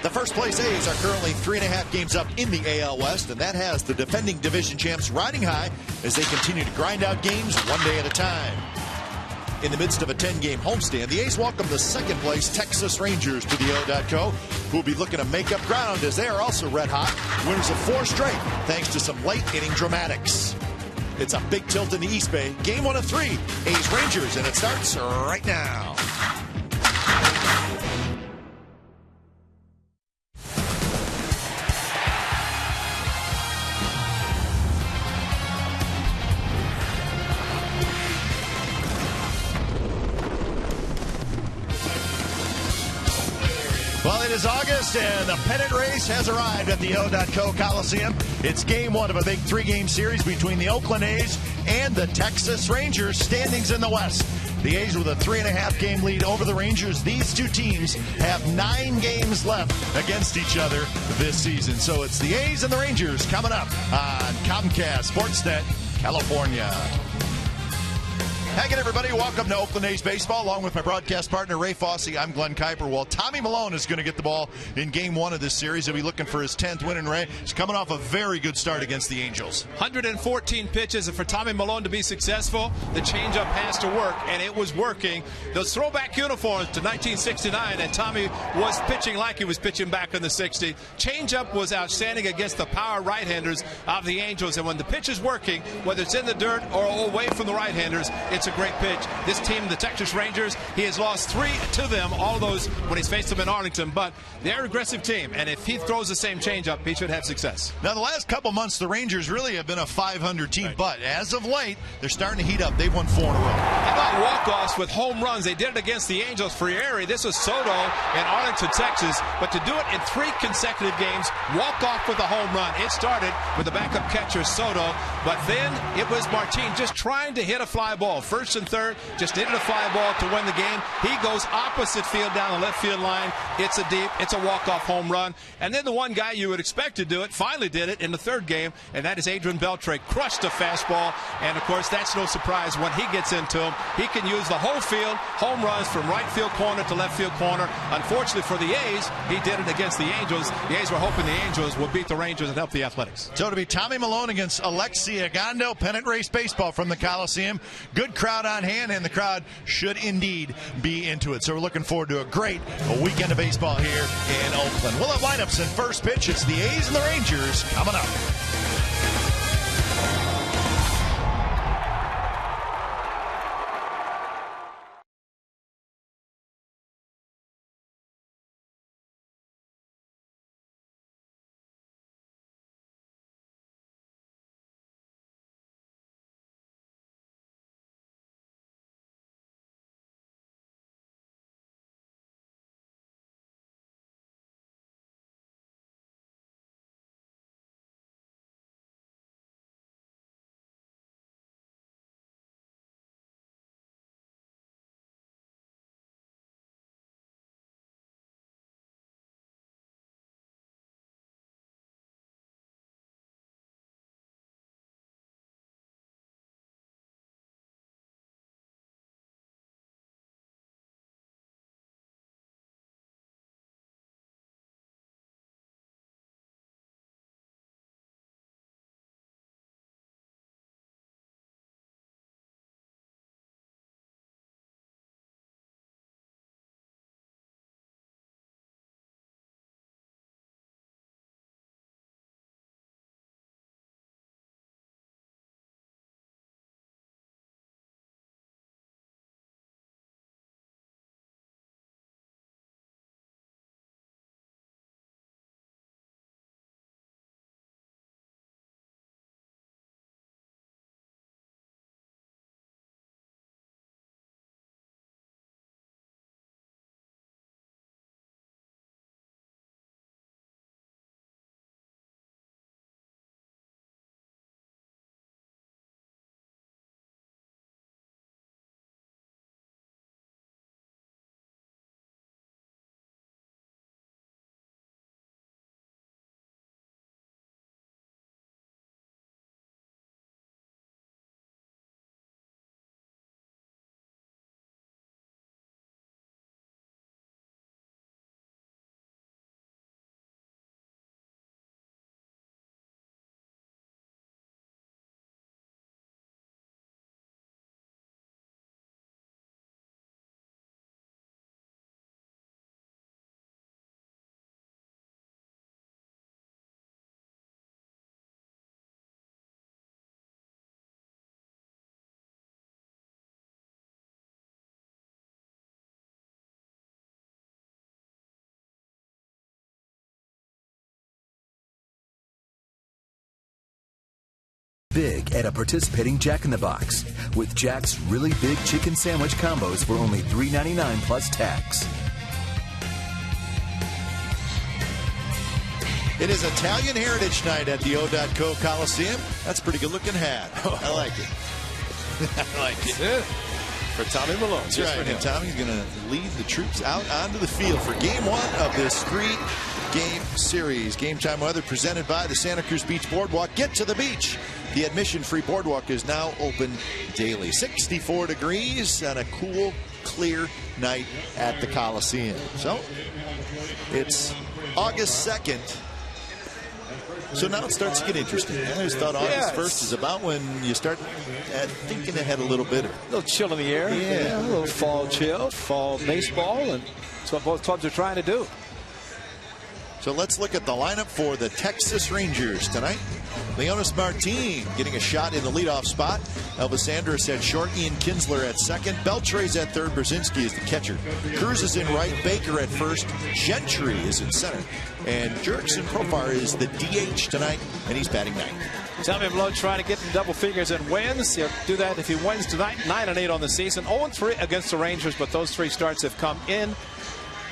The first place A's are currently 3.5 games up in the AL West, and that has the defending division champs riding high as they continue to grind out games one day at a time. In the midst of a 10-game homestand, the A's welcome the second place Texas Rangers to the O.co, who will be looking to make up ground as they are also red hot, winners of 4 straight thanks to some late inning dramatics. It's a big tilt in the East Bay. Game 1 of 3, A's Rangers, and it starts right now. Well, it is August, and the pennant race has arrived at the O.co Coliseum. It's game 1 of a big 3-game series between the Oakland A's and the Texas Rangers. Standings in the West. The A's with a 3.5-game lead over the Rangers. These two teams have 9 games left against each other this season. So it's the A's and the Rangers coming up on Comcast Sportsnet, California. Hey again, everybody. Welcome to Oakland A's Baseball. Along with my broadcast partner, Ray Fosse, I'm Glenn Kuiper. Well, Tommy Milone is going to get the ball in Game 1 of this series. He'll be looking for his 10th win. And Ray, he's coming off a very good start against the Angels. 114 pitches, and for Tommy Milone to be successful, the changeup has to work, and it was working. Those throwback uniforms to 1969, and Tommy was pitching like he was pitching back in the 60s. Changeup was outstanding against the power right-handers of the Angels, and when the pitch is working, whether it's in the dirt or away from the right-handers, it's a great pitch. This team, the Texas Rangers, he has lost 3 to them, all those when he's faced them in Arlington, but they're an aggressive team, and if he throws the same changeup, he should have success. Now, the last couple months, the Rangers really have been a 500 team, but as of late, they're starting to heat up. They've won 4 in a row. How about walk-offs with home runs? They did it against the Angels. Frieri, this was Soto in Arlington, Texas, but to do it in 3 consecutive games, walk-off with a home run. It started with the backup catcher, Soto, but then it was Martin just trying to hit a fly ball. First and third, just needed a fly ball to win the game. He goes opposite field down the left field line. It's a walk-off home run. And then the one guy you would expect to do it finally did it in the 3rd game, and that is Adrian Beltre. Crushed a fastball, and of course that's no surprise when he gets into him. He can use the whole field, home runs from right field corner to left field corner. Unfortunately for the A's, he did it against the Angels. The A's were hoping the Angels would beat the Rangers and help the Athletics. So to be Tommy Milone against Alexi Agondo, pennant race baseball from the Coliseum. Good crowd on hand, and the crowd should indeed be into it. So we're looking forward to a great weekend of baseball here in Oakland. We'll have lineups in first pitch. It's the A's and the Rangers coming up. big at a participating Jack in the Box with Jack's really big chicken sandwich combos for only $3.99 plus tax. It is Italian Heritage Night at the O.co Coliseum. That's a pretty good looking hat. I like it. I like it. That's it. For Tommy Malone. That's right. And Tommy's going to lead the troops out onto the field for game one of this 3-game series. Game time weather presented by the Santa Cruz Beach Boardwalk. Get to the beach. The admission-free boardwalk is now open daily. 64 degrees on a cool, clear night at the Coliseum. So it's August 2nd. So now it starts to get interesting. I always thought August 1st is about when you start thinking ahead a little bit. A little chill in the air. Yeah. A little fall chill, fall baseball, and that's what both clubs are trying to do. So let's look at the lineup for the Texas Rangers tonight. Leonis Martin getting a shot in the leadoff spot. Elvis Andrus at short. Ian Kinsler at second. Beltre's at third. Brzezinski is the catcher. Cruz is in right. Baker at first. Gentry is in center. And Jurickson Profar is the DH tonight, and he's batting ninth. Tommy Malone trying to get in double figures and wins. He'll do that if he wins tonight. 9-8 on the season. 0-3 against the Rangers, but those 3 starts have come in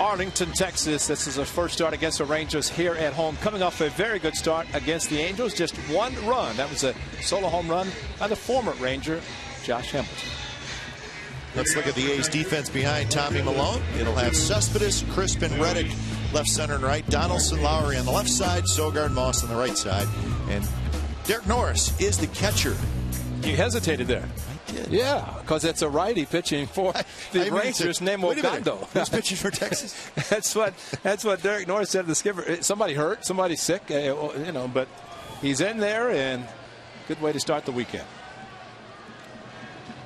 Arlington, Texas. This is a first start against the Rangers here at home. Coming off a very good start against the Angels. Just 1 run. That was a solo home run by the former Ranger, Josh Hamilton. Let's look at the A's defense behind Tommy Malone. It'll have Cespedes, Crispin, Reddick, left, center, and right. Donaldson, Lowry on the left side. Sogard, Moss on the right side. And Derek Norris is the catcher. You hesitated there. I did. Yeah, because it's a righty pitching for the Rangers, Nemo Gondo. Who's pitching for Texas? That's what Derek Norris said to the skipper. Somebody hurt, somebody sick, you know, but he's in there, and good way to start the weekend.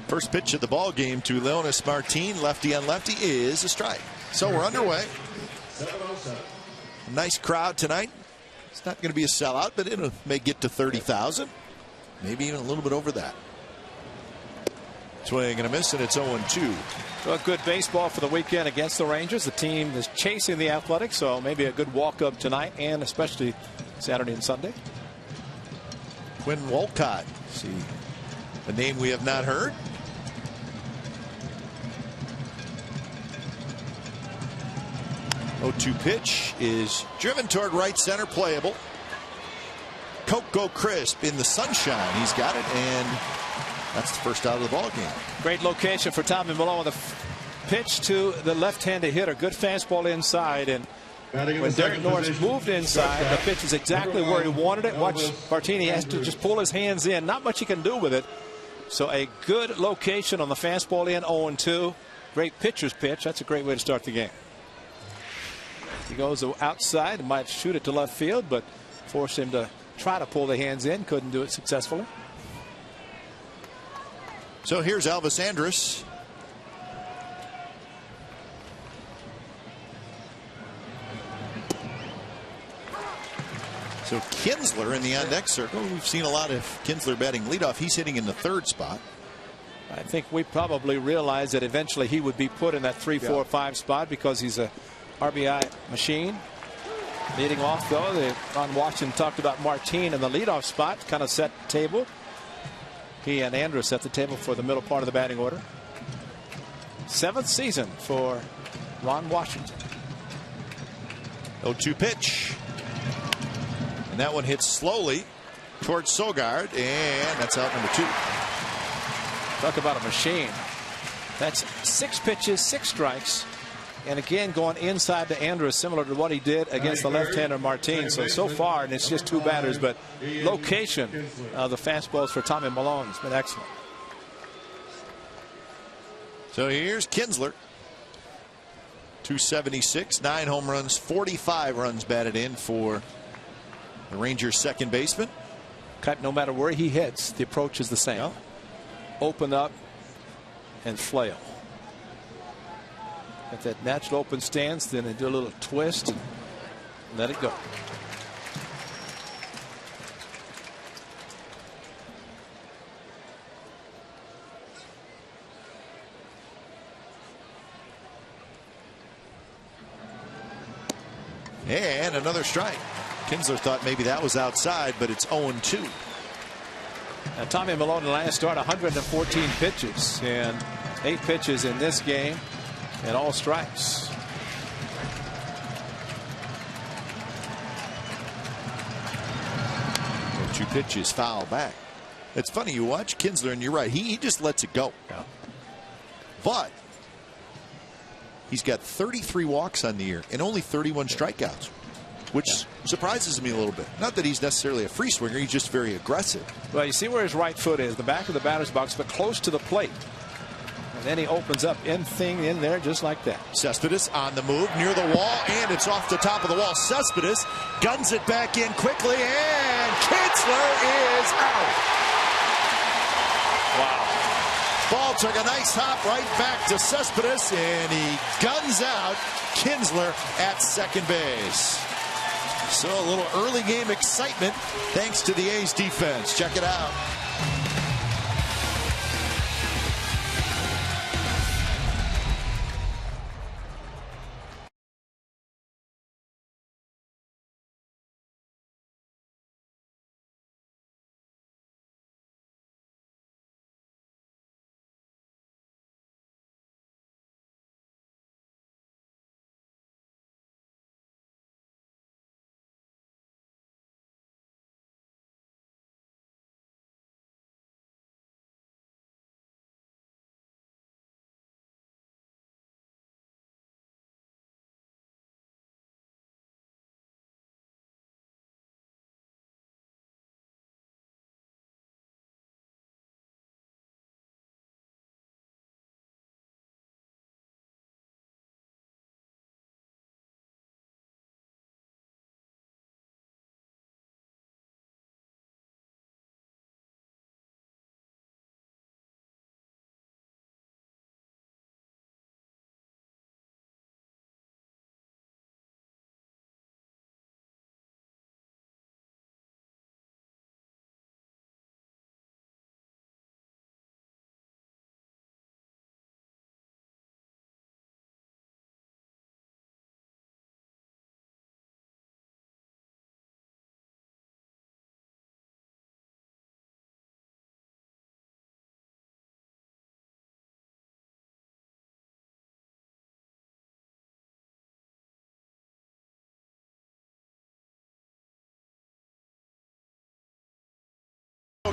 First pitch of the ball game to Leonis Martin, lefty on lefty, is a strike. So we're underway. A nice crowd tonight. It's not going to be a sellout, but it may get to 30,000. Maybe even a little bit over that. Swing and a miss, and it's 0-2. So a good baseball for the weekend against the Rangers. The team is chasing the Athletics, so maybe a good walk-up tonight and especially Saturday and Sunday. Quinn Wolcott, see, a name we have not heard. Oh, 2 pitch is driven toward right center, playable. Coco Crisp in the sunshine. He's got it, and that's the first out of the ball game. Great location for Tommy Malone with a pitch to the left-handed hitter. Good fastball inside, and when Derek Norris moved inside, the pitch is exactly where he wanted it. Watch Martini has to just pull his hands in. Not much he can do with it. So a good location on the fastball in, 0-2. Great pitcher's pitch. That's a great way to start the game. He goes outside, might shoot it to left field, but forced him to try to pull the hands in. Couldn't do it successfully. So here's Elvis Andrus. So Kinsler in the on-deck circle. We've seen a lot of Kinsler batting leadoff. He's hitting in the 3rd spot. I think we probably realized that eventually he would be put in that 3, 4, 5 spot because he's a RBI machine. Leading off, though, Ron Washington talked about Martin in the leadoff spot, kind of set the table. He and Andrus set the table for the middle part of the batting order. 7th season for Ron Washington. 0-2 pitch. And that one hits slowly towards Sogard, and that's out number 2. Talk about a machine. That's 6 pitches, 6 strikes. And again, going inside to Andrus, similar to what he did against the left-hander Martin. So far, and it's just 2 batters, but location of the fastballs for Tommy Malone has been excellent. So here's Kinsler. 276, 9 home runs, 45 runs batted in for the Rangers' second baseman. No matter where he hits, the approach is the same. Yeah. Open up and flail. At that natural open stance, then they do a little twist and let it go. And another strike. Kinsler thought maybe that was outside, but it's 0-2. Now, Tommy Malone last start 114 pitches and 8 pitches in this game and all strikes. And 2 pitches foul back. It's funny, you watch Kinsler and you're right, he just lets it go. Yeah. But he's got 33 walks on the year and only 31 strikeouts, which surprises me a little bit. Not that he's necessarily a free swinger, he's just very aggressive. Well, you see where his right foot is, the back of the batter's box, but close to the plate. And then he opens up in there just like that. Cespedes on the move near the wall, and it's off the top of the wall. Cespedes guns it back in quickly, and Kinsler is out. Wow. Ball took a nice hop right back to Cespedes, and he guns out Kinsler at second base. So a little early game excitement thanks to the A's defense. Check it out.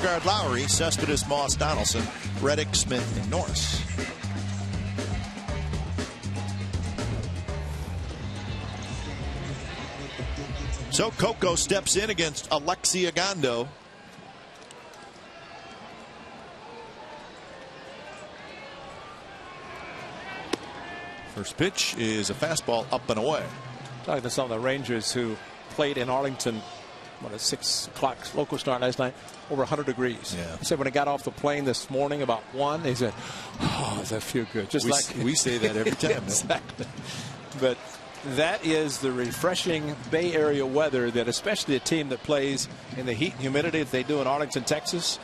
Guard Lowry, Cespedes, Moss, Donaldson, Reddick, Smith, and Norris. So Coco steps in against Alexi Ogando. First pitch is a fastball up and away. Talking to some of the Rangers who played in Arlington, at 6 o'clock local start last night, over 100 degrees. Yeah. He said when he got off the plane this morning about 1, he said, oh, does that feel good? Just we say that every time. Exactly. But that is the refreshing Bay Area weather that especially a team that plays in the heat and humidity that they do in Arlington, Texas.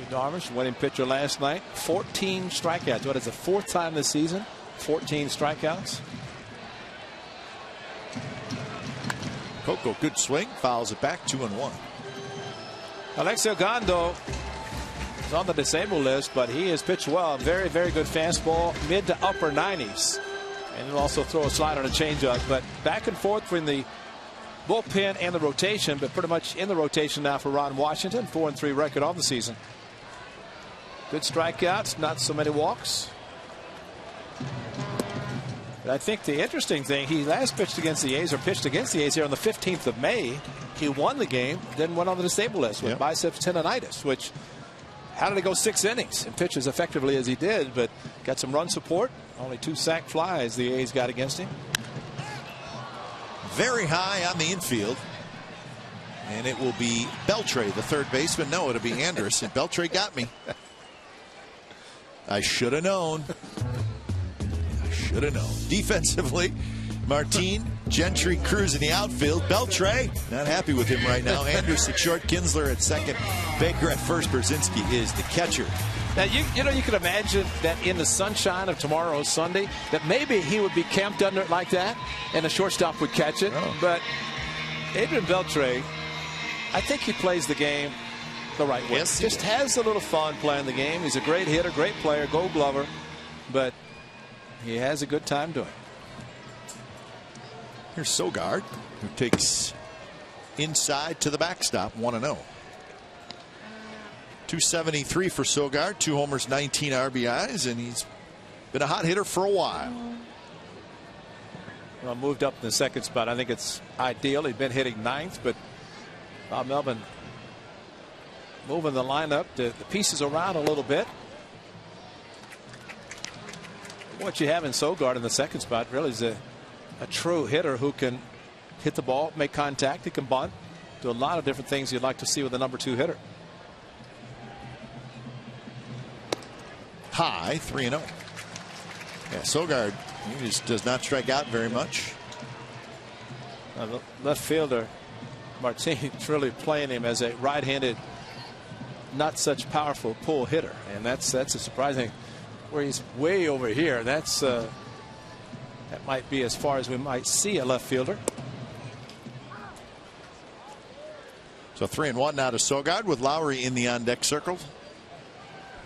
Darvish, winning pitcher last night, 14 strikeouts. What is the 4th time this season? 14 strikeouts. Coco, good swing, fouls it back, 2-1. Alexi Ogando is on the disabled list, but he has pitched well. Very, very good fastball, mid to upper 90s. And he'll also throw a slider and a changeup. But back and forth from the bullpen and the rotation, but pretty much in the rotation now for Ron Washington. 4-3 record on the season. Good strikeouts, not so many walks. But I think the interesting thing, he last pitched against the A's, or pitched against the A's here on the 15th of May. He won the game, then went on the disabled list with biceps tendonitis, which, how did he go 6 innings and pitch as effectively as he did, but got some run support. Only 2 sac flies the A's got against him. Very high on the infield. And it will be Beltre, the third baseman. No, it'll be Anderson. Beltre got me. I should have known. I should have known. Defensively, Martin, Gentry, Cruz in the outfield. Beltre, not happy with him right now. Anderson at short, Kinsler at second. Baker at first. Brzezinski is the catcher. Now, you know, you could imagine that in the sunshine of tomorrow, Sunday, that maybe he would be camped under it like that, and the shortstop would catch it. But Adrian Beltre, I think he plays the game the right way. Yes, just has a little fun playing the game. He's a great hitter, great player, Gold Glover, but he has a good time doing it. Here's Sogard, who takes inside to the backstop, 1-0. 273 for Sogard, 2 homers, 19 RBIs, and he's been a hot hitter for a while. Well, moved up in the second spot. I think it's ideal. He'd been hitting 9th, but Bob Melvin moving the lineup, the pieces around a little bit. What you have in Sogard in the second spot really is a true hitter who can hit the ball, make contact, he can bunt, do a lot of different things you'd like to see with a number 2 hitter. High, 3-0. Yeah, Sogard, he just does not strike out very much. The left fielder Martinez really playing him as a right-handed, not such powerful pull hitter, and that's a surprising. Where he's way over here, that might be as far as we might see a left fielder. So 3-1 now to Sogard with Lowry in the on-deck circle.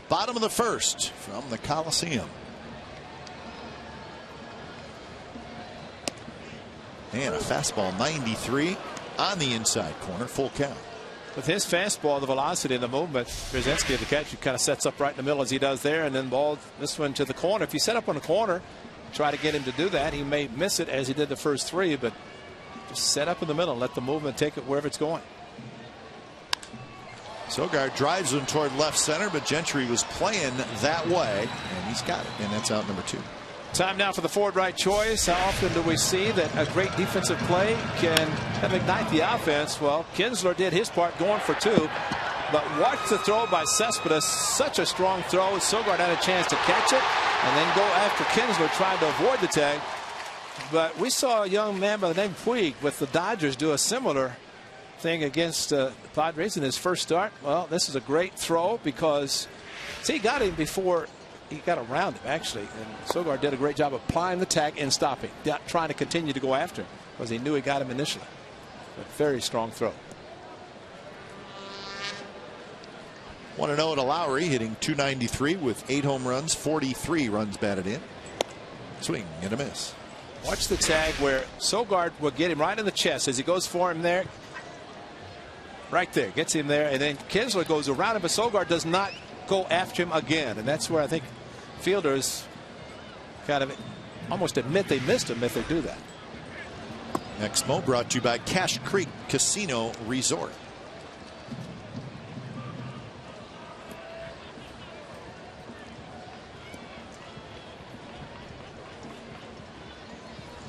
Bottom of the first from the Coliseum. And a fastball 93 on the inside corner, full count. With his fastball, the velocity and the movement, Brzezinski at the catch, he kind of sets up right in the middle as he does there, and then ball this one to the corner. If you set up on the corner, try to get him to do that, he may miss it as he did the first 3, but just set up in the middle and let the movement take it wherever it's going. Sogard drives him toward left center, but Gentry was playing that way, and he's got it, and that's out number 2. Time now for the forward right choice. How often do we see that a great defensive play can ignite the offense? Well, Kinsler did his part going for 2, but watch the throw by Cespedes. Such a strong throw. Sogard had a chance to catch it and then go after Kinsler, trying to avoid the tag. But we saw a young man by the name of Puig with the Dodgers do a similar thing against the Padres in his first start. Well, this is a great throw because see, he got him before he got around him, actually, and Sogard did a great job of applying the tag and stopping, not trying to continue to go after him because he knew he got him initially. But very strong throw. 1-0 to Lowry, hitting .293 with 8 home runs, 43 runs batted in. Swing and a miss. Watch the tag where Sogard will get him right in the chest as he goes for him there. Right there, gets him there, and then Kinsler goes around him, but Sogard does not go after him again, and that's where I think fielders kind of almost admit they missed him if they do that. Next Mo brought to you by Cache Creek Casino Resort.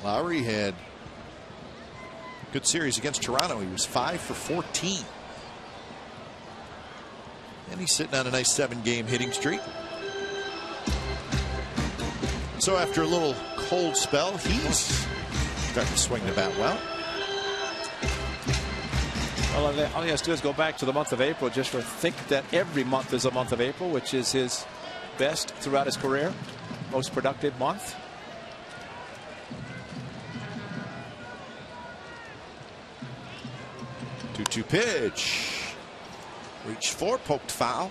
Lowry had a good series against Toronto. He was 5 for 14. And he's sitting on a nice 7-game hitting streak. So after a little cold spell, he's starting to swing the bat well. Well, all he has to do is go back to the month of April. Just think that every month is a month of April, which is his best throughout his career, most productive month. Two pitch. Reached for, poked foul.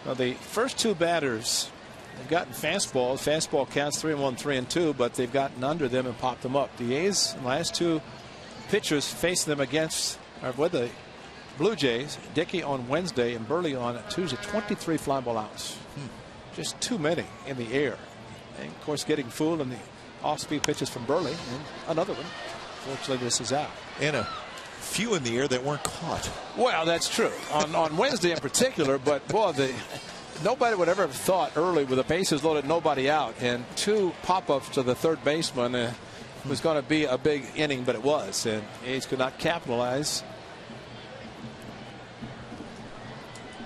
Well, the first 2 batters have gotten fastballs. Fastball counts 3-1, 3-2, but they've gotten under them and popped them up. The A's last 2 pitchers facing them against are with the Blue Jays. Dickey on Wednesday and Burley on Tuesday. 23 fly ball outs. Just too many in the air. And of course, getting fooled in the off-speed pitches from Burley, and another one. Fortunately, this is out. And a few in the air that weren't caught. Well, that's true on Wednesday in particular, but boy, nobody would ever have thought early with the bases loaded, nobody out, and 2 pop-ups to the third baseman was going to be a big inning, but it was, and A's could not capitalize.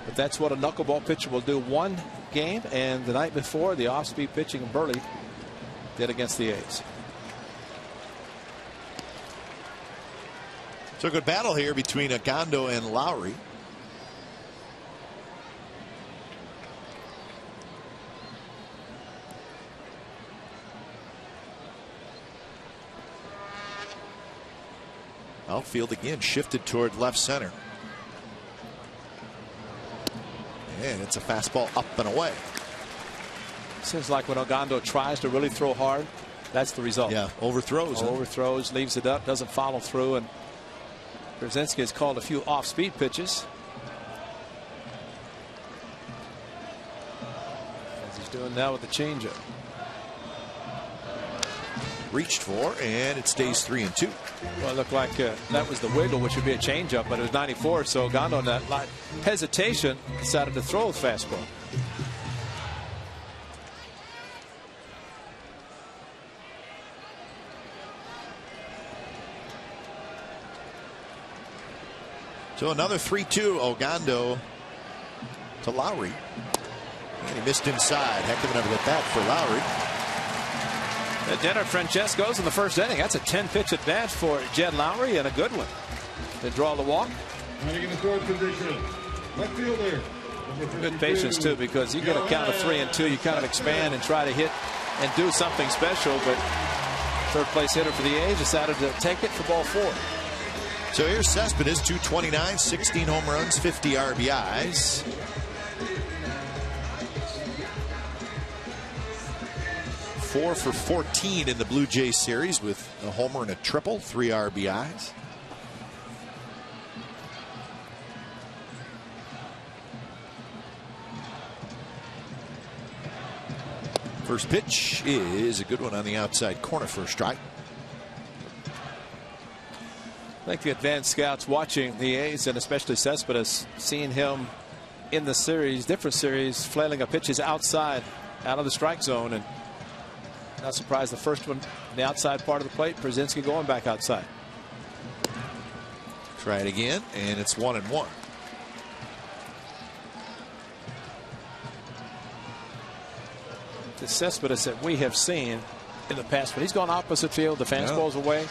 But that's what a knuckleball pitcher will do. 1 game, and the night before, the off-speed pitching of Burley did against the A's. So a good battle here between Agondo and Lowry. Outfield again shifted toward left center. And it's a fastball up and away. Seems like when Ogando tries to really throw hard, that's the result. Yeah, overthrows. Overthrows, leaves it up, doesn't follow through, and Brzezinski has called a few off-speed pitches. As he's doing now with the changeup. Reached for, and it stays 3-2. Well, it looked like that was the wiggle, which would be a changeup, but it was 94. So Ogando, on that hesitation, decided to throw the fastball. So another 3-2. Ogando to Lowry. And he missed inside. Heck of an effort at that for Lowry. Jenner Francesco's in the first inning. That's a 10-pitch at bat for Jed Lowry, and a good one. They draw the walk. In the third position, left fielder. Good patience, too, because you get a count of 3-2. You kind of expand and try to hit and do something special. But third place hitter for the A's decided to take it for ball 4. So here's Cespedes, 229, 16 home runs, 50 RBIs. Four for 14 in the Blue Jays series with a homer and a triple, 3 RBIs. First pitch is a good one on the outside corner for a strike. I think the advanced scouts watching the A's, and especially Cespedes, seeing him in the series, different series, flailing a pitches outside, out of the strike zone, and not surprised the first one, the outside part of the plate, Brzezinski going back outside. Try it again, and it's 1-1. The Cespedes that we have seen in the past, when he's gone opposite field, the fastball's away.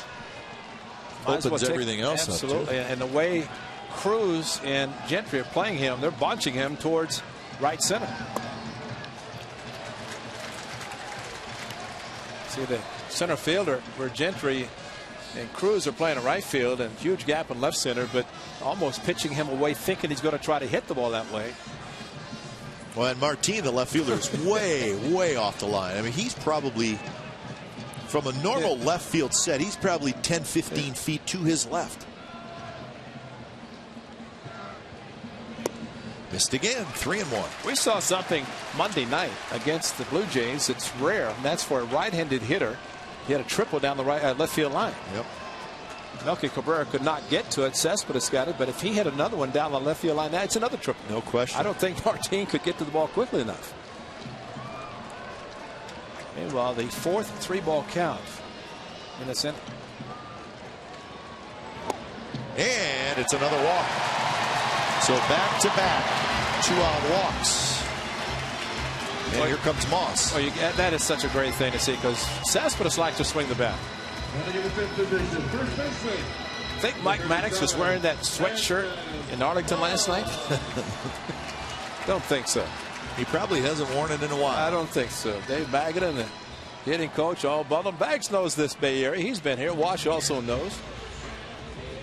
Opens everything else absolutely. up, too. And the way Cruz and Gentry are playing him, they're bunching him towards right center. See the center fielder where Gentry and Cruz are playing in right field, and huge gap in left center, but almost pitching him away, thinking he's going to try to hit the ball that way. Well, and Martin, the left fielder, is way off the line. I mean, he's probably, from a normal left field set, he's probably 10, 15 feet to his left. Missed again, 3-1. We saw something Monday night against the Blue Jays. It's rare, and that's for a right-handed hitter. He had a triple down the left field line. Yep. Melky Cabrera could not get to it. Cespedes got it, but if he had another one down the left field line, that's another triple. No question. I don't think Martin could get to the ball quickly enough. Meanwhile, the fourth 3-ball count in the center. And it's another walk. So back-to-back 2-out walks. And here comes Moss. Oh, that is such a great thing to see, because Cespedes likes to swing the bat. Think Mike Maddox was wearing that sweatshirt in Arlington last night? Don't think so. He probably hasn't worn it in a while. I don't think so. Dave Magadan, the hitting coach, all Butler. Bags knows this Bay Area. He's been here. Wash also knows.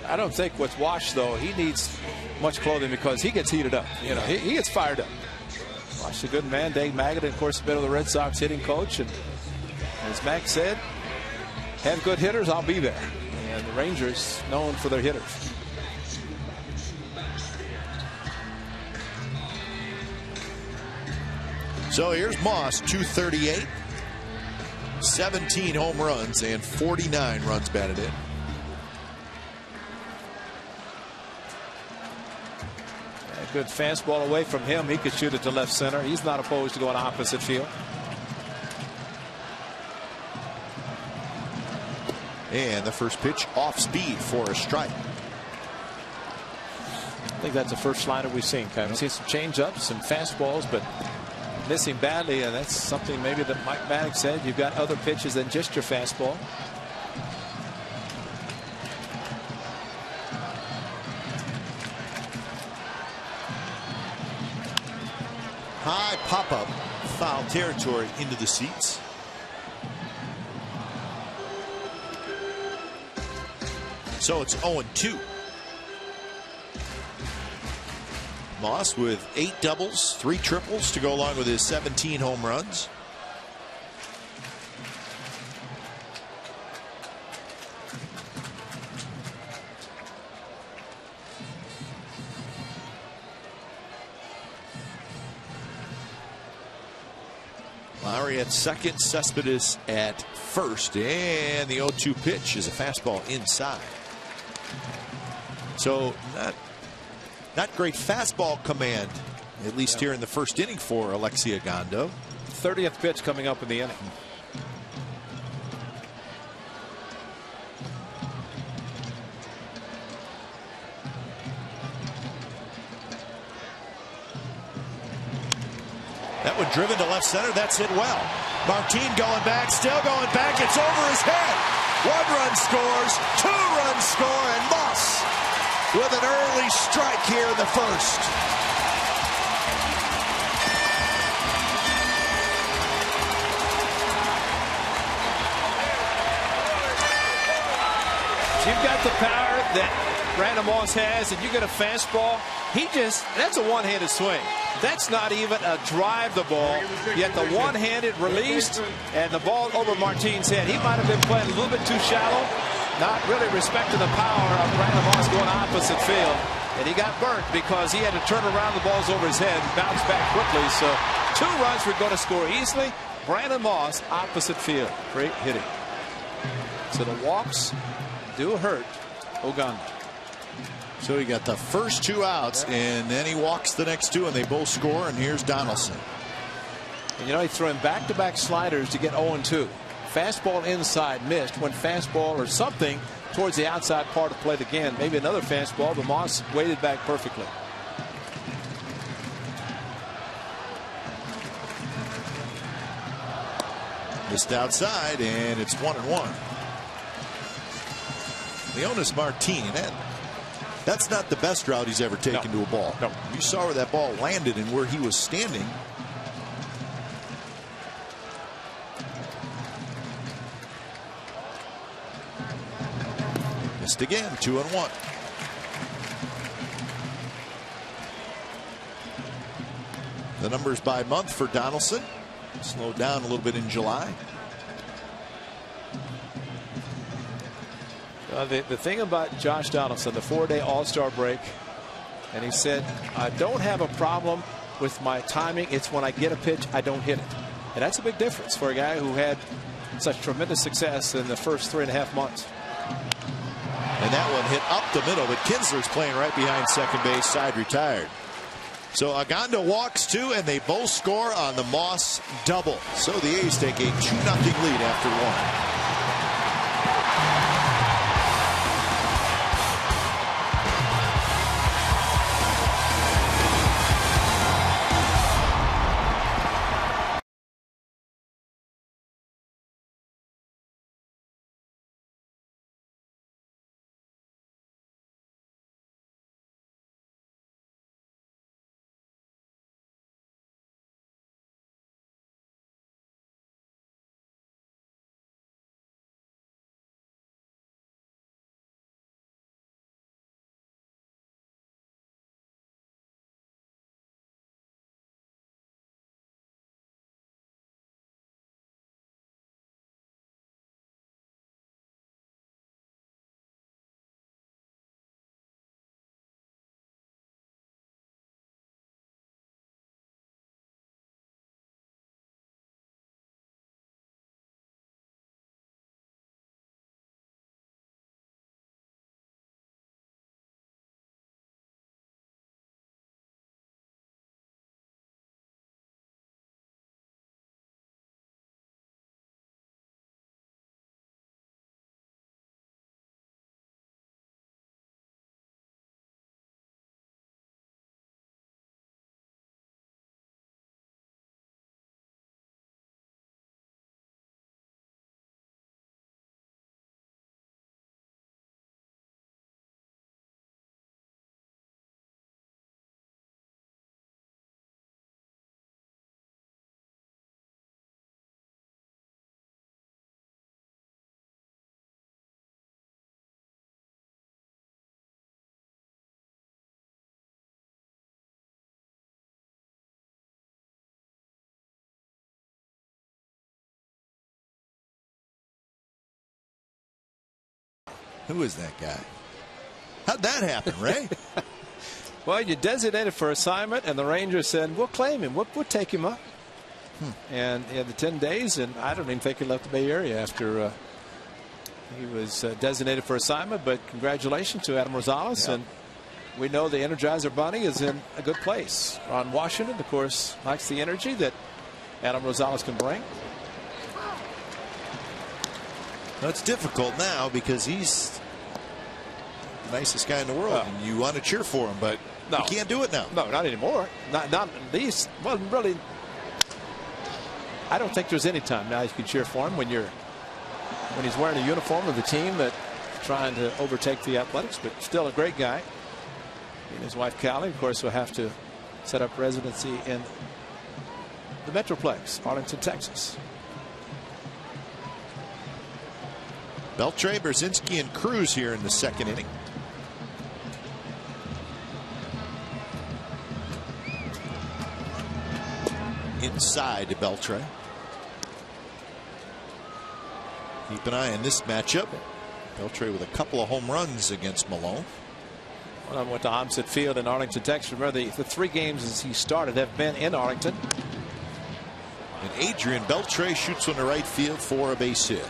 I don't think with Wash, though, he needs much clothing because he gets heated up. You know, he gets fired up. Wash is a good man. Dave Magadan, of course, been of the Red Sox hitting coach. And as Mac said, have good hitters, I'll be there. And the Rangers known for their hitters. So here's Moss, 238, 17 home runs, and 49 runs batted in. A good fastball away from him. He could shoot it to left center. He's not opposed to going opposite field. And the first pitch off speed for a strike. I think that's the first slider we've seen. We've seen some change-ups, some fastballs, but missing badly, and that's something maybe that Mike Maddox said. You've got other pitches than just your fastball. High pop-up, foul territory into the seats. So it's 0-2. Moss with 8 doubles, 3 triples to go along with his 17 home runs. Lowry at second, Cespedes at first, and the 0-2 pitch is a fastball inside. So not great fastball command, at least here in the first inning for Alexi Ogando. 30th pitch coming up in the inning. That one driven to left center. That's hit well. Martin going back, still going back. It's over his head. 1 run scores, 2 runs score, and Moss with an early strike here in the first. You've got the power that Brandon Moss has, and you get a fastball. That's a one-handed swing. That's not even a drive the ball, yet the one-handed released, and the ball over Martin's head. He might have been playing a little bit too shallow, not really respecting the power of Brandon Moss going opposite field. And he got burnt because he had to turn around, the ball's over his head, and bounce back quickly. So 2 runs we're going to score easily. Brandon Moss, opposite field. Great hitting. So the walks do hurt Ogando. So he got the first 2 outs, and then he walks the next 2, and they both score. And here's Donaldson. And he threw him back-to-back sliders to get 0-2. Fastball inside missed. When fastball or something towards the outside part of the plate again. Maybe another fastball, but Moss waited back perfectly. Missed outside, and it's 1-1. Leonis Martin, that's not the best route he's ever taken to a ball. No. You saw where that ball landed and where he was standing. Missed again, 2-1. The numbers by month for Donaldson. Slowed down a little bit in July. The thing about Josh Donaldson, the 4-day All-Star break, and he said, I don't have a problem with my timing. It's when I get a pitch, I don't hit it. And that's a big difference for a guy who had such tremendous success in the first 3.5 months. And that one hit up the middle, but Kinsler's playing right behind second base, side retired. So Ogando walks 2, and they both score on the Moss double. So the A's take a 2-0 lead after 1. Who is that guy? How'd that happen, Ray? Well, you designated for assignment, and the Rangers said, we'll claim him. We'll take him up. And he had the 10 days, and I don't even think he left the Bay Area after he was designated for assignment. But congratulations to Adam Rosales. Yeah. And we know the Energizer Bunny is in a good place. Ron Washington, of course, likes the energy that Adam Rosales can bring. That's difficult now because he's the nicest guy in the world, and you want to cheer for him, but you can't do it now. No, not anymore. Not these. Well, really, I don't think there's any time now you can cheer for him when he's wearing a uniform of the team that's trying to overtake the Athletics. But still a great guy. He and his wife Callie, of course, will have to set up residency in the Metroplex, Arlington, Texas. Beltre, Brzezinski, and Cruz here in the second inning. Inside to Beltre. Keep an eye on this matchup. Beltre with a couple of home runs against Malone. One of them went to Homestead Field in Arlington, Texas. Remember, the 3 games as he started have been in Arlington. And Adrian Beltre shoots on the right field for a base hit.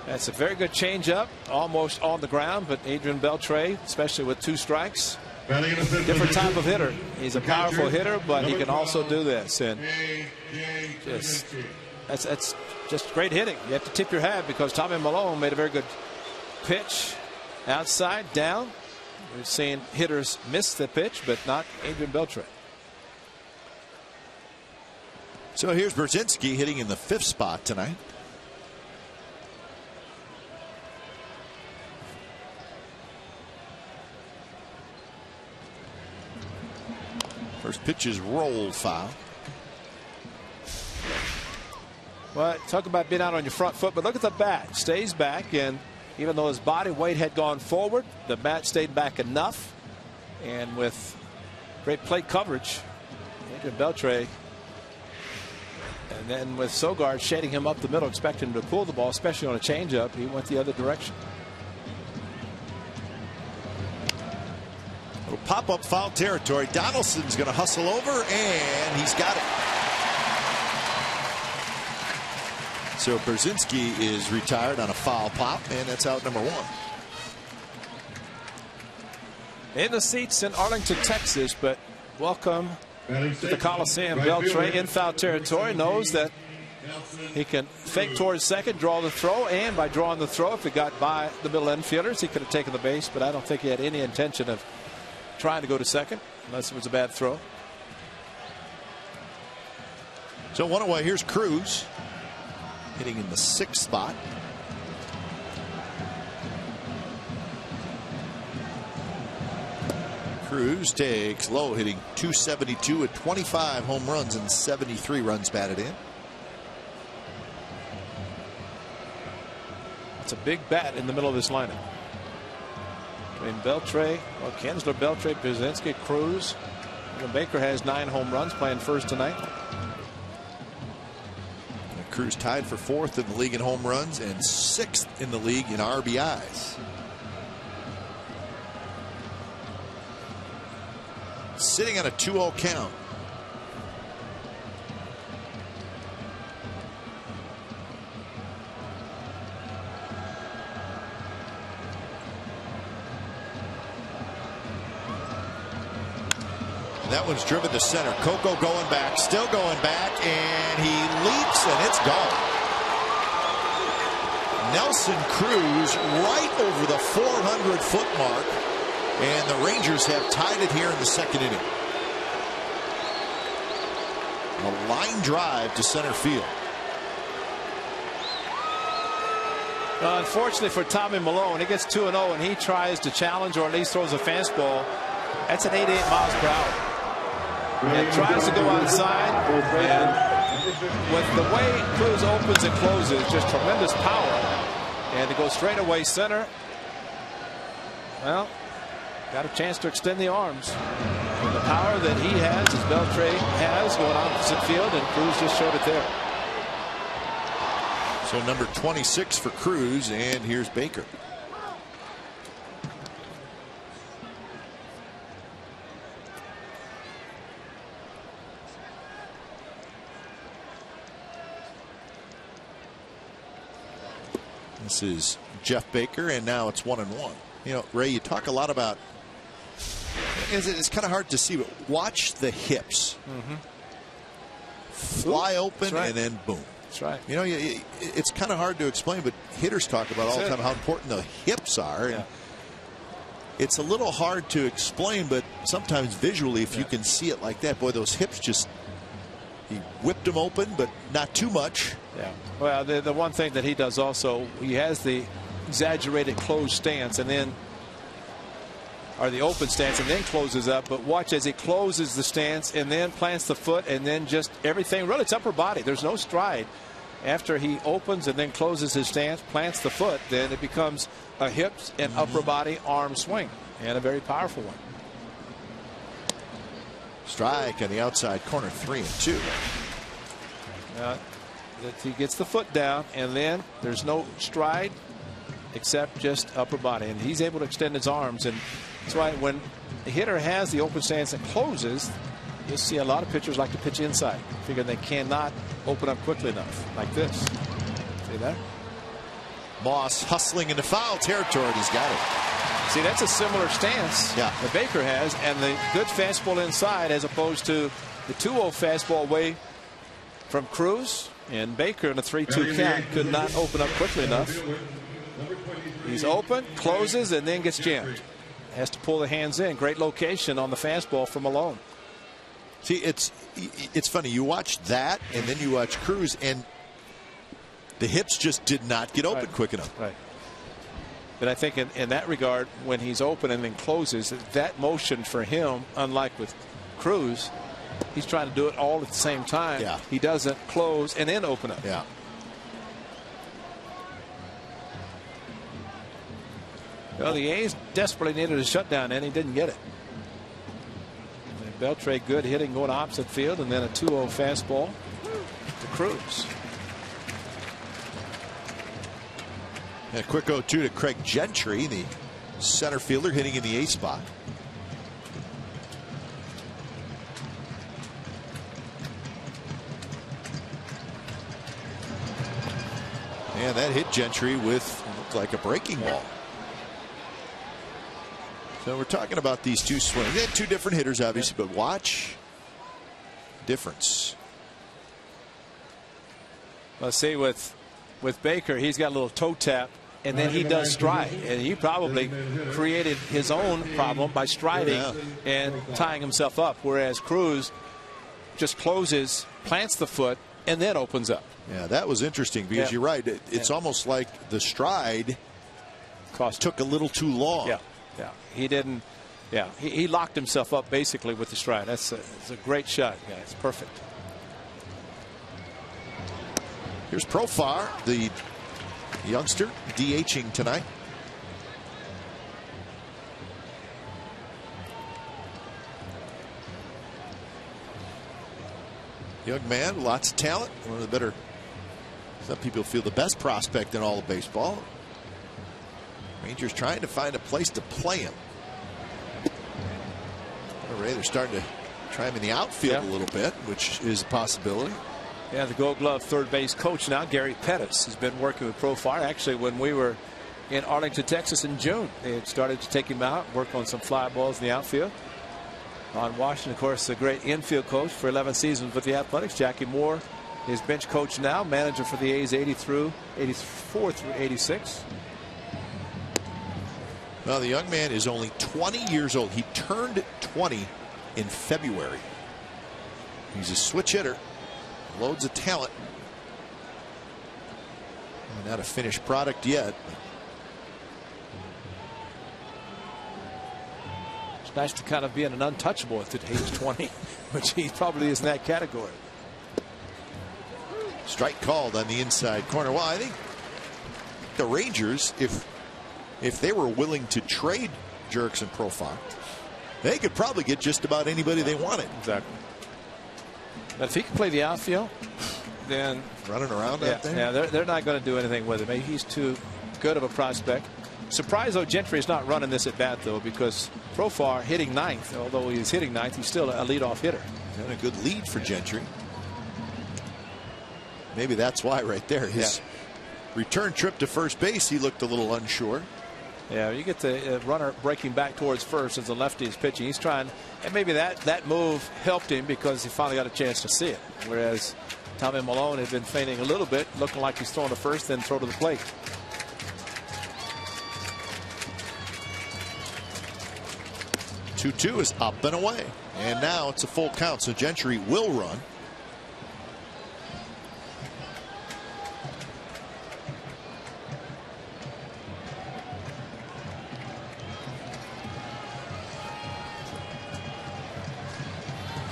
That's a very good changeup, almost on the ground, but Adrian Beltre, especially with 2 strikes, different type of hitter. He's a powerful hitter, but he can also do this, and that's just great hitting. You have to tip your hat because Tommy Malone made a very good pitch outside down. We've seen hitters miss the pitch, but not Adrian Beltre. So here's Brzezinski hitting in the 5th spot tonight. First pitch is rolled foul. Well, talk about being out on your front foot, but look at the bat. Stays back, and even though his body weight had gone forward, the bat stayed back enough. And with great plate coverage, Adrian Beltre, and then with Sogard shading him up the middle, expecting him to pull the ball, especially on a changeup, he went the other direction. Pop-up foul territory. Donaldson's going to hustle over, and he's got it. So Brzezinski is retired on a foul pop, and that's out number 1. In the seats in Arlington, Texas, but welcome to the Coliseum. Beltre in foul territory, knows that he can fake towards second, draw the throw, and by drawing the throw, if he got by the middle infielders, he could have taken the base, but I don't think he had any intention of trying to go to second unless it was a bad throw. So 1 away. Here's Cruz hitting in the 6th spot. Cruz takes low, hitting .272 with 25 home runs and 73 runs batted in. It's a big bat in the middle of this lineup. Between Beltre, Kinsler, Beltre, Brzezinski, Cruz. Baker has 9 home runs, playing first tonight. And Cruz tied for 4th in the league in home runs and 6th in the league in RBIs. Sitting on a 2-0 count. That one's driven to center. Coco going back, still going back, and he leaps, and it's gone. Nelson Cruz right over the 400-foot mark, and the Rangers have tied it here in the 2nd inning. A line drive to center field. Unfortunately for Tommy Malone, he gets 2-0 and he tries to challenge or at least throws a fastball. That's at 88 miles per hour. And tries to go outside, and with the way Cruz opens and closes, just tremendous power, and to go straight away center. Well, got a chance to extend the arms. And the power that he has, as Beltre has, going opposite field, and Cruz just showed it there. So number 26 for Cruz, and here's Baker. This is Jeff Baker, and now it's 1-1. You know, Ray, you talk a lot about, it's kind of hard to see, but watch the hips. Fly open, right. and then boom. That's right. You know, it's kind of hard to explain, but hitters talk about all the time how important the hips are. Yeah. And it's a little hard to explain, but sometimes visually, if you can see it like that, boy, those hips just, he whipped them open, but not too much. Yeah. Well, the one thing that he does also, he has the exaggerated closed stance, and then, or the open stance, and then closes up. But watch as he closes the stance and then plants the foot, and then just everything. Really, it's upper body. There's no stride. After he opens and then closes his stance, plants the foot, then it becomes a hips and upper body arm swing, and a very powerful one. Strike on the outside corner, 3-2. He gets the foot down, and then there's no stride except just upper body, and he's able to extend his arms. And that's why when the hitter has the open stance and closes, you'll see a lot of pitchers like to pitch inside, figure they cannot open up quickly enough, like this. See that? Moss hustling into foul territory, and he's got it. See, that's a similar stance that Baker has, and the good fastball inside as opposed to the 2-0 fastball away from Cruz. And Baker in a 3-2 count could not open up quickly enough. He's open, closes, and then gets jammed. Has to pull the hands in. Great location on the fastball from Malone. See, it's funny. You watch that, and then you watch Cruz, and the hips just did not get open quick enough. Right. But I think in that regard, when he's open and then closes, that motion for him, unlike with Cruz, he's trying to do it all at the same time. Yeah. He doesn't close and then open up. Yeah. Well, the A's desperately needed a shutdown, and he didn't get it. And Beltre good hitting going opposite field, and then a 2-0 fastball to Cruz. And a quick 0-2 to Craig Gentry, the center fielder hitting in the A spot. And that hit Gentry with looked like a breaking ball. So we're talking about these two swings. They had two different hitters, obviously, but watch difference. Let's see with Baker, he's got a little toe tap, and then he does stride, and he probably created his own problem by striding and tying himself up, whereas Cruz just closes, plants the foot, and then opens up. Yeah, that was interesting because you're right. It's almost like the stride took a little too long. Yeah. He didn't. Yeah, he locked himself up basically with the stride. It's a great shot, guys. Perfect. Here's Profar, the youngster, DHing tonight. Young man, lots of talent. One of the better, some people feel the best prospect in all of baseball. Rangers trying to find a place to play him. Ray, they're starting to try him in the outfield a little bit, which is a possibility. Yeah, the Gold Glove third base coach now, Gary Pettis, has been working with Profar. Actually, when we were in Arlington, Texas in June, they had started to take him out, work on some fly balls in the outfield. On Washington, of course, a great infield coach for 11 seasons with the Athletics. Jackie Moore, his bench coach now, manager for the A's 84 through 86. Well, the young man is only 20 years old. He turned 20 in February. He's a switch hitter. Loads of talent. Not a finished product yet. It's nice to kind of be an untouchable at the age 20, which he probably is in that category. Strike called on the inside corner. Well, I think the Rangers, if they were willing to trade Jurickson Profar, they could probably get just about anybody they wanted. Exactly. But if he can play the outfield, then running around out there. Yeah, they're not going to do anything with him. Maybe he's too good of a prospect. Surprised though Gentry is not running this at bat though, because Profar hitting ninth, although he's hitting ninth, he's still a leadoff hitter. And a good lead for Gentry. Maybe that's why right there. His return trip to first base, he looked a little unsure. Yeah, you get the runner breaking back towards first as the lefty is pitching. He's trying, and maybe that move helped him because he finally got a chance to see it. Whereas Tommy Malone had been feigning a little bit, looking like he's throwing to first, then throw to the plate. Two is up and away, and now it's a full count, so Gentry will run.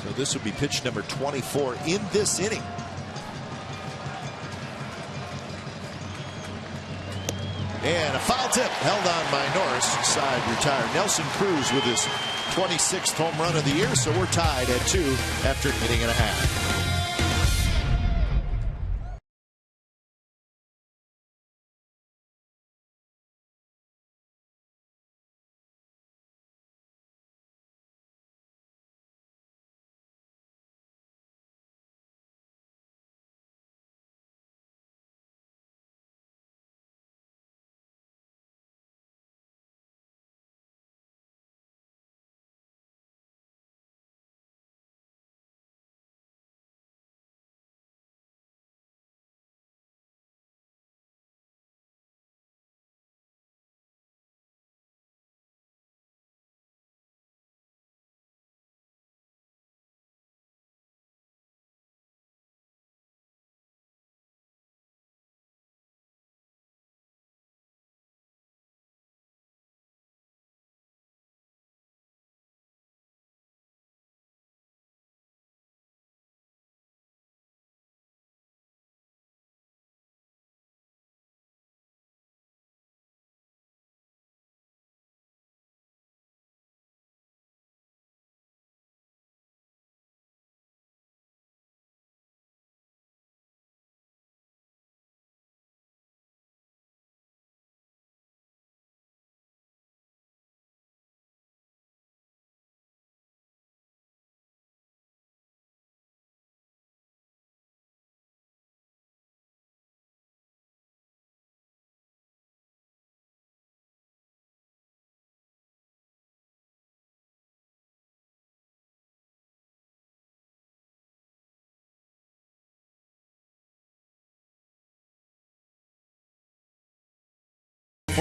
So this would be pitch number 24 in this inning. And a foul tip held on by Norris. Side retired. Nelson Cruz with his 26th home run of the year. So we're tied at 2 after an inning and a half.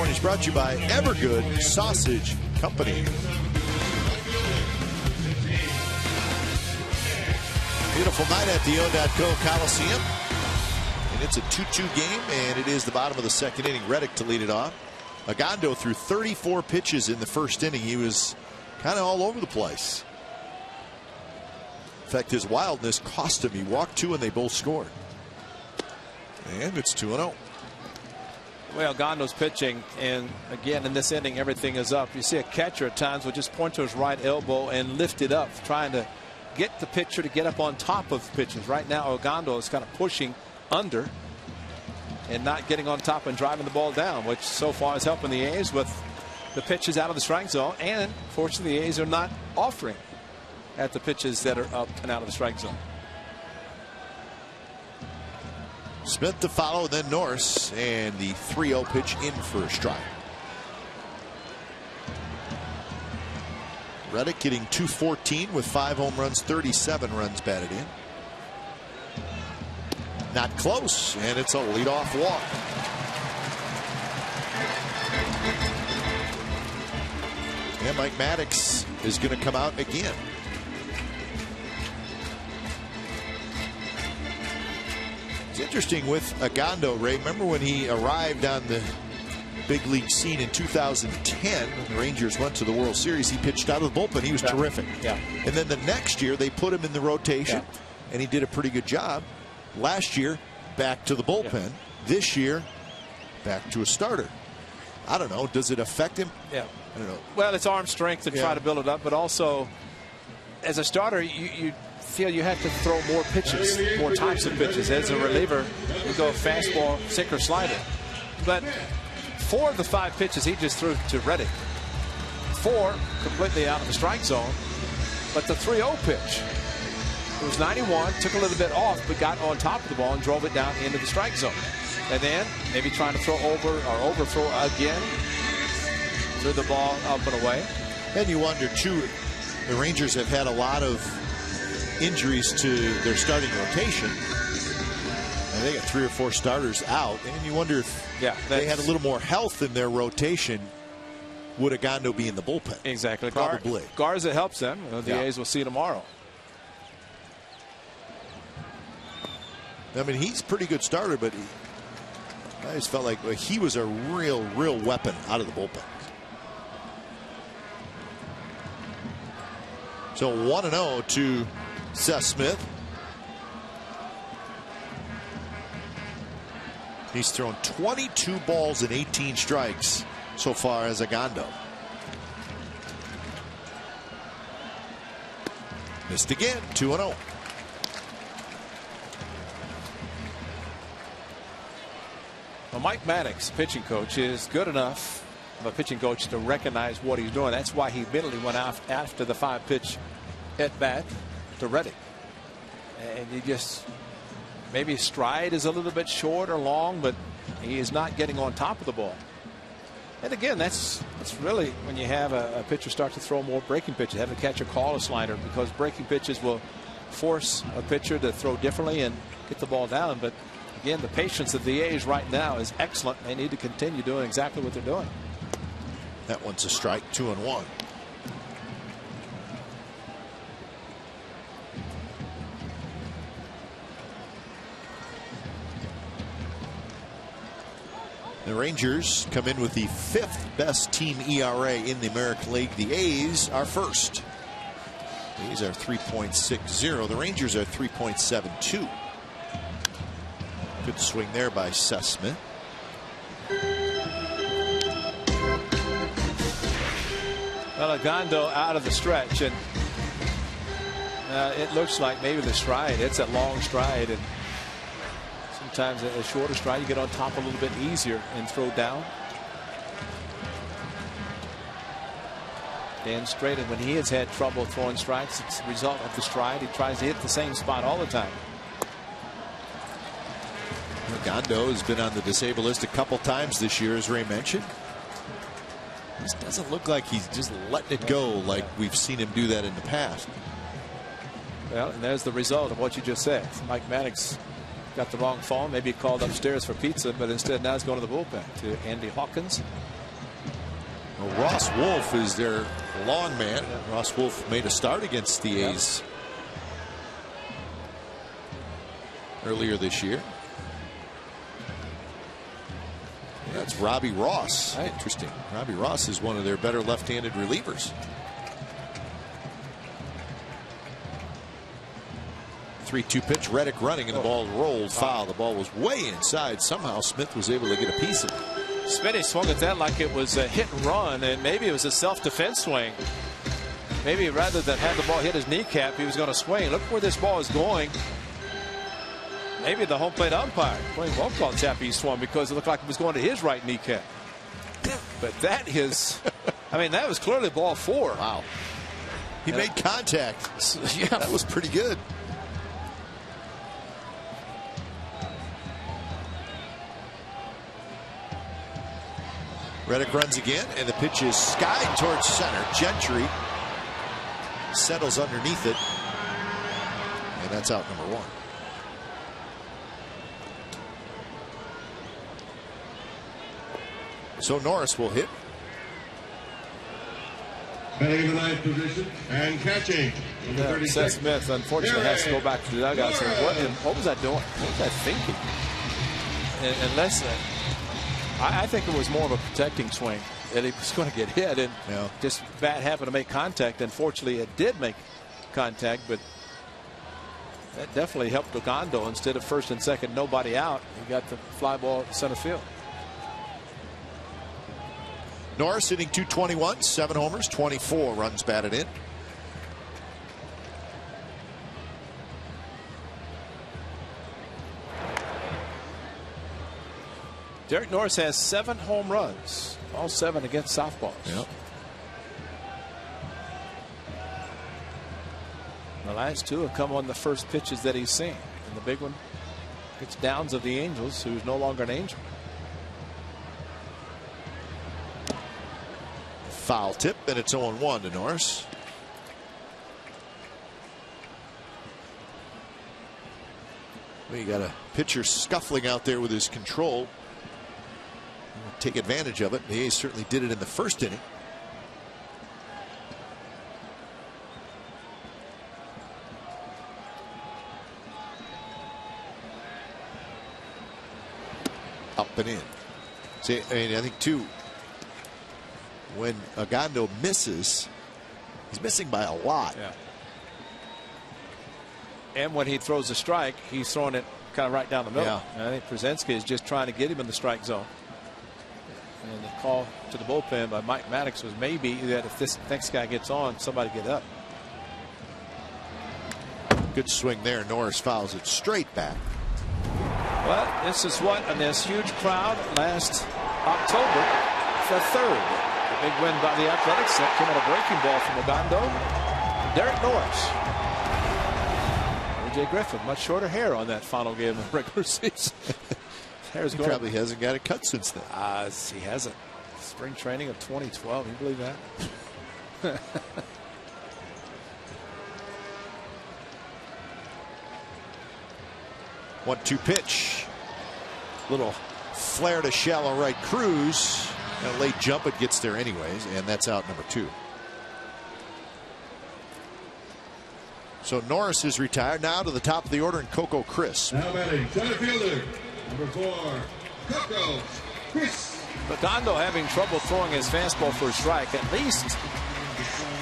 California is brought to you by Evergood Sausage Company. Beautiful night at the O.co Coliseum. And it's a 2-2 game, and it is the bottom of the second inning. Reddick to lead it off. Agondo threw 34 pitches in the first inning. He was kind of all over the place. In fact, his wildness cost him. He walked 2 and they both scored. And it's 2-0. Well, Gondo's pitching, and again in this inning everything is up. You see a catcher at times will just point to his right elbow and lift it up, trying to get the pitcher to get up on top of pitches. Right now Ogondo is kind of pushing under and not getting on top and driving the ball down, which so far is helping the A's with the pitches out of the strike zone. And fortunately the A's are not offering at the pitches that are up and out of the strike zone. Smith to follow, then Norris, and the 3-0 pitch in for a strike. Reddick getting 214 with 5 home runs, 37 runs batted in. Not close, and it's a leadoff walk. And Mike Maddox is going to come out again. It's interesting with Agondo, Ray. Remember when he arrived on the big league scene in 2010 when the Rangers went to the World Series? He pitched out of the bullpen. He was terrific. Yeah. And then the next year they put him in the rotation, and he did a pretty good job. Last year, back to the bullpen. Yeah. This year, back to a starter. I don't know. Does it affect him? Yeah. I don't know. Well, it's arm strength to try to build it up, but also as a starter, you feel you have to throw more pitches, more types of pitches. As a reliever, you go fastball, sinker, slider. But 4 of the 5 pitches he just threw to Reddick. 4 completely out of the strike zone. But the 3-0 pitch, it was 91, took a little bit off, but got on top of the ball and drove it down into the strike zone. And then maybe trying to throw over or overthrow again. Threw the ball up and away. And you wonder, too, the Rangers have had a lot of injuries to their starting rotation. And they got 3 or 4 starters out. And you wonder if they had a little more health in their rotation, would Ogando be in the bullpen? Exactly. Probably. Garza helps them. The A's will see tomorrow. I mean, he's a pretty good starter, but I just felt like he was a real weapon out of the bullpen. So 1-0 to Seth Smith. He's thrown 22 balls and 18 strikes so far as Ogando. Missed again, 2-0. Well, Mike Maddox, pitching coach, is good enough of a pitching coach to recognize what he's doing. That's why he immediately went out after the 5-pitch at bat to Reddick. And he just, maybe his stride is a little bit short or long, but he is not getting on top of the ball. And again, that's really when you have a pitcher start to throw more breaking pitches, have the catcher call a slider, because breaking pitches will force a pitcher to throw differently and get the ball down. But again, the patience of the A's right now is excellent. They need to continue doing exactly what they're doing. That one's a strike, 2-1. The Rangers come in with the 5th best team ERA in the American League. The A's are first. The A's are 3.60. The Rangers are 3.72. Good swing there by Seth Smith. Well, Ogando out of the stretch, and it looks like maybe the stride. It's a long stride, and sometimes a shorter stride, you get on top a little bit easier and throw down. Dan Straton, when he has had trouble throwing strikes, it's a result of the stride. He tries to hit the same spot all the time. Ogando has been on the disabled list a couple times this year, as Ray mentioned. This doesn't look like he's just letting it go like we've seen him do that in the past. Well, and there's the result of what you just said. Mike Maddox got the wrong phone. Maybe he called upstairs for pizza, but instead now he's going to the bullpen to Andy Hawkins. Well, Ross Wolf is their long man. Ross Wolf made a start against the A's earlier this year. That's Robbie Ross. Interesting. Robbie Ross is one of their better left-handed relievers. 3-2 pitch. Reddick running, and the ball rolled foul. The ball was way inside. Somehow Smith was able to get a piece of it. Smitty swung at that like it was a hit and run, and maybe it was a self-defense swing. Maybe rather than have the ball hit his kneecap, he was going to swing. Look where this ball is going. Maybe the home plate umpire, Wayne Wolcott's happy he swung because it looked like it was going to his right kneecap. But that is, I mean, that was clearly ball 4. Wow. He made contact. Yeah, that was pretty good. Reddick runs again, and the pitch is skied towards center. Gentry settles underneath it, and that's out number 1. So Norris will hit. Batting in the 9th position and catching. Seth Smith unfortunately has to go back to the dugout. So what was I doing? What was I thinking? Unless I think it was more of a protecting swing that he was going to get hit, and just bat happened to make contact. Unfortunately, it did make contact, but that definitely helped Ogando. Instead of first and second, nobody out, he got the fly ball center field. Norris hitting .221, 7 homers, 24 runs batted in. Derek Norris has 7 home runs, all 7 against southpaws. Yep. The last 2 have come on the first pitches that he's seen. And the big one, it's Downs of the Angels, who's no longer an Angel. Foul tip, and it's 0-1 to Norris. Well, you got a pitcher scuffling out there with his control. Take advantage of it. The A's certainly did it in the first inning. Up and in. See, I mean, I think too, when Ogando misses, he's missing by a lot. Yeah. And when he throws a strike, he's throwing it kind of right down the middle. Yeah. And I think Przenski is just trying to get him in the strike zone. And the call to the bullpen by Mike Maddox was maybe that if this next guy gets on, somebody get up. Good swing there. Norris fouls it straight back. Well, this is what in this huge crowd last October, the 3rd. The big win by the Athletics. That came on a breaking ball from Ogando. Derek Norris. A.J. Griffin, much shorter hair on that final game of the regular season. He probably hasn't got it cut since then. He hasn't. Spring training of 2012. Can you believe that? 1-2 pitch. Little flare to shallow right. Cruz. A late jump, it gets there anyways, and that's out number 2. So Norris is retired. Now to the top of the order, and Coco Chris. Now batting, center fielder, number 4, Coco Chris. Ogando having trouble throwing his fastball for a strike. At least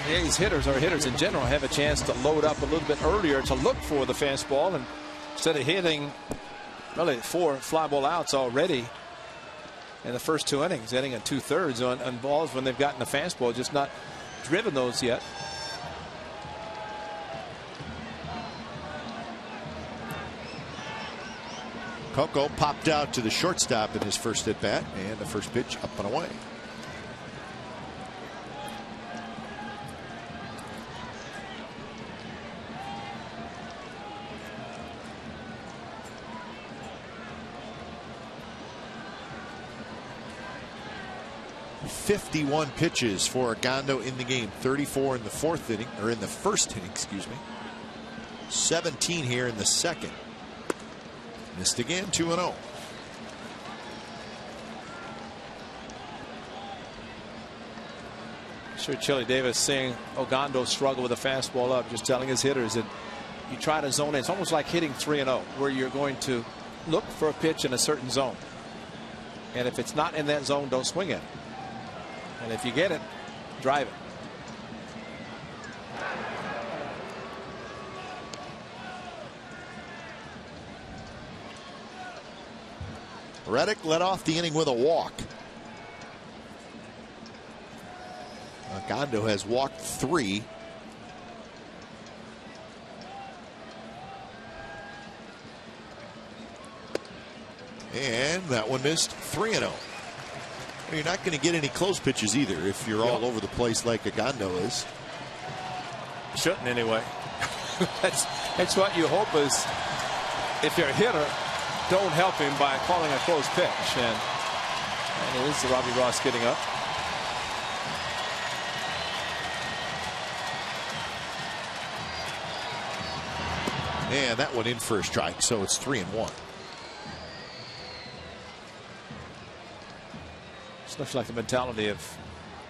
these hitters in general have a chance to load up a little bit earlier to look for the fastball, and instead of hitting really 4 fly ball outs already in the first 2 innings, hitting in 2/3 on balls when they've gotten the fastball, just not driven those yet. Coco popped out to the shortstop in his first at bat, and the first pitch up and away. .51 pitches for Ogando in the game. 34 in the 4th inning, or in the 1st inning, excuse me. 17 here in the 2nd. Missed again, 2-0. Sure, Chili Davis seeing Ogando struggle with a fastball up, just telling his hitters that you try to zone in. It's almost like hitting 3-0, where you're going to look for a pitch in a certain zone. And if it's not in that zone, don't swing at it. And if you get it, drive it. Reddick led off the inning with a walk. Ogando has walked 3. And that one missed. 3-0. You're not going to get any close pitches either if you're all over the place like Ogando is. Shouldn't anyway. That's what you hope is, if you're a hitter, don't help him by calling a close pitch. And it is the Robbie Ross getting up. And that one in for a strike, so it's 3-1. It's much like the mentality of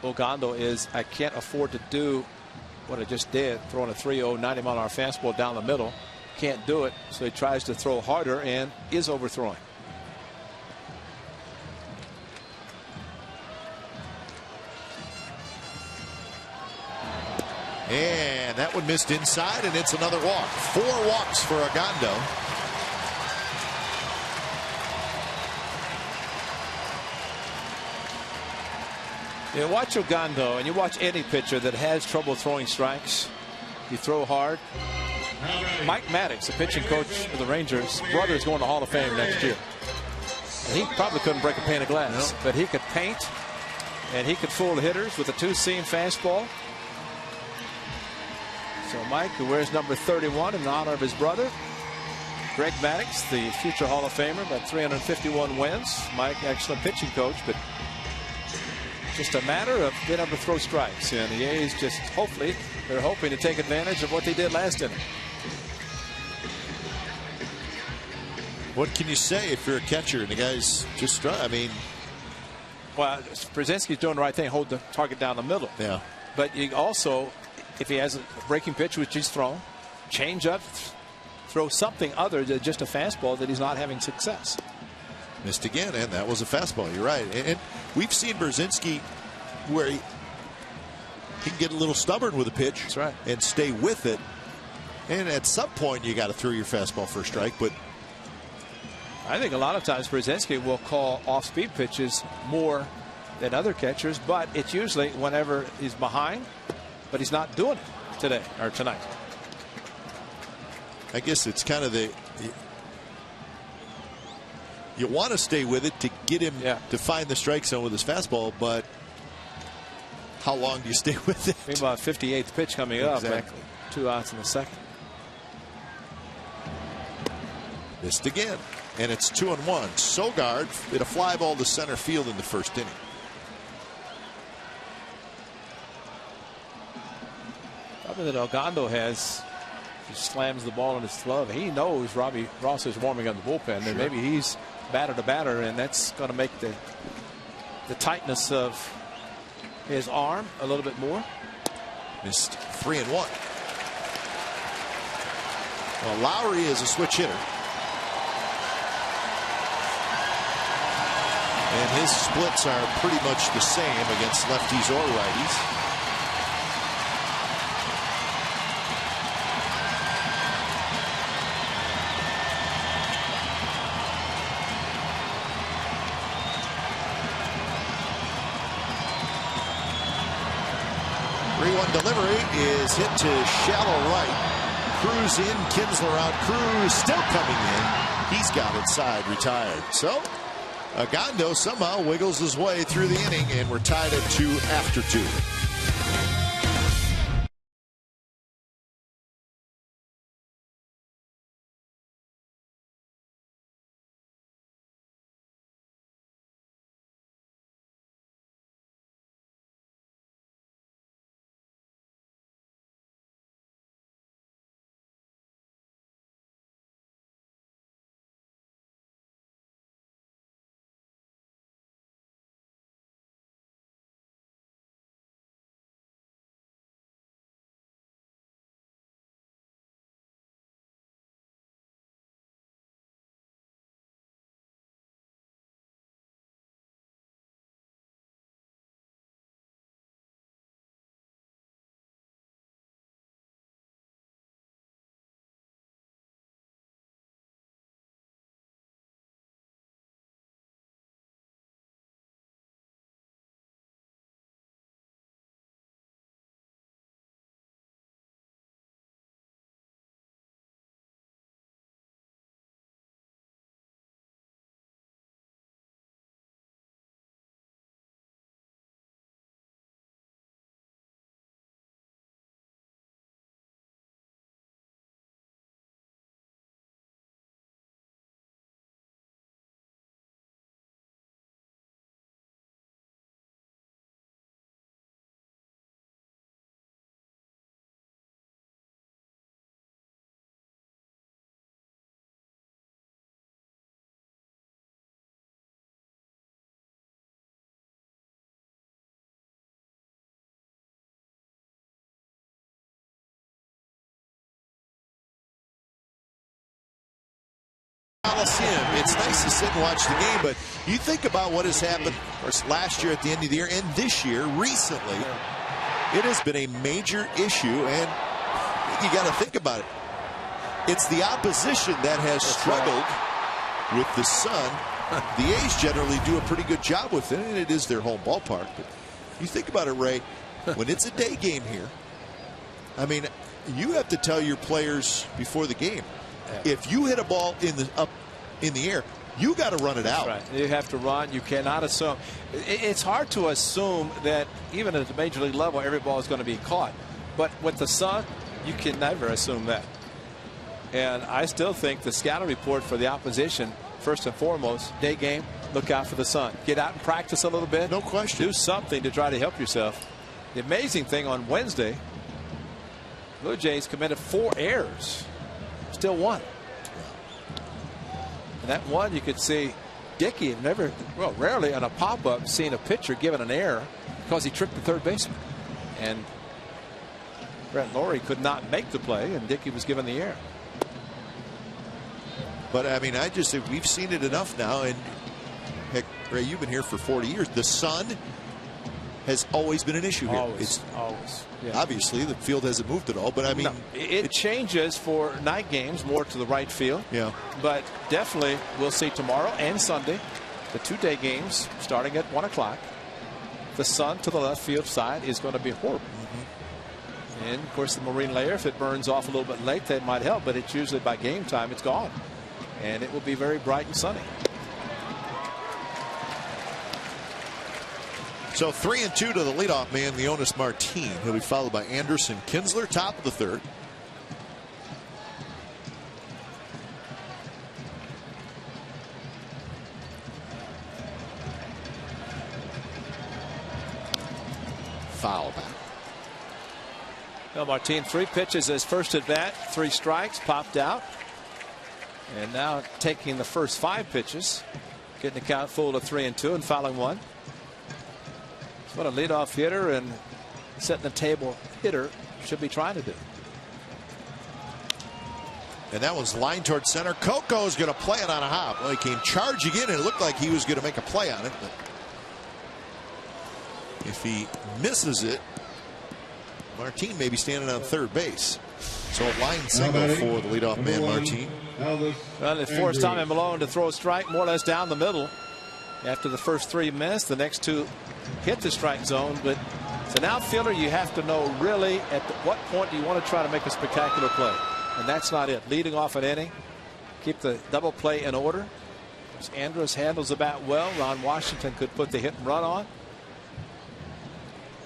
Ogando is, I can't afford to do what I just did, throwing a 3-0 90-mile-an-hour fastball down the middle. Can't do it, so he tries to throw harder and is overthrowing. And that one missed inside, and it's another walk. 4 walks for Ogando. You watch Ogando, and you watch any pitcher that has trouble throwing strikes. You throw hard. Mike Maddox, the pitching coach of the Rangers, brother is going to Hall of Fame next year. He probably couldn't break a pane of glass, but he could paint, and he could fool the hitters with a two-seam fastball. So Mike, who wears number 31 in honor of his brother, Greg Maddux, the future Hall of Famer, about 351 wins. Mike, excellent pitching coach, but just a matter of being able to throw strikes. And the A's just they're hoping to take advantage of what they did last inning. What can you say if you're a catcher and the guy's just I mean, well, Brzezinski's doing the right thing, hold the target down the middle. Yeah. But you also, if he has a breaking pitch, which he's thrown, change up, throw something other than just a fastball that he's not having success. Missed again, and that was a fastball. You're right. And we've seen Brzezinski where he can get a little stubborn with a pitch. That's right. And stay with it. And at some point, you got to throw your fastball for a strike. But I think a lot of times Brzezinski will call off-speed pitches more than other catchers, but it's usually whenever he's behind, but he's not doing it today or tonight. I guess it's kind of you want to stay with it to get him to find the strike zone with his fastball, but how long do you stay with it? Think about 58th pitch coming up. Exactly. 2 outs in the second. Missed again, and it's 2-1. Sogard hit a fly ball to center field in the first inning. Something that Ogando has. He slams the ball in his glove. He knows Robbie Ross is warming up the bullpen, and maybe he's batter to batter, and that's going to make the tightness of his arm a little bit more. Missed 3-1. Well, Lowry is a switch hitter, and his splits are pretty much the same against lefties or righties. Delivery is hit to shallow right. Cruz in, Kinsler out. Cruz still coming in. He's got it side, retired. So Ogando somehow wiggles his way through the inning, and we're tied at 2 after 2. Coliseum. It's nice to sit and watch the game, but you think about what has happened last year at the end of the year and this year recently. It has been a major issue, and you got to think about it. It's the opposition that has struggled with the Sun. The A's generally do a pretty good job with it, and it is their home ballpark. But you think about it, Ray, when it's a day game here, I mean, you have to tell your players before the game, if you hit a ball up in the air, You got to run it out. Right. You have to run. You cannot assume. It's hard to assume that even at the major league level, every ball is going to be caught. But with the sun, you can never assume that. And I still think the scouting report for the opposition, first and foremost, day game, look out for the sun. Get out and practice a little bit. No question. Do something to try to help yourself. The amazing thing on Wednesday, Blue Jays committed 4 errors. Still won. And that one you could see Dickey never, well, rarely on a pop-up seen a pitcher given an error because he tripped the third baseman. And Brett Lawrie could not make the play, and Dickey was given the error. But I mean, I just think we've seen it enough now. And heck, Ray, you've been here for 40 years. The sun has always been an issue here. Always. Yeah. Obviously, the field hasn't moved at all, but I mean, no, it changes for night games more to the right field. Yeah. But definitely, we'll see tomorrow and Sunday, the 2-day games starting at 1 o'clock. The sun to the left field side is going to be horrible. And of course, the marine layer, if it burns off a little bit late, that might help. But it's usually by game time, it's gone, and it will be very bright and sunny. So 3-2 to the leadoff man, Leonis Martin. He'll be followed by Anderson Kinsler, top of the third. Foul back. Well, Martin, 3 pitches his first at bat, 3 strikes, popped out. And now taking the first 5 pitches, getting the count full to 3-2 and fouling 1. What a leadoff hitter and setting the table hitter should be trying to do. And that was line towards center. Coco's going to play it on a hop. Well, he came charging in, and it looked like he was going to make a play on it. But if he misses it, Martin may be standing on third base. So a line single for the leadoff man, Martin. Well, it forced Tommy Malone to throw a strike more or less down the middle. After the first 3 missed, the next 2 hit the strike zone. But as an outfielder, you have to know really at what point do you want to try to make a spectacular play. And that's not it. Leading off an inning, keep the double play in order. Andrus handles the bat well. Ron Washington could put the hit and run on.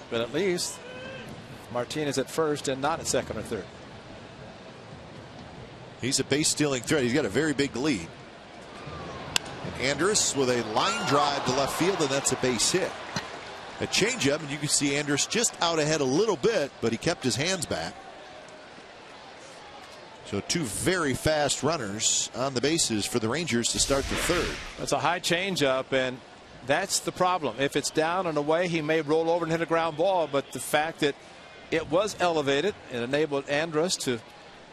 But at least Martin is at first and not at second or third. He's a base stealing threat. He's got a very big lead. And Andrus with a line drive to left field, and that's a base hit. A changeup, and you can see Andrus just out ahead a little bit, but he kept his hands back. So 2 very fast runners on the bases for the Rangers to start the third. That's a high changeup, and that's the problem. If it's down and away, he may roll over and hit a ground ball, but the fact that it was elevated, it enabled Andrus to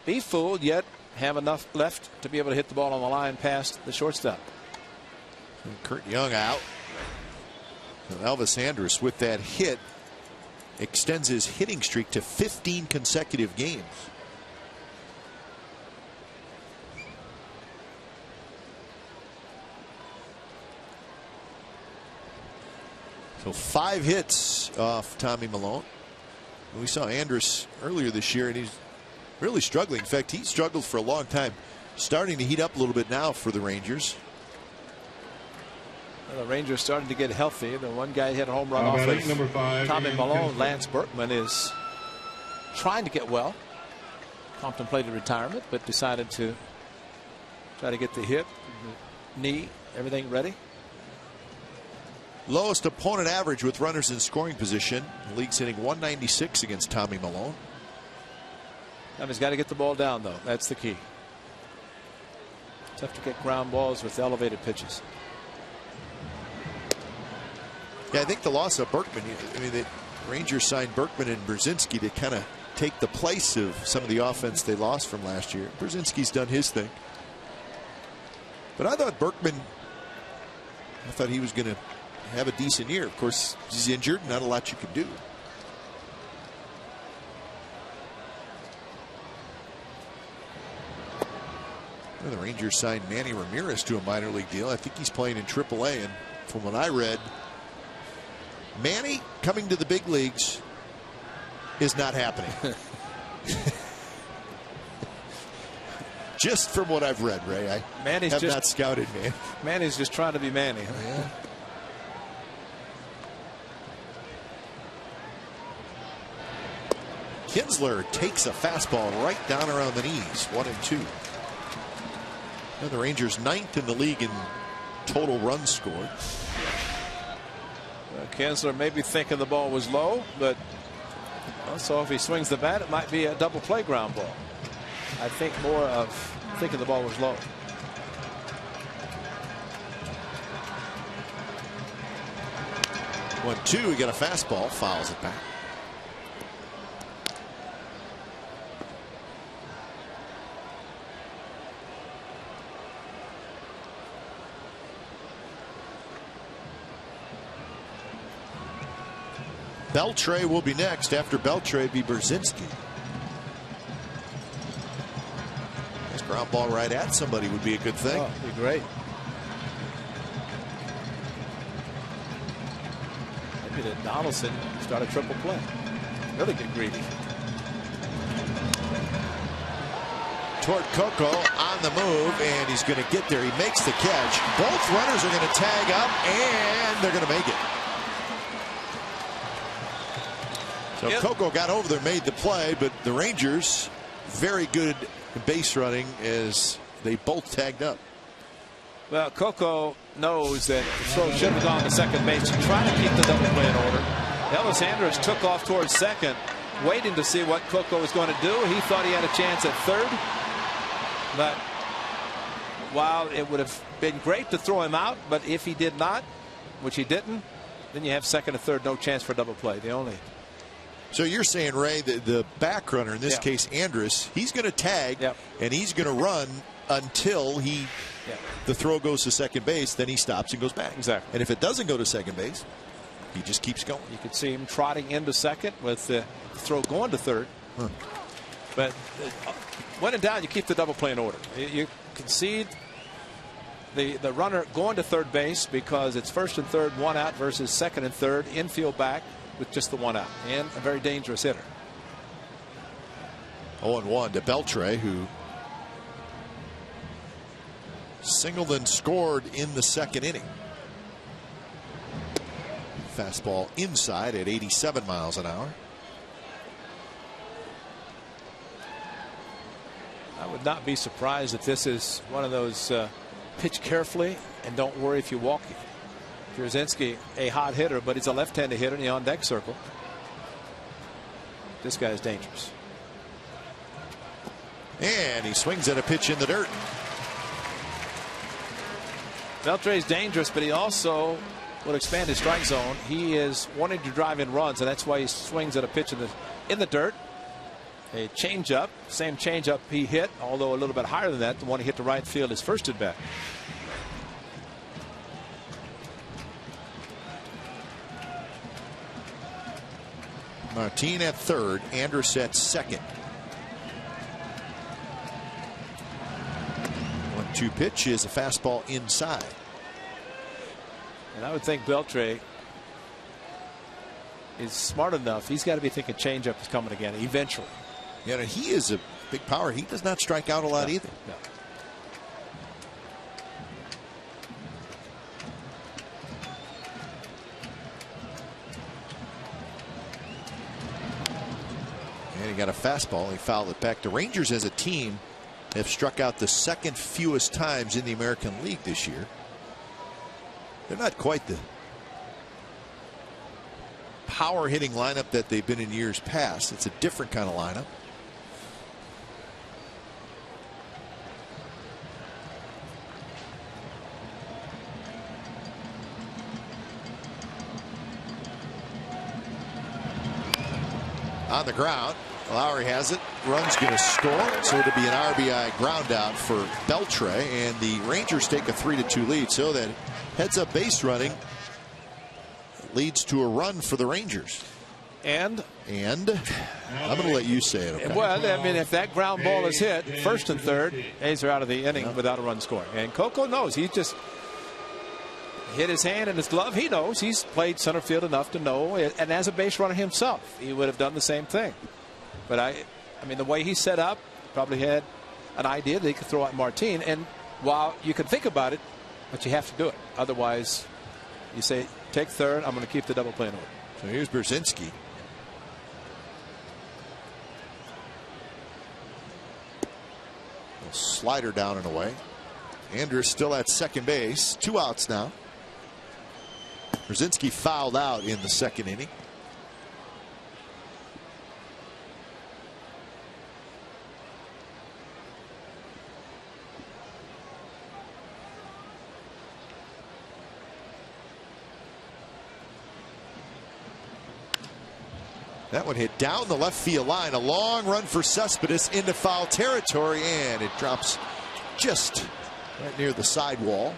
be fooled, yet have enough left to be able to hit the ball on the line past the shortstop. And Kurt Young out. So Elvis Andrus with that hit extends his hitting streak to 15 consecutive games. So 5 hits off Tommy Malone. We saw Andrus earlier this year, and he's really struggling. In fact, he struggled for a long time. Starting to heat up a little bit now for the Rangers. Well, the Rangers starting to get healthy. The one guy hit a home run off of Tommy Malone. Lance Berkman is trying to get well. Contemplated retirement, but decided to try to get the hip, knee, everything ready. Lowest opponent average with runners in scoring position. The league's hitting 196 against Tommy Malone. He's got to get the ball down, though. That's the key. Tough to get ground balls with elevated pitches. Yeah, I think the loss of Berkman, I mean, the Rangers signed Berkman and Brzezinski to kind of take the place of some of the offense they lost from last year. Brzezinski's done his thing. But I thought Berkman, I thought he was going to have a decent year. Of course, he's injured, not a lot you can do. Well, the Rangers signed Manny Ramirez to a minor league deal. I think he's playing in AAA, and from what I read, Manny coming to the big leagues is not happening. Just from what I've read, Ray. I have not scouted, man. Manny's just trying to be Manny. Yeah. Kinsler takes a fastball right down around the knees. 1-2. And the Rangers 9th in the league in total runs scored. Kinsler may be thinking the ball was low, but also if he swings the bat, it might be a double play ground ball. I think more of thinking the ball was low. One, two, we get a fastball, fouls it back. Beltre will be next. After Beltre be Brzezinski. Nice ground ball right at somebody would be a good thing. Oh, it'd be great. Maybe that Donaldson start a triple play. Really get greedy. Toward Coco on the move, and he's going to get there. He makes the catch. Both runners are going to tag up, and they're going to make it. So Coco got over there, made the play, but the Rangers very good base running as they both tagged up. Well, Coco knows that the throw should have gone to second base to try to keep the double play in order. Ellis Andrus took off towards second, waiting to see what Coco was going to do. He thought he had a chance at third, but while it would have been great to throw him out, but if he did not, which he didn't, then you have second and third, no chance for double play. The only. So you're saying, Ray, that the back runner, in this case Andrus, he's going to tag and he's going to run until the throw goes to second base, then he stops and goes back. Exactly. And if it doesn't go to second base, he just keeps going. You could see him trotting into second with the throw going to third. But when in doubt, you keep the double play in order. You concede the runner going to third base because it's first and third, one out versus second and third, infield back with just the one out, and a very dangerous hitter. 0-1 to Beltre, who singled and scored in the second inning. Fastball inside at 87 miles an hour. I would not be surprised if this is one of those pitch carefully and don't worry if you walk. Brzezinski, a hot hitter, but he's a left-handed hitter in the on-deck circle. This guy's dangerous. And he swings at a pitch in the dirt. Beltre's dangerous, but he also will expand his strike zone. He is wanting to drive in runs, and that's why he swings at a pitch in the dirt. A changeup, same changeup he hit, although a little bit higher than that. The one he hit to right field his first at bat. Martin at third, Andrus at second. 1-2 pitch is a fastball inside. And I would think Beltre is smart enough. He's got to be thinking changeup is coming again eventually. Yeah, and he is a big power. He does not strike out a lot either. No. And he got a fastball. He fouled it back. The Rangers as a team have struck out the second fewest times in the American League this year. They're not quite the power hitting lineup that they've been in years past. It's a different kind of lineup. On the ground, Lowry has it. Run's going to score, so it'll be an RBI ground out for Beltre, and the Rangers take a 3-2 lead. So that heads up base running leads to a run for the Rangers. And I'm going to let you say it. Okay? Well, I mean, if that ground ball is hit first and third, A's are out of the inning without a run scoring. And Coco knows. He just hit his hand in his glove. He knows. He's played center field enough to know. And as a base runner himself, he would have done the same thing. But I mean, the way he set up, probably had an idea that he could throw at Martin. And while you can think about it, but you have to do it. Otherwise, you say, take third, I'm going to keep the double play in order. So here's Brzezinski. Slider down and away. Andrus still at second base. 2 outs now. Brzezinski fouled out in the second inning. That one hit down the left field line. A long run for Cespedes into foul territory, and it drops just right near the sidewall.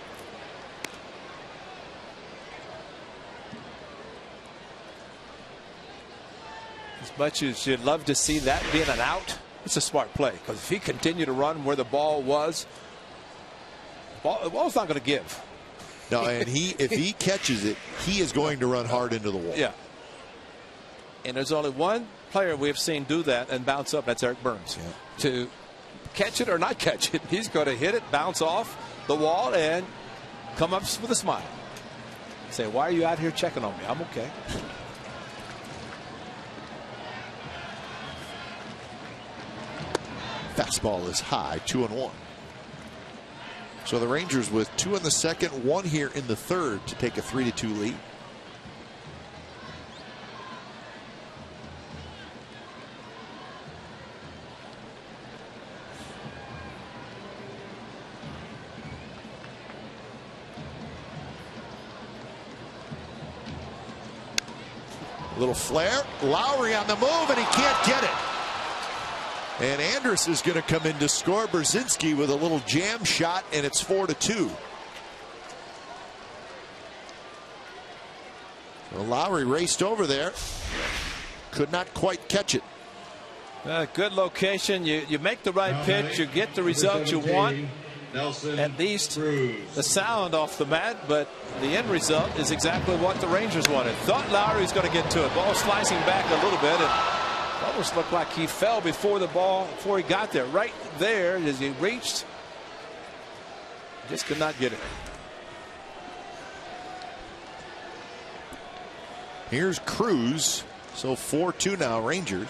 As much as you'd love to see that being an out, it's a smart play, because if he continued to run where the ball was, the ball's not going to give. No, and if he catches it, he is going to run hard into the wall. Yeah. And there's only one player we've seen do that and bounce up. That's Eric Burns. Yeah. To catch it or not catch it, he's going to hit it, bounce off the wall, and come up with a smile. Say, why are you out here checking on me? I'm okay. Fastball is high, 2-1. So the Rangers with 2 in the second, 1 here in the third to take a 3-2 lead. A little flare. Lowry on the move, and he can't get it. And Andrus is going to come in to score. Brzezinski with a little jam shot, and it's 4-2. Well, Lowry raced over there. Could not quite catch it. Good location. You make the right pitch. You get the result you want. At least the sound off the mat, but the end result is exactly what the Rangers wanted. Thought Lowry was going to get to it. Ball slicing back a little bit, and almost looked like he fell before he got there. Right there as he reached, just could not get it. Here's Cruz. So 4-2 now, Rangers.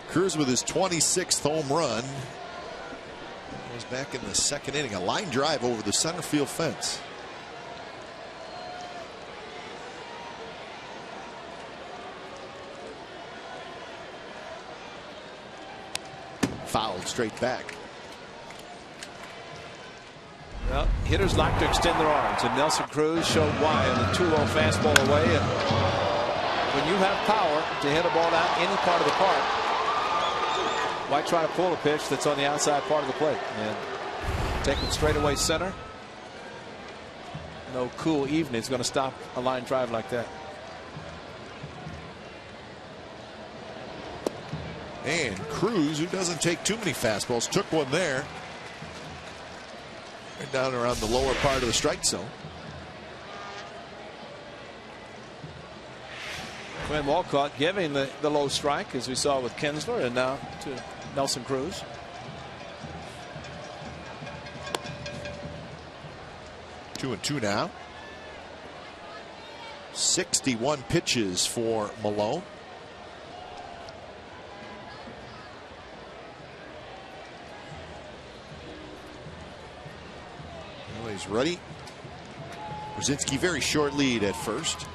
Cruz with his 26th home run. Was back in the second inning. A line drive over the center field fence. Fouled straight back. Well, hitters like to extend their arms, and Nelson Cruz showed why on the 2-0 fastball away. And when you have power to hit a ball out any part of the park, why try to pull a pitch that's on the outside part of the plate? And take it straight away center. No cool evening is going to stop a line drive like that. And Cruz, who doesn't take too many fastballs, took one there. Right down around the lower part of the strike zone. Quinn Walcott giving the low strike, as we saw with Kinsler, and now to Nelson Cruz. Two and two now. 61 pitches for Malone. Well, he's ready. Brzezinski very short lead at first.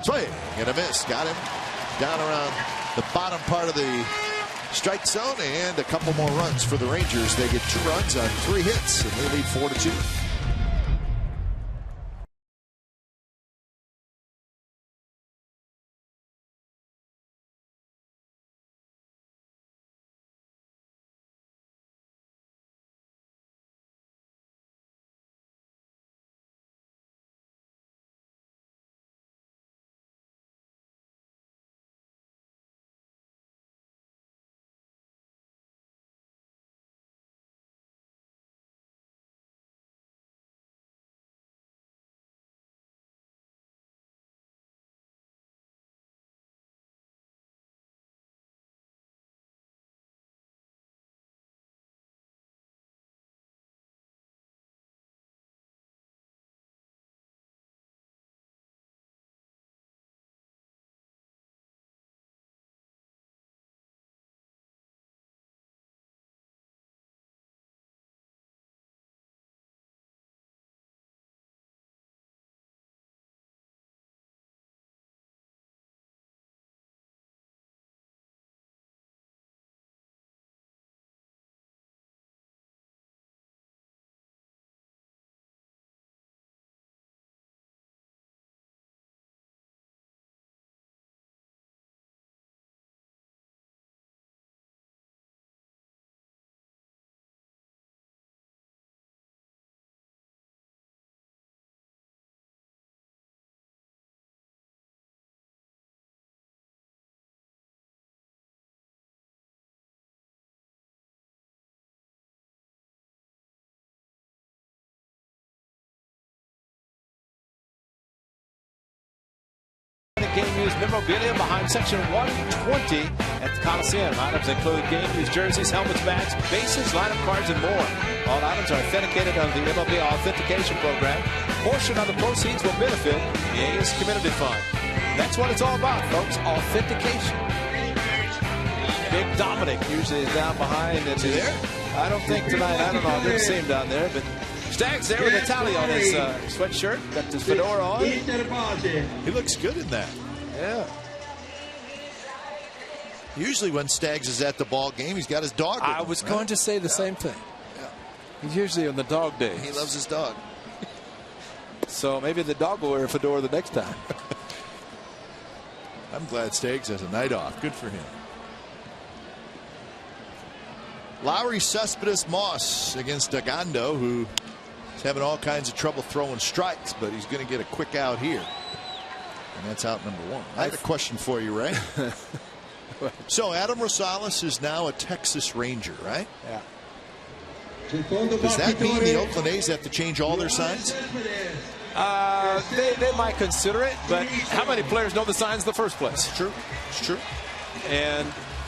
Swing and a miss. Got him down around the bottom part of the strike zone, and a couple more runs for the Rangers. They get 2 runs on 3 hits, and they lead 4-2. game used memorabilia behind section 120 at the Coliseum. Items include game used jerseys, helmets, bats, bases, lineup cards, and more. All items are authenticated under the MLB Authentication Program. A portion of the proceeds will benefit the A's Community Fund. That's what it's all about, folks. Authentication. Big Dominic usually is down behind. Is he there? I don't think tonight. I don't know. I didn't see him down there, but Staggs there with a tally on his sweatshirt. Got his fedora on. He looks good in that. Yeah. Usually when Staggs is at the ball game, he's got his dog with him, I was going to say the same thing. Yeah. He's usually on the dog day. He loves his dog. So maybe the dog will wear a fedora the next time. I'm glad Staggs has a night off. Good for him. Lowry, Cespedes, Moss against Dagando, who is having all kinds of trouble throwing strikes, but he's going to get a quick out here. And that's out number 1. I have a question for you, Ray. So Adam Rosales is now a Texas Ranger, right? Yeah. Does that mean the Oakland A's have to change all their signs? They might consider it, but how many players know the signs in the first place? It's true. It's true.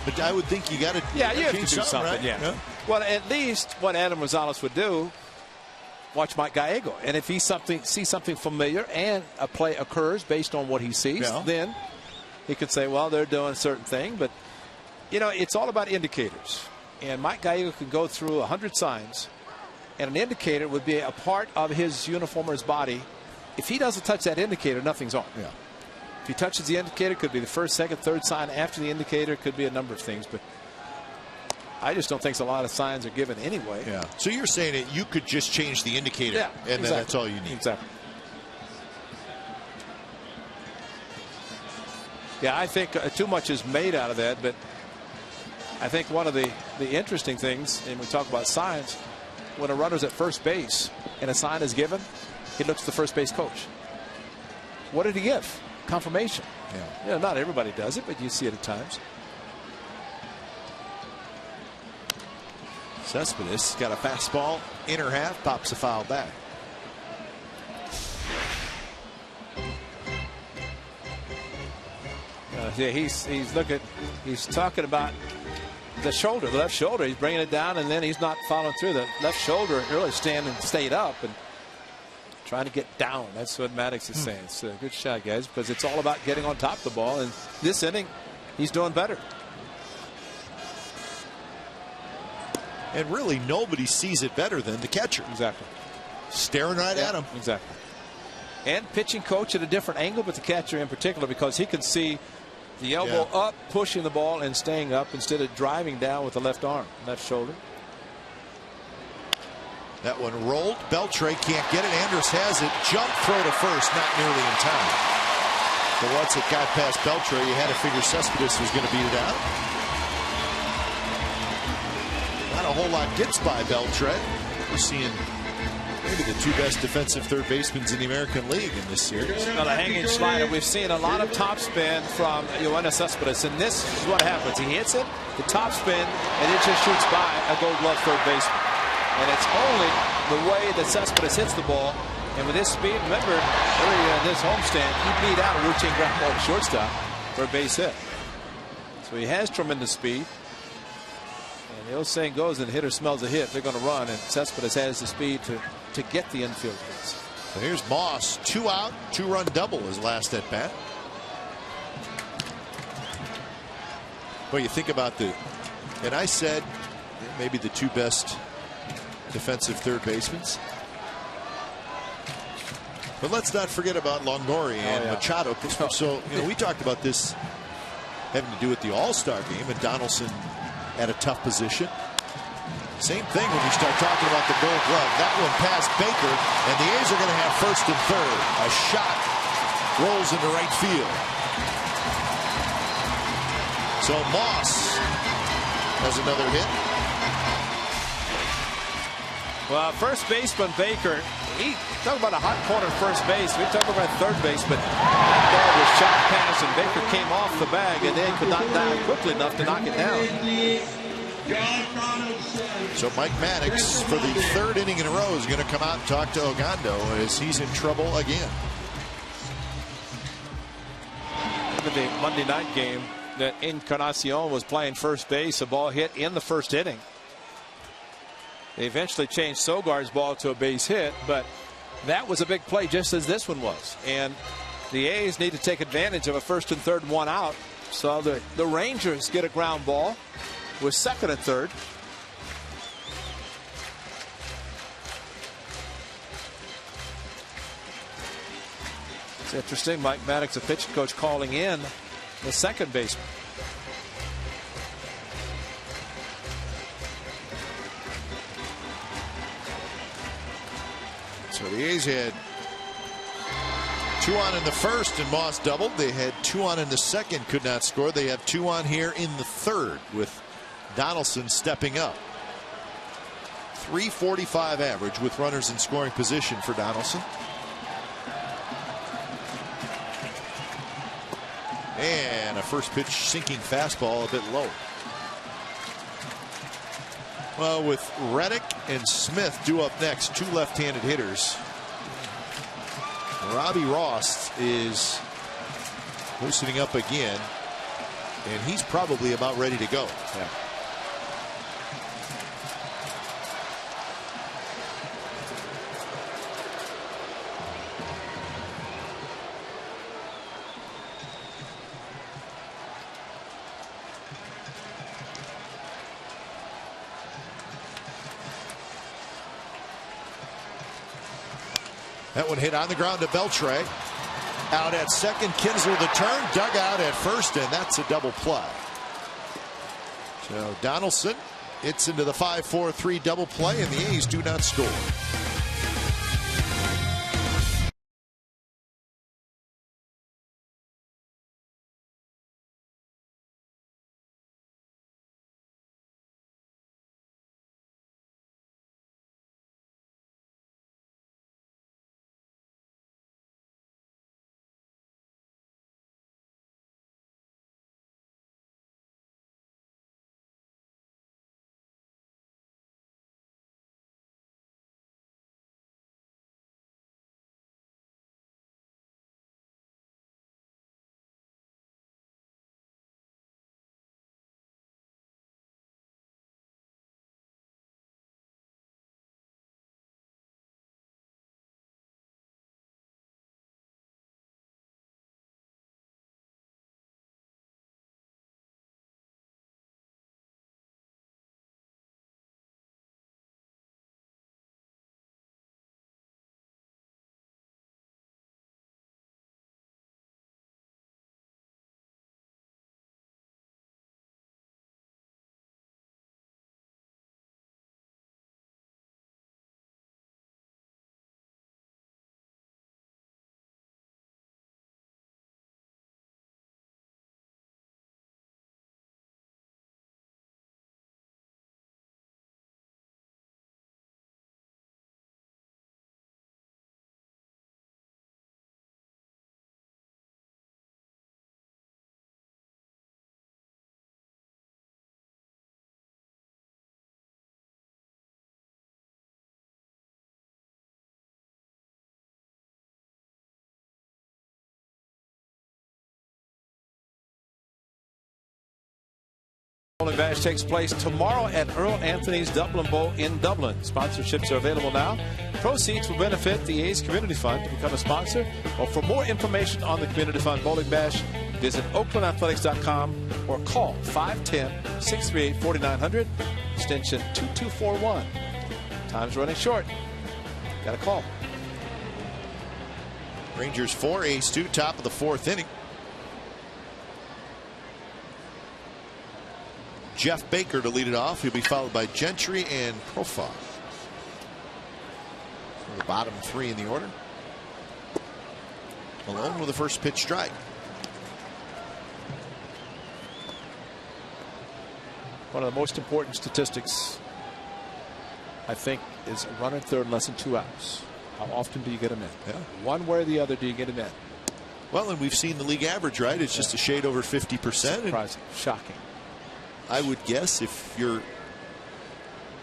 But I would think you got to you have to do something. Right? Yeah. Well, at least what Adam Rosales would do, watch Mike Gallego, and if he sees something familiar and a play occurs based on what he sees, then he could say, well, they're doing a certain thing. But you know, it's all about indicators, and Mike Gallego can go through 100 signs, and an indicator would be a part of his uniform or his body. If he doesn't touch that indicator, nothing's on. Yeah. If he touches the indicator, could be the first, second, third sign after the indicator, could be a number of things, but I just don't think a lot of signs are given anyway. Yeah. So you're saying that you could just change the indicator, and then that's all you need. Exactly. Yeah, I think too much is made out of that, but I think one of the interesting things, and we talk about signs, when a runner's at first base and a sign is given, he looks to the first base coach. What did he give? Confirmation. Yeah. You know, not everybody does it, but you see it at times. Cespedes got a fastball, inner half, pops a foul back. Yeah, he's talking about the shoulder, the left shoulder. He's bringing it down, and then he's not following through. The left shoulder really stayed up and trying to get down. That's what Maddox is saying. It's a good shot, guys, because it's all about getting on top of the ball. And this inning, he's doing better. And really, nobody sees it better than the catcher. Exactly. Staring right at him. Exactly. And pitching coach at a different angle, but the catcher in particular, because he can see the elbow up, pushing the ball, and staying up instead of driving down with the left arm, left shoulder. That one rolled. Beltre can't get it. Andrus has it. Jump throw to first, not nearly in time. But once it got past Beltre, you had to figure Cespedes was going to beat it out. Not a whole lot gets by Beltre. We're seeing maybe the 2 best defensive third basemen in the American League in this series. Now the hanging slider. We've seen a lot of topspin from Yoenis Cespedes, and this is what happens. He hits it, the topspin, and it just shoots by a Gold Glove third baseman. And it's only the way that Cespedes hits the ball. And with his speed, remember, earlier in this homestand, he beat out a routine ground ball to shortstop for a base hit. So he has tremendous speed. And the old saying goes, and the hitter smells a hit, they're going to run. And Cespedes has the speed to get the infield hits. So here's Moss. 2 out, 2-run double his last at bat. Well, you think about and I said maybe the 2 best defensive third basemen. But let's not forget about Longoria and Machado. So, you know, we talked about this having to do with the All-Star game, and Donaldson at a tough position. Same thing when you start talking about the Gold Glove. That one past Baker, and the A's are going to have first and third. A shot rolls into right field. So Moss has another hit. Well, first baseman Baker, he talk about a hot corner first base. We talk about third base, but that ball was shot past, and Baker came off the bag and then could not dive quickly enough to knock it down. So Mike Maddox, for the 3rd inning in a row, is going to come out and talk to Ogando as he's in trouble again. remember the Monday night game that Encarnacion was playing first base. A ball hit in the first inning. They eventually changed Sogard's ball to a base hit, but that was a big play, just as this one was. And the A's need to take advantage of a first and third, one out. So the Rangers get a ground ball with second and third. It's interesting. Mike Maddox, the pitching coach, calling in the second baseman. So the A's had 2 on in the first and Moss doubled. They had 2 on in the second, could not score. They have 2 on here in the third with Donaldson stepping up. .345 average with runners in scoring position for Donaldson. And a first pitch sinking fastball a bit low. Well, with Reddick and Smith due up next, 2 left-handed hitters, Robbie Ross is loosening up again, and he's probably about ready to go. Yeah. That one hit on the ground to Beltre. Out at second, Kinsler the turn, dug out at first, and that's a double play. So Donaldson hits into the 5-4-3 double play, and the A's do not score. Bowling Bash takes place tomorrow at Earl Anthony's Dublin Bowl in Dublin. Sponsorships are available now. Proceeds will benefit the A's Community Fund. To become a sponsor or for more information on the Community Fund Bowling Bash, visit oaklandathletics.com or call 510-638-4900, extension 2241. Time's running short. Got a call. Rangers 4, A's 2, top of the 4th inning. Jeff Baker to lead it off. He'll be followed by Gentry and Profile. So the bottom 3 in the order. Malone with the first pitch strike. One of the most important statistics, I think, is a runner third in less than 2 outs. How often do you get him in? Yeah. One way or the other do you get him in? Well, and we've seen the league average, right? It's just a shade over 50%. Surprising. Shocking. I would guess if you're,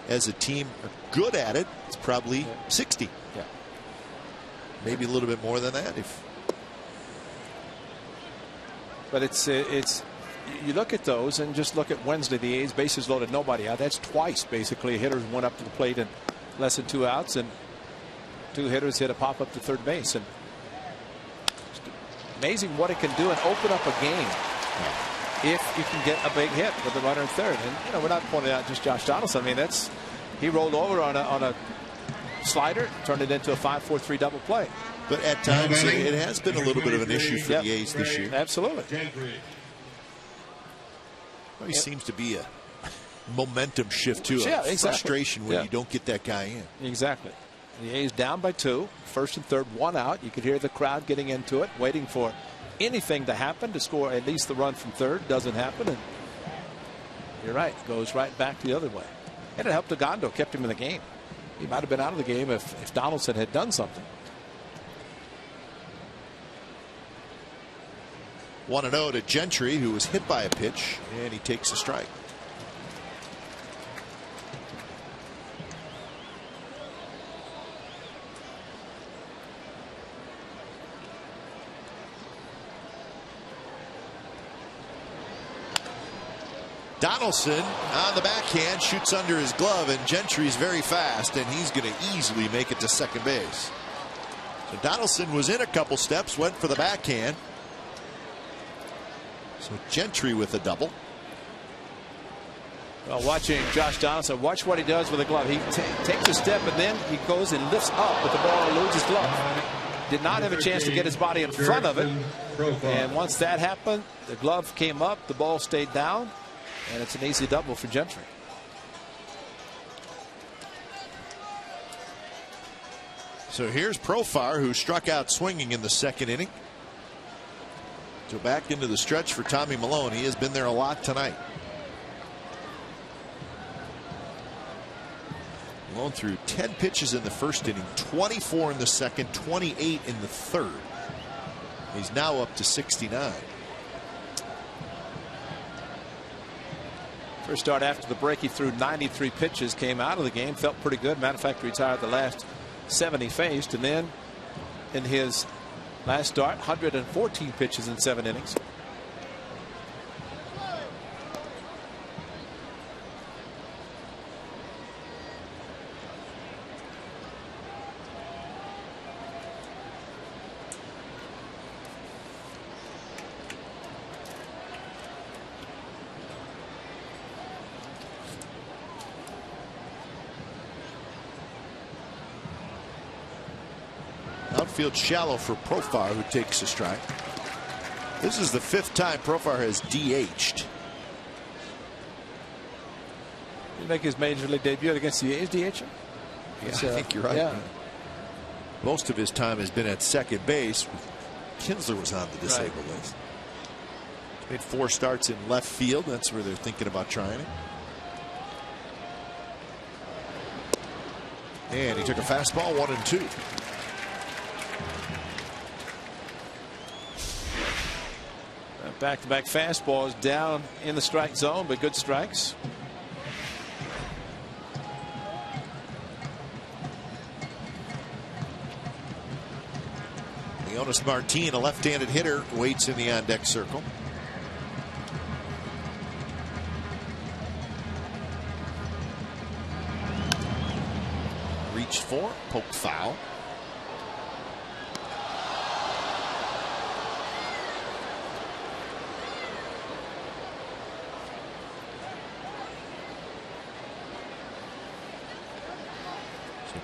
as a team, good at it, it's probably 60. Yeah. Maybe a little bit more than that. If But it's you look at those and just look at Wednesday. The A's bases loaded, nobody out. That's twice basically. Hitters went up to the plate in less than 2 outs, and 2 hitters hit a pop up to third base. And amazing what it can do and open up a game if you can get a big hit with the runner in third. And we're not pointing out just Josh Donaldson. I mean, he rolled over on a slider, turned it into a 5-4-3 double play. But at times it has been a little bit of an issue for the A's this year. Absolutely. Well, he seems to be a momentum shift too. Exactly. Frustration when you don't get that guy in. Exactly. The A's down by 2, first and third, 1 out. You could hear the crowd getting into it, waiting for anything to happen to score at least the run from third. Doesn't happen, and you're right, goes right back the other way. And it helped Ogando, kept him in the game. He might have been out of the game if Donaldson had done something. 1-0 to Gentry, who was hit by a pitch, and he takes a strike. Donaldson on the backhand shoots under his glove, and Gentry's very fast, and he's going to easily make it to second base. So Donaldson was in a couple steps, went for the backhand. So Gentry with a double. Well, watching Josh Donaldson, watch what he does with the glove. He takes a step and then he goes and lifts up with the ball and eludes his glove. Did not have a chance to get his body in front of it. And once that happened, the glove came up, the ball stayed down, and it's an easy double for Gentry. So here's Profar, who struck out swinging in the second inning. So back into the stretch for Tommy Milone. He has been there a lot tonight. Milone threw 10 pitches in the first inning, 24 in the second, 28 in the third. He's now up to 69. First start after the break, he threw 93 pitches, came out of the game, felt pretty good. Matter of fact, retired the last 7 he faced, and then in his last start, 114 pitches in 7 innings. Outfield shallow for Profar, who takes a strike. This is the 5th time Profar has DH'd. Did he make his major league debut against the A's DH? Yeah, I think you're right. Yeah. Most of his time has been at second base. Kinsler was on the disabled list. Made 4 starts in left field. That's where they're thinking about trying it. And he took a fastball, 1-2. Back-to-back fastballs down in the strike zone, but good strikes. Leonis Martin, a left-handed hitter, waits in the on-deck circle. Reached for, poked foul.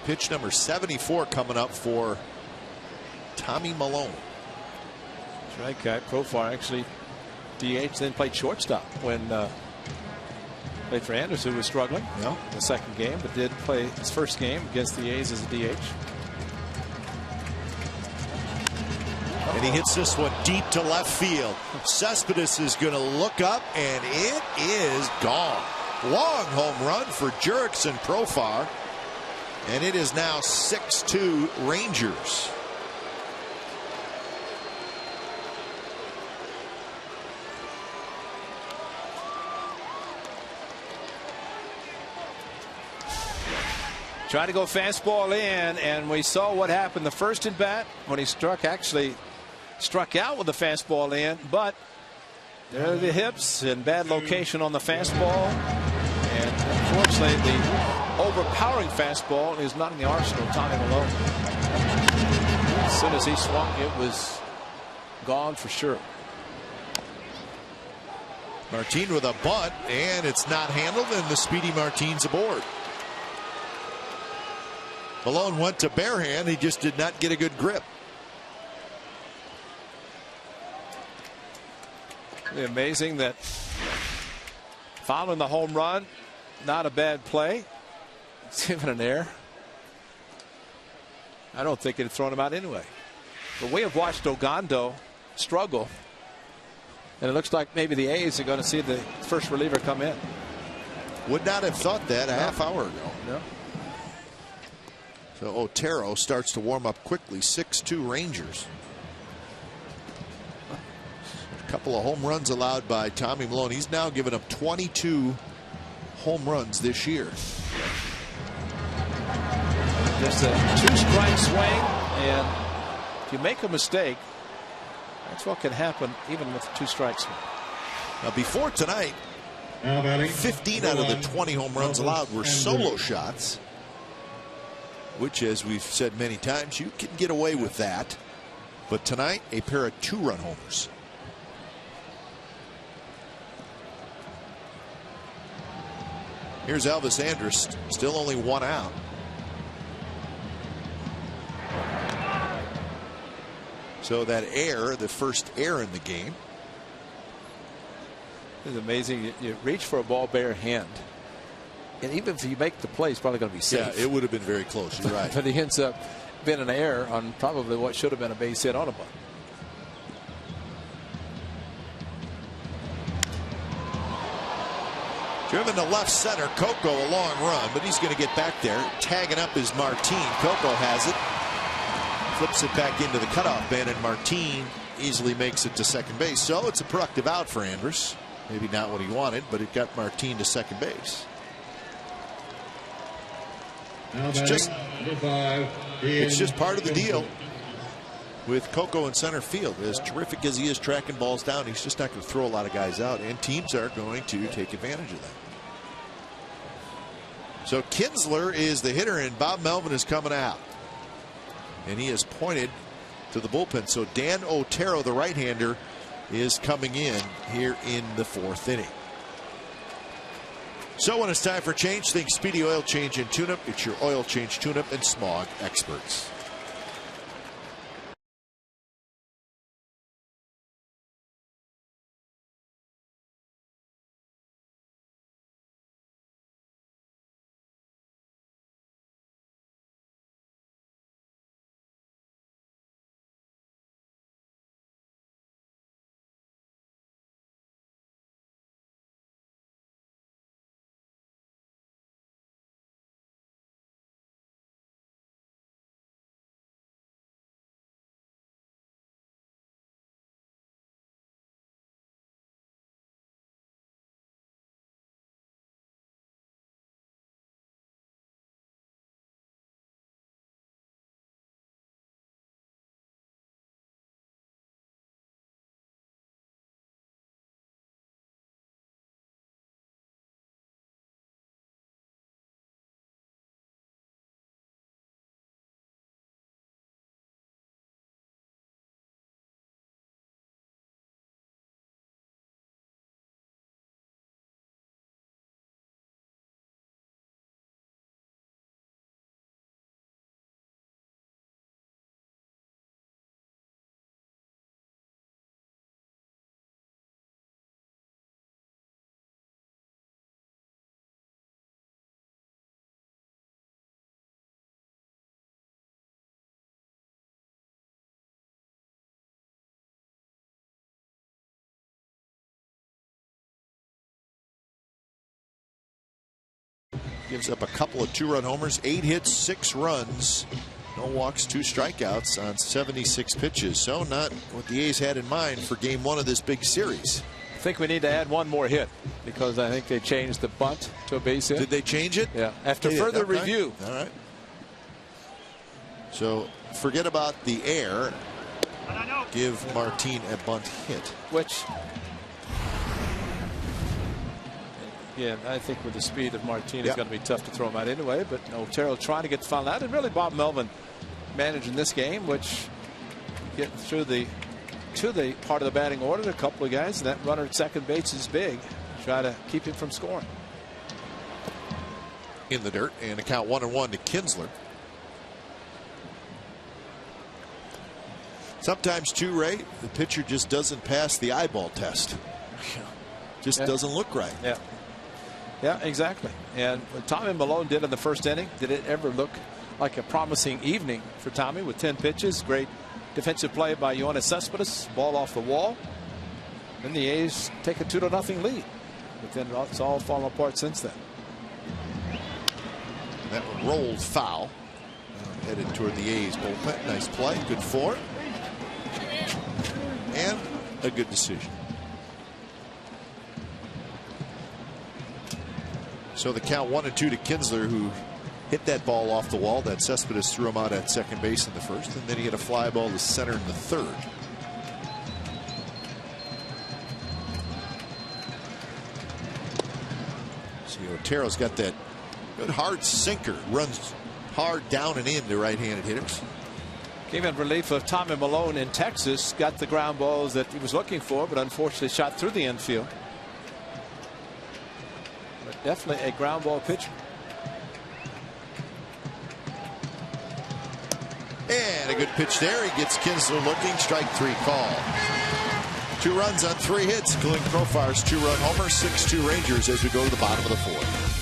Pitch number 74 coming up for Tommy Milone. That's right, Cat. Profar actually DH, then played shortstop when played for Anderson, who was struggling in the second game, but did play his first game against the A's as a DH. And he hits this one deep to left field. Cespedes is going to look up, and it is gone. Long home run for Jurickson Profar. And it is now 6-2 Rangers. Tried to go fastball in, and we saw what happened the first at bat when he actually struck out with the fastball in, but There are the hips in bad location on the fastball. And unfortunately, the overpowering fastball is not in the arsenal of Tommy Malone. As soon as he swung, it was gone for sure. Martin with a bunt, and it's not handled, and the speedy Martin's aboard. Malone went to bare hand. He just did not get a good grip. Amazing that following the home run, not a bad play. It's given an error. I don't think it had thrown him out anyway. But we have watched Ogando struggle, and it looks like maybe the A's are going to see the first reliever come in. Would not have thought that a half hour ago. No. So Otero starts to warm up quickly. 6-2 Rangers. A couple of home runs allowed by Tommy Malone. He's now given up 22 home runs this year. Just a 2-strike swing, and if you make a mistake, that's what can happen even with a 2-strike swing. Now before tonight, 15 out of the 20 home runs allowed were solo shots, which, as we've said many times, you can get away with that. But tonight, a pair of 2-run homers. Here's Elvis Andrus, still only 1 out. So that error, the first error in the game. It's amazing. You reach for a ball bare hand, and even if you make the play, it's probably going to be safe. Yeah, it would have been very close. You're right. But he ends up being an error on probably what should have been a base hit on a bunt. Driven to left center, Coco a long run, but he's going to get back there. Tagging up is Martin. Coco has it. Flips it back into the cutoff bin, and Martin easily makes it to second base. So it's a productive out for Andrus. Maybe not what he wanted, but it got Martin to second base. It's just part of the deal with Coco in center field. As terrific as he is tracking balls down, he's just not going to throw a lot of guys out, and teams are going to take advantage of that. So Kinsler is the hitter, and Bob Melvin is coming out, and he has pointed to the bullpen. So Dan Otero, the right-hander, is coming in here in the 4th inning. So when it's time for change, think Speedy Oil Change and Tune-Up. It's your oil change, tune-up, and smog experts. Gives up a couple of 2-run homers, 8 hits, 6 runs, no walks, 2 strikeouts on 76 pitches. So not what the A's had in mind for game 1 of this big series. I think we need to add one more hit, because I think they changed the bunt to a base hit. Did they change it? Yeah. After further review. All right. So forget about the air. Give Martin a bunt hit. Which Again, I think with the speed of Martinez, it's going to be tough to throw him out anyway. But Otero trying to get the final out, and really Bob Melvin managing this game, which getting through to the part of the batting order. A couple of guys, and that runner at second base is big. Try to keep him from scoring. In the dirt, and a count 1-1 to Kinsler. Sometimes too, Ray, the pitcher just doesn't pass the eyeball test. Just doesn't look right. Yeah, exactly. And what Tommy Malone did in the first inning, did it ever look like a promising evening for Tommy with 10 pitches? Great defensive play by Yoenis Cespedes. Ball off the wall. Then the A's take a 2-0 lead. But then it's all fallen apart since then. That one rolled foul. Headed toward the A's bullpen. Nice play. Good form. And a good decision. So the count 1-2 to Kinsler, who hit that ball off the wall. That Cespedes threw him out at second base in the first, and then he hit a fly ball to center in the third. See, Otero's got that good hard sinker, runs hard down and in to right-handed hitters. Came in relief of Tommy Malone in Texas. Got the ground balls that he was looking for, but unfortunately shot through the infield. But definitely a ground ball pitcher. And a good pitch there. He gets Kinsler looking. Strike 3 call. 2 runs on 3 hits. Glenn Profar's 2-run homer. 6-2 Rangers as we go to the bottom of the 4th.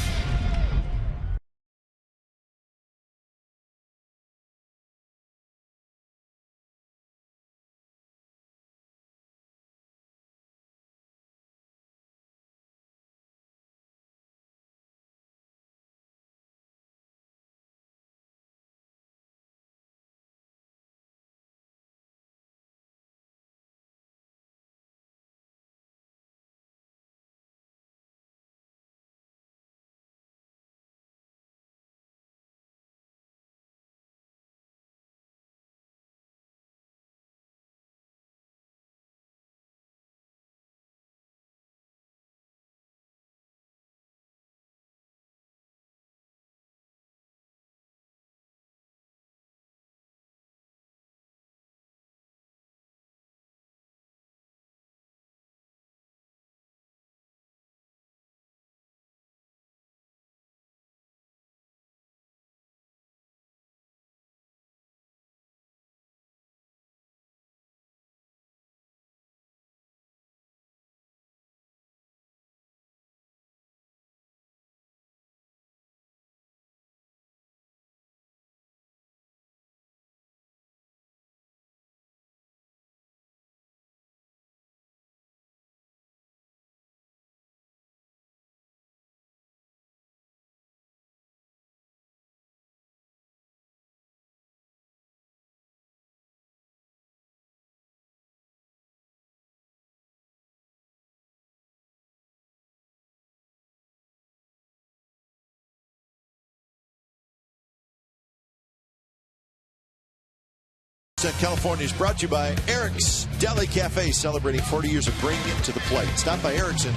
California is brought to you by Eric's Deli Cafe, celebrating 40 years of bringing it to the plate. Stop by Eric's and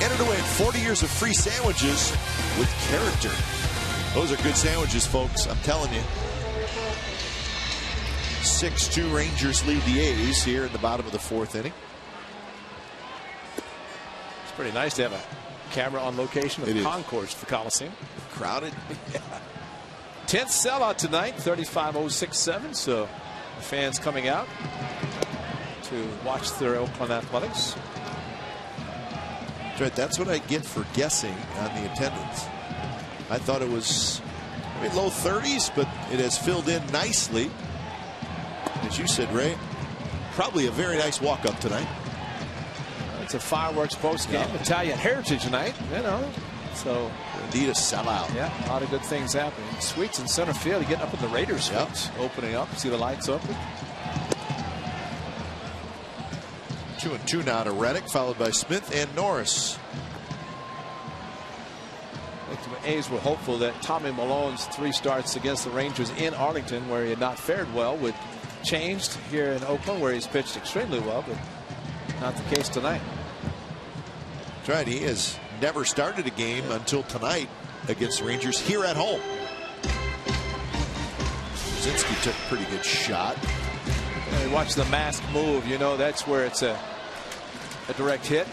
enter to win 40 years of free sandwiches with character. Those are good sandwiches, folks. I'm telling you. 6-2 Rangers lead the A's here in the bottom of the 4th inning. It's pretty nice to have a camera on location of the concourse for Coliseum. Crowded. 10th sellout tonight, 35,067. So fans coming out to watch their Oakland Athletics. That's right. That's what I get for guessing on the attendance. I thought it was low 30s, but it has filled in nicely. As you said, Ray, probably a very nice walk-up tonight. It's a fireworks post-game. Italian Heritage night, you know. So indeed a sellout. Yeah, a lot of good things happening. Suites in center field. You get up in the Raiders suites, opening up. See the lights open. 2-2 now to Reddick, followed by Smith and Norris. I think the A's were hopeful that Tommy Malone's 3 starts against the Rangers in Arlington, where he had not fared well, would changed here in Oakland, where he's pitched extremely well, but not the case tonight. That's right. He has never started a game until tonight against the Rangers here at home. Brzezinski took a pretty good shot. You watch the mask move, you know that's where it's a direct hit.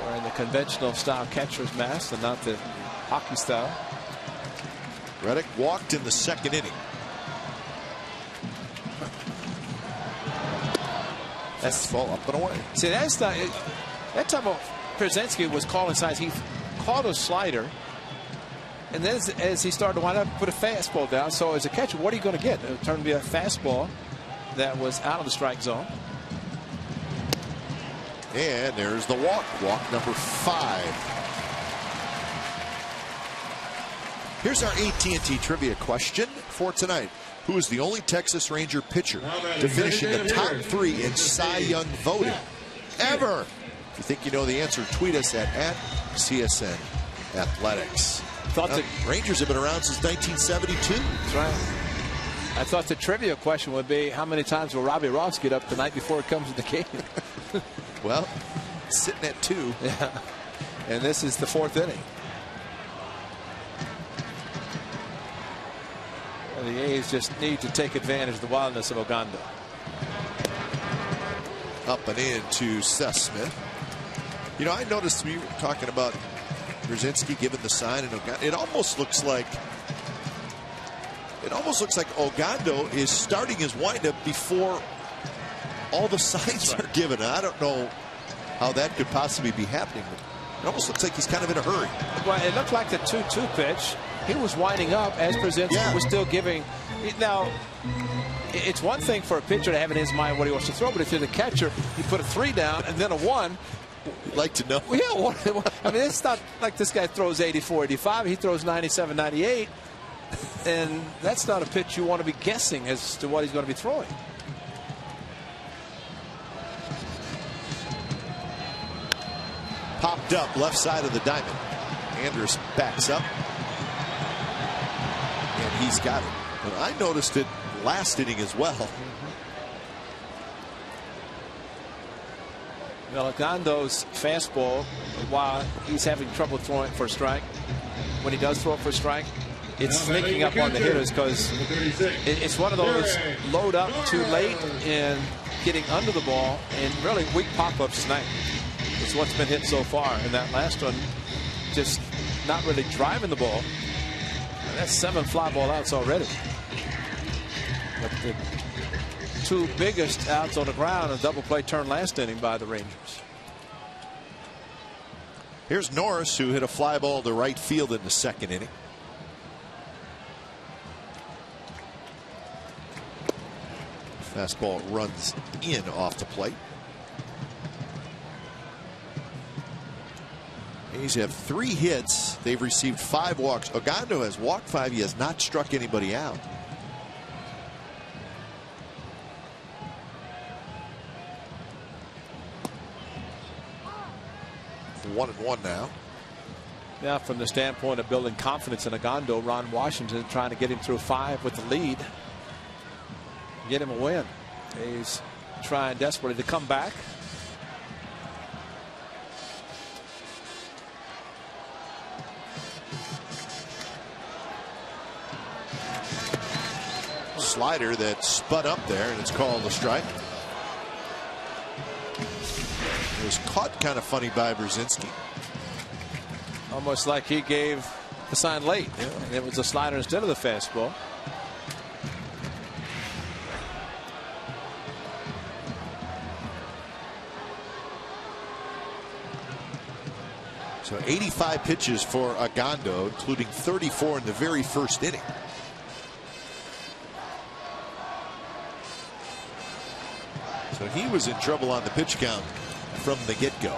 Or in the conventional style catcher's mask and not the hockey style. Reddick walked in the second inning. That's fall up and away. See, that's not that time of Brzezinski was calling signs. He caught a slider, and then as he started to wind up, put a fastball down. So as a catcher, what are you going to get? It turned to be a fastball that was out of the strike zone. And there's the walk number 5. Here's our AT&T trivia question for tonight. Who is the only Texas Ranger pitcher to finish in the top 3 in Cy Young voting ever? If you think you know the answer, tweet us at CSN Athletics. The Rangers have been around since 1972. That's right. I thought the trivia question would be, how many times will Robbie Ross get up the night before it comes to the game? Well, sitting at 2. Yeah. And this is the 4th inning. And the A's just need to take advantage of the wildness of Ogando. Up and in to Seth Smith. You know, I noticed we were talking about Brzezinski giving the sign, and Ogando, it almost looks like Ogando is starting his windup before all the signs are given. I don't know how that could possibly be happening, but it almost looks like he's kind of in a hurry. Well, it looked like the 2-2 pitch. He was winding up as Brzezinski was still giving. Now, it's one thing for a pitcher to have in his mind what he wants to throw, but if you're the catcher, you put a 3 down and then a 1. You'd like to know. Well, yeah, I mean, it's not like this guy throws 84, 85. He throws 97, 98. And that's not a pitch you want to be guessing as to what he's going to be throwing. Popped up left side of the diamond. Andrus backs up. And he's got it. But I noticed it last inning as well. Well, Ogando's fastball, while he's having trouble throwing it for a strike, when he does throw it for a strike, it's sneaking up on the hitters because it's one of those load up too late and getting under the ball, and really weak pop-ups tonight. It's what's been hit so far. And that last one, just not really driving the ball. And that's 7 fly ball outs already. But the 2 biggest outs on the ground, a double play turn last inning by the Rangers. Here's Norris, who hit a fly ball to right field in the second inning. Fastball runs in off the plate. A's have 3 hits. They've received 5 walks. Ogando has walked 5. He has not struck anybody out. For 1-1 now. Now, from the standpoint of building confidence in Ogando, Ron Washington trying to get him through 5 with the lead. Get him a win. He's trying desperately to come back. Slider that spun up there, and it's called a strike. It was caught kind of funny by Brzezinski. Almost like he gave the sign late. Yeah. And it was a slider instead of the fastball. So 85 pitches for Ogando, including 34 in the very first inning. So he was in trouble on the pitch count from the get-go.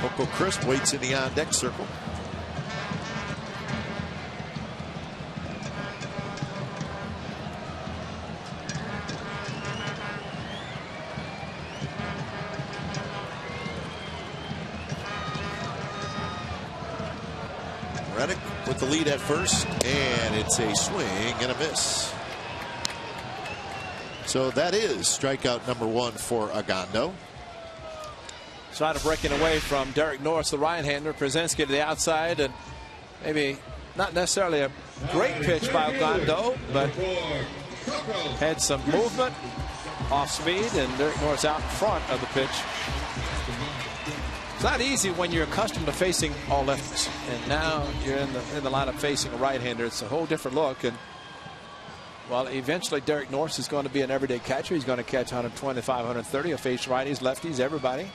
Coco Crisp waits in the on-deck circle. Reddick with the lead at first, and it's a swing and a miss. So that is strikeout number 1 for Ogando. Trying to breaking away from Derek Norris, the right-hander. Przenski to the outside, and maybe not necessarily a great pitch by Ogando, but had some movement off speed, and Derek Norris out in front of the pitch. It's not easy when you're accustomed to facing all lefties, and now you're in the lineup facing a right-hander. It's a whole different look. And well, eventually Derek Norris is going to be an everyday catcher. He's going to catch 125, 130. He'll face righties, lefties, everybody.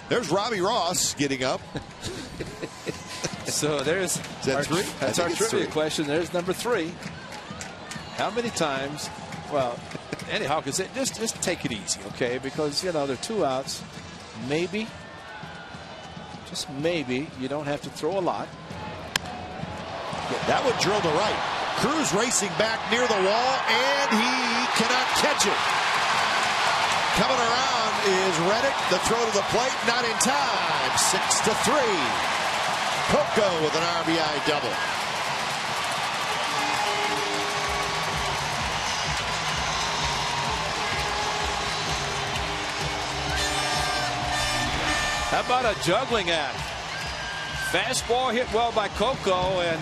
There's Robbie Ross getting up. So there's that 3? That's our trivia question. There's number 3. How many times? Well, anyhow, because just take it easy, okay? Because you know there are 2 outs. Maybe, just maybe, you don't have to throw a lot. That would drill to right. Cruz racing back near the wall, and he cannot catch it. Coming around is Reddick. The throw to the plate, not in time. 6-3. Coco with an RBI double. How about a juggling act? Fastball hit well by Coco, and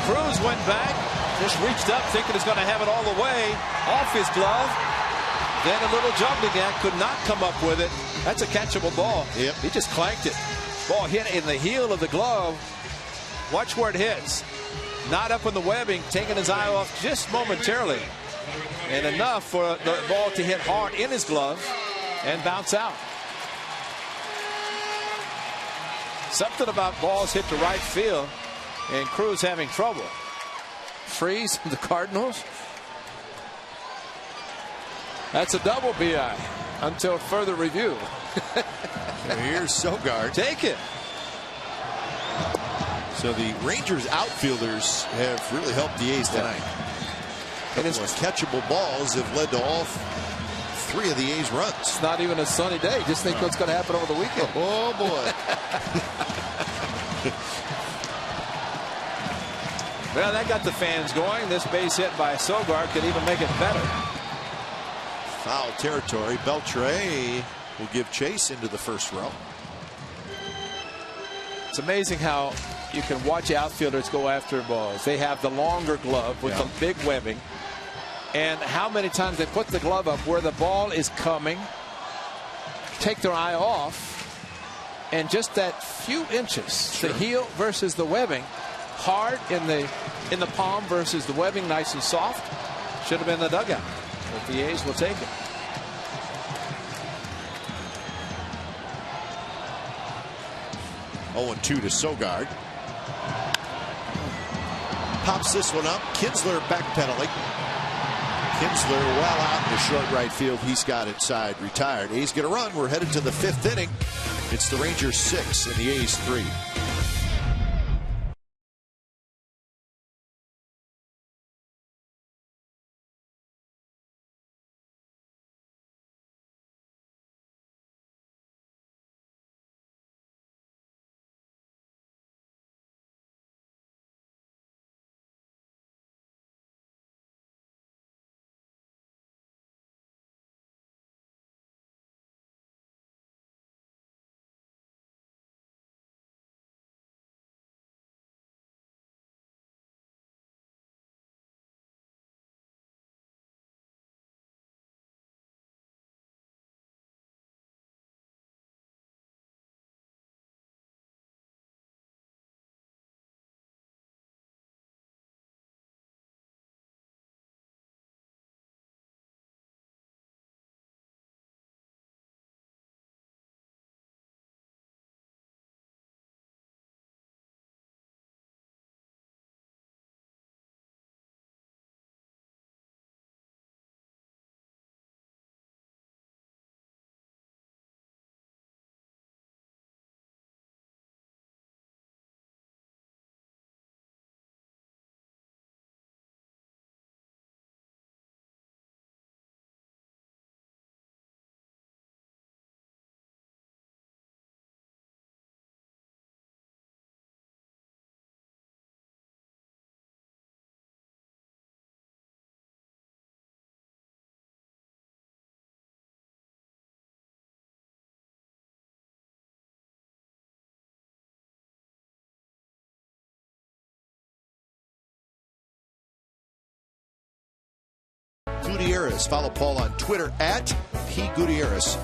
Cruz went back, just reached up thinking he's going to have it all the way off his glove. Then a little juggling act, could not come up with it. That's a catchable ball. Yep. He just clanked it. Ball hit in the heel of the glove. Watch where it hits. Not up in the webbing, taking his eye off just momentarily. And enough for the ball to hit hard in his glove and bounce out. Something about balls hit to right field, and Cruz having trouble. Freeze the Cardinals. That's a double BI until further review. Here's Sogard. Take it. So the Rangers outfielders have really helped the A's tonight. And his catchable balls have led to all 3 of the A's runs. It's not even a sunny day. Just think what's going to happen over the weekend. Oh, boy. Well, that got the fans going. This base hit by Sogard could even make it better. Foul territory. Beltre will give chase into the first row. It's amazing how you can watch outfielders go after balls. They have the longer glove with the big webbing. And how many times they put the glove up where the ball is coming, take their eye off, and just that few inches, the heel versus the webbing, hard in the palm versus the webbing, nice and soft, should have been the dugout. But the A's will take it. Oh, 2 to Sogard. Pops this one up. Kinsler backpedaling. Kinsler well out in the short right field. He's got it side retired. A's going to run. We're headed to the 5th inning. It's the Rangers 6 and the A's 3. Gutierrez. Follow Paul on Twitter at @PGutierrez.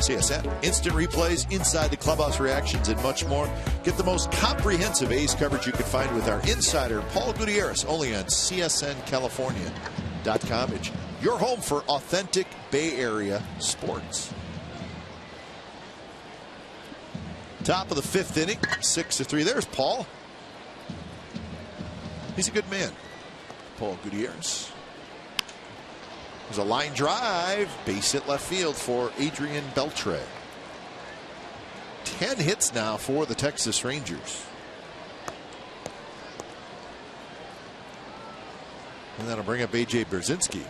CSN, instant replays, inside the clubhouse reactions, and much more. Get the most comprehensive A's coverage you can find with our insider, Paul Gutierrez, only on CSNCalifornia.com. It's your home for authentic Bay Area sports. Top of the 5th inning, 6-3. There's Paul. He's a good man, Paul Gutierrez. There's a line drive, base hit left field for Adrian Beltre. 10 hits now for the Texas Rangers. And that'll bring up A.J. Brzezinski.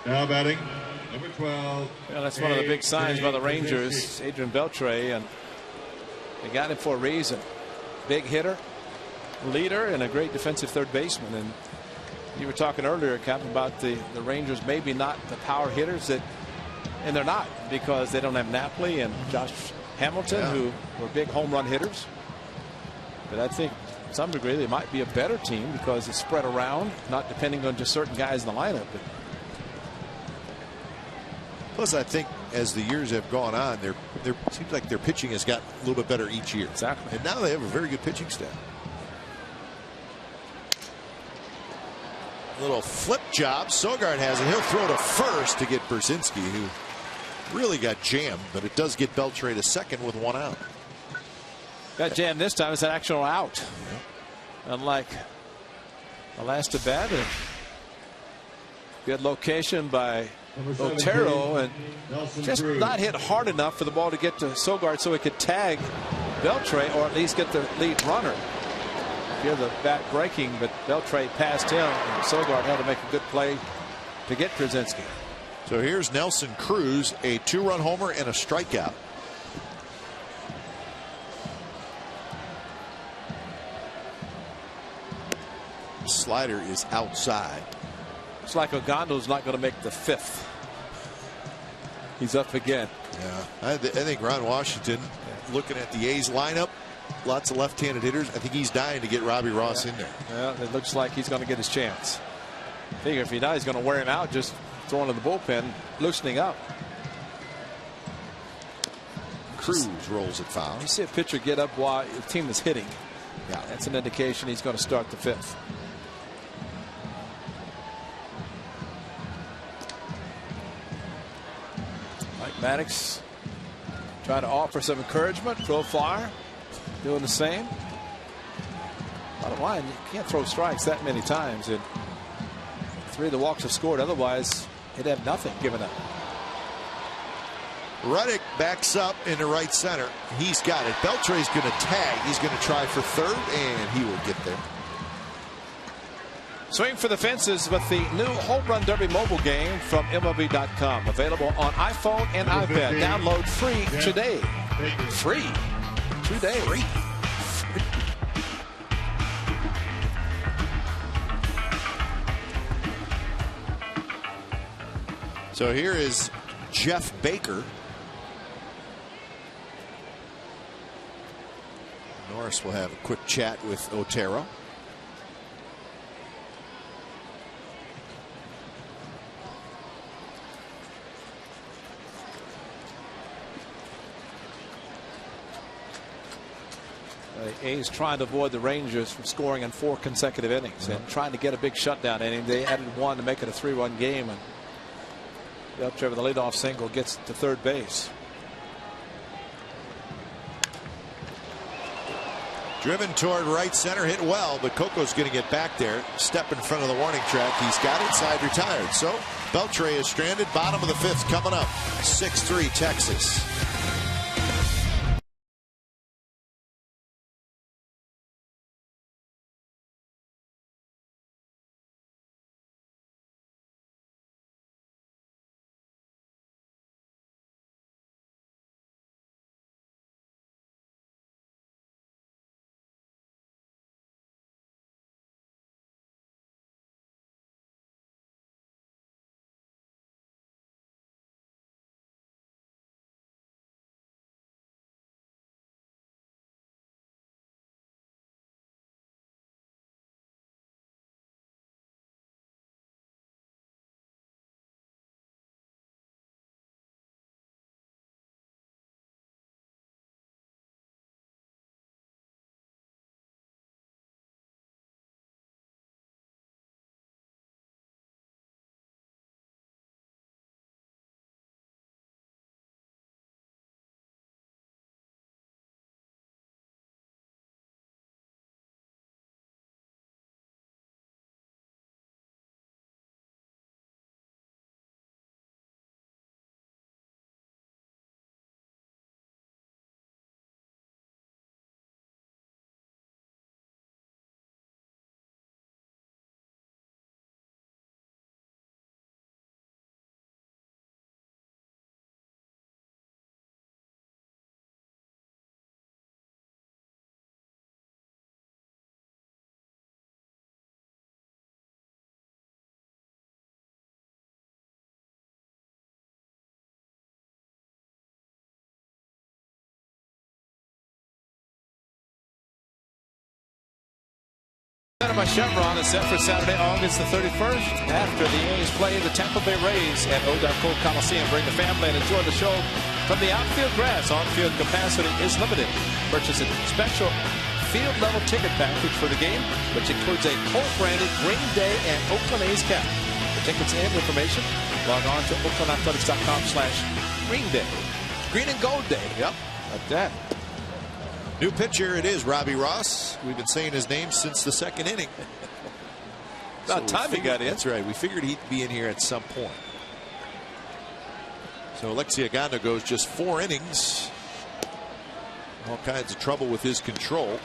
Now batting, number 12. Well, that's one of the big signs by the Rangers, Adrian Beltre, and they got him for a reason. Big hitter, leader, and a great defensive third baseman. And you were talking earlier, Captain, about the Rangers maybe not the power hitters and they're not, because they don't have Napoli and Josh Hamilton, who were big home run hitters. But I think to some degree they might be a better team because it's spread around, not depending on just certain guys in the lineup. But plus, I think as the years have gone on, it seems like their pitching has gotten a little bit better each year. Exactly. And now they have a very good pitching staff. Little flip job. Sogard has it. He'll throw to first to get Brzezinski, who really got jammed, but it does get Beltre to second with 1 out. Got jammed this time. It's an actual out. Unlike the last at bat. Good location by Otero, and just not hit hard enough for the ball to get to Sogard so he could tag Beltre or at least get the lead runner. Hear the bat breaking, but Beltre passed him, and Sogard had to make a good play to get Brzezinski. So here's Nelson Cruz, a 2-run homer and a strikeout. Slider is outside. It's like Ogando's not going to make the 5th. He's up again. Yeah, I think Ron Washington, looking at the A's lineup, lots of left-handed hitters. I think he's dying to get Robbie Ross in there. Well, it looks like he's going to get his chance. Figure if he does, he's going to wear him out, just throwing to the bullpen, loosening up. Cruz rolls it foul. You see a pitcher get up while the team is hitting. Yeah, that's an indication he's going to start the 5th. Mike Maddox trying to offer some encouragement. Profar doing the same. Bottom line, you can't throw strikes that many times, and 3 of the walks have scored. Otherwise, he'd have nothing given up. Reddick backs up into right center. He's got it. Beltre's going to tag. He's going to try for third, and he will get there. Swing for the fences with the new Home Run Derby mobile game from MLB.com. Available on iPhone and iPad. Download free today. Free today. Free. So here is Jeff Baker. Norris will have a quick chat with Otero. The A's trying to avoid the Rangers from scoring in 4 consecutive innings and trying to get a big shutdown inning. They added 1 to make it a 3-run game, and Beltre with the leadoff single gets to third base. Driven toward right center, hit well, but Coco's going to get back there, step in front of the warning track. He's got it, side retired. So Beltre is stranded. Bottom of the 5th coming up. 6-3 Texas. Panama Chevron is set for Saturday, August the 31st. After the A's play the Tampa Bay Rays at O.K Coliseum. Bring the family and enjoy the show from the outfield grass. On-field capacity is limited. Purchase a special field-level ticket package for the game, which includes a Colt-branded Green Day and Oakland A's cap. For tickets and information, log on to OaklandAthletics.com/Green Day. Green and Gold Day. Yep, like that. New pitcher, it is Robbie Ross. We've been saying his name since the second inning. About time he got in. That's right. We figured he'd be in here at some point. So Alexi Agando goes just 4 innings. All kinds of trouble with his control.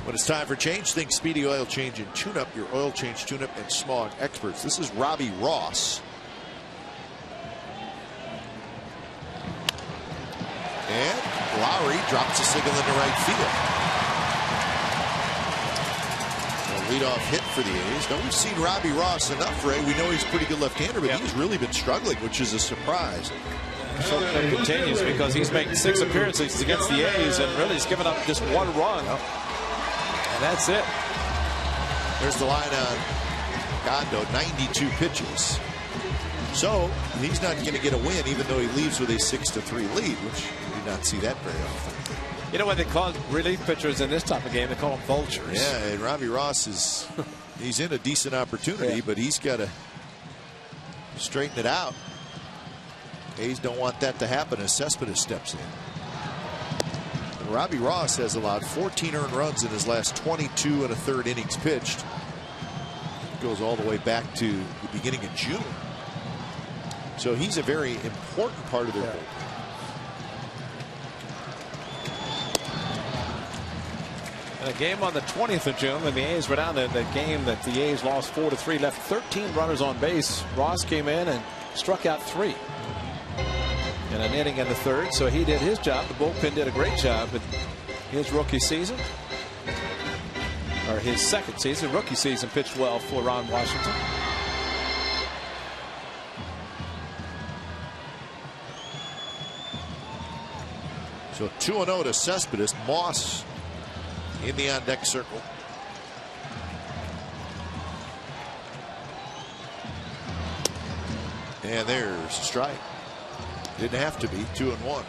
When it's time for change, think Speedy Oil Change and Tune-Up, your oil change, tune-up, and smog experts. This is Robbie Ross. And Lowry drops a single into right field. A leadoff hit for the A's. Now, we've seen Robbie Ross enough, Ray. We know he's a pretty good left-hander, but he's really been struggling, which is a surprise. So it continues because he's making 6 appearances against the A's and really he's given up just 1 run. And that's it. There's the line on Gondo, 92 pitches. So he's not going to get a win, even though he leaves with a 6-3 lead, which you do not see that very often. You know what they call relief pitchers in this type of game? They call them vultures. Yeah, and Robbie Ross he's in a decent opportunity, but he's got to straighten it out. A's don't want that to happen as Cespedes steps in. And Robbie Ross has allowed 14 earned runs in his last 22 1/3 innings pitched. Goes all the way back to the beginning of June. So he's a very important part of their bullpen. A game on the 20th of June when the A's were down there. The game that the A's lost 4-3, left 13 runners on base. Ross came in and struck out 3 in an inning in the 3rd. So he did his job. The bullpen did a great job in his rookie season, or his 2nd season. Rookie season pitched well for Ron Washington. So 2-0 to Cespedes. Moss in the on-deck circle. And there's a strike. Didn't have to be. 2-1.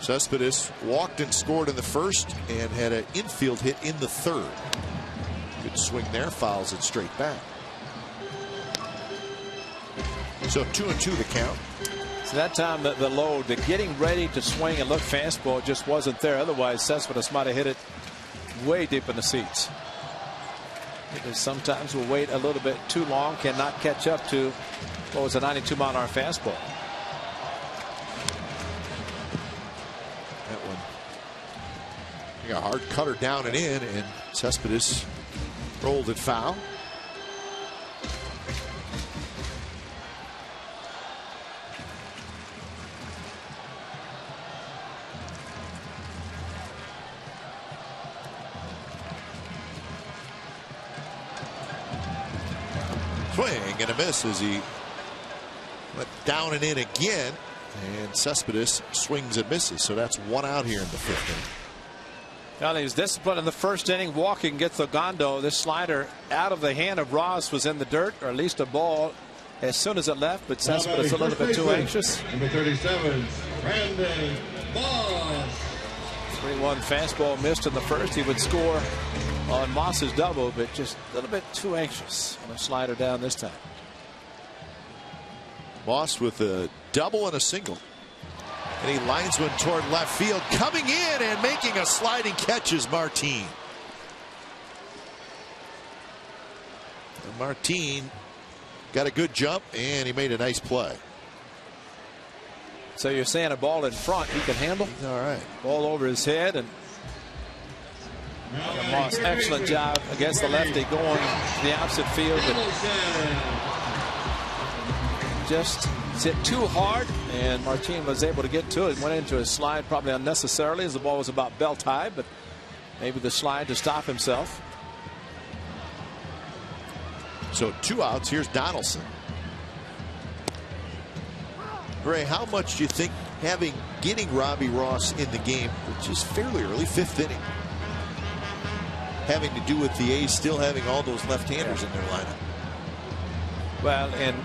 Cespedes walked and scored in the 1st and had an infield hit in the 3rd. Good swing there. Fouls it straight back. So 2-2 the count. So that time the load, the getting ready to swing and look fastball just wasn't there. Otherwise Cespedes might have hit it way deep in the seats. Because sometimes we'll wait a little bit too long, cannot catch up to what was a 92-mile-an-hour fastball. That one, a hard cutter down and in, and Cespedes rolled it foul. Swing and a miss as he went down and in again, and Cespedes swings and misses. So that's 1 out here in the 5th inning. Well, he was disciplined in the 1st inning. Walking gets Ogando. This slider out of the hand of Ross was in the dirt, or at least a ball as soon as it left. But Cespedes a little bit too anxious. Number 37, Brandon Moss. 3-1 fastball missed in the 1st. He would score on Moss's double, but just a little bit too anxious on a slider down this time. Moss with a double and a single. And he lines one toward left field. Coming in and making a sliding catch is Martin. And Martin got a good jump and he made a nice play. So you're saying a ball in front he can handle? All right. Ball over his head, and Moss, excellent job against the lefty, going to the opposite field, but just hit too hard, and Martin was able to get to it. Went into a slide probably unnecessarily as the ball was about belt high, but maybe the slide to stop himself. So 2 outs. Here's Donaldson. Ray, how much do you think getting Robbie Ross in the game, which is fairly early, 5th inning, having to do with the A's still having all those left-handers in their lineup? Well, and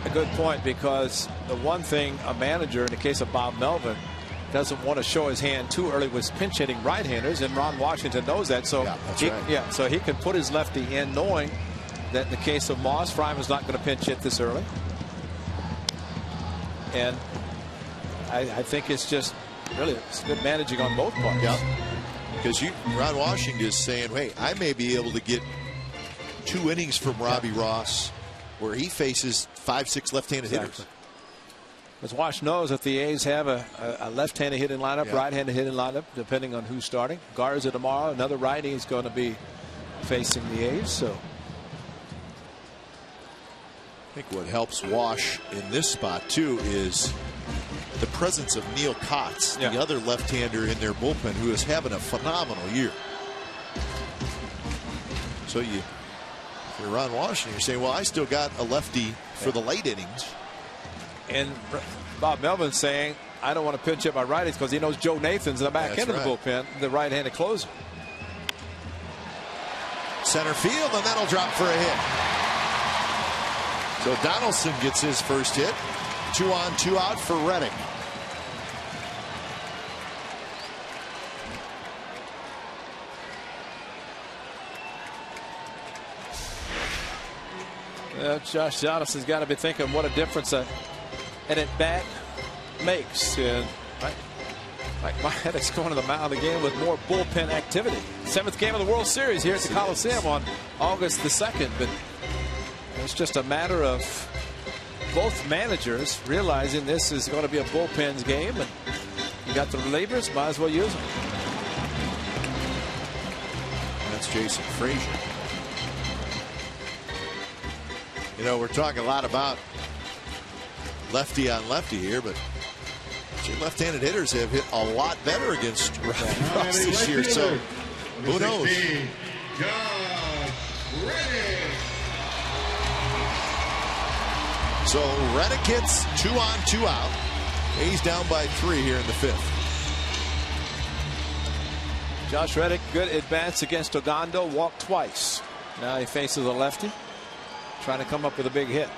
a good point, because the one thing a manager, in the case of Bob Melvin, doesn't want to show his hand too early was pinch hitting right-handers, and Ron Washington knows that. So so he can put his lefty in, knowing that in the case of Moss, Fryman's not going to pinch hit this early. And I think it's just really it's good managing on both parts. Yeah, because Ron Washington is saying, hey, I may be able to get 2 innings from Robbie Ross where he faces 5-6 left-handed hitters. As Wash knows that the A's have a left-handed hitting lineup, right-handed hitting lineup, depending on who's starting. Garza tomorrow, another righty is going to be facing the A's. So I think what helps Wash in this spot too is the presence of Neil Kotz, the other left-hander in their bullpen, who is having a phenomenal year. So if you're Ron Washington, you're saying, well, I still got a lefty for the late innings. And Bob Melvin saying, I don't want to pinch hit my righties, because he knows Joe Nathan's in the back end of the bullpen, the right-handed closer. Center field, and that'll drop for a hit. So Donaldson gets his first hit. 2 on, 2 out for Reddick. Josh Donaldson's got to be thinking what a difference an at-bat makes. And like Reddick's going to the mound again with more bullpen activity. 7th game of the World Series here at the Coliseum on August the 2nd. But it's just a matter of both managers realizing this is going to be a bullpen's game, and you got the relievers, might as well use them. That's Jason Frazier. You know, we're talking a lot about lefty on lefty here, but left-handed hitters have hit a lot better against Robbie Ross this year. So who knows? So Reddick hits 2 on, 2 out. A's down by 3 here in the 5th. Josh Reddick, good advance against Ogando, walked twice. Now he faces a lefty, trying to come up with a big hit.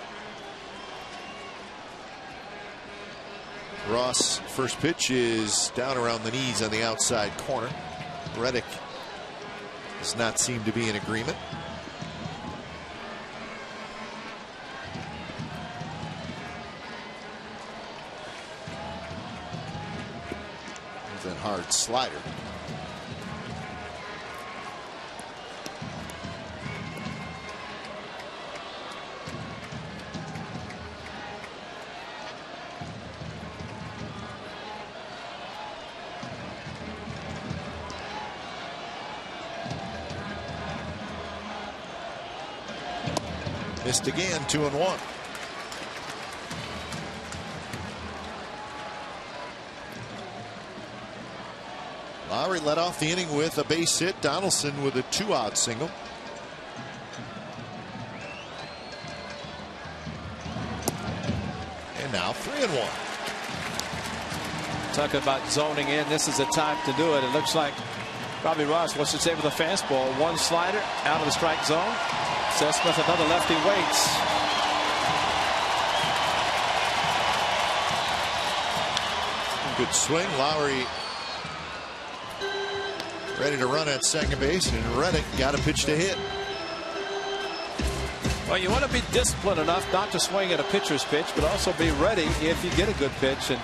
Ross' first pitch is down around the knees on the outside corner. Reddick does not seem to be in agreement. That hard slider. Missed again, 2-1. Lowry led off the inning with a base hit. Donaldson with a 2-out single. And now 3-1. Talking about zoning in, this is the time to do it. It looks like Robbie Ross wants to save with a fastball. One slider out of the strike zone. Seth Smith, another lefty, waits. Good swing. Lowry ready to run at second base, and Reddick got a pitch to hit. Well, you want to be disciplined enough not to swing at a pitcher's pitch, but also be ready if you get a good pitch. And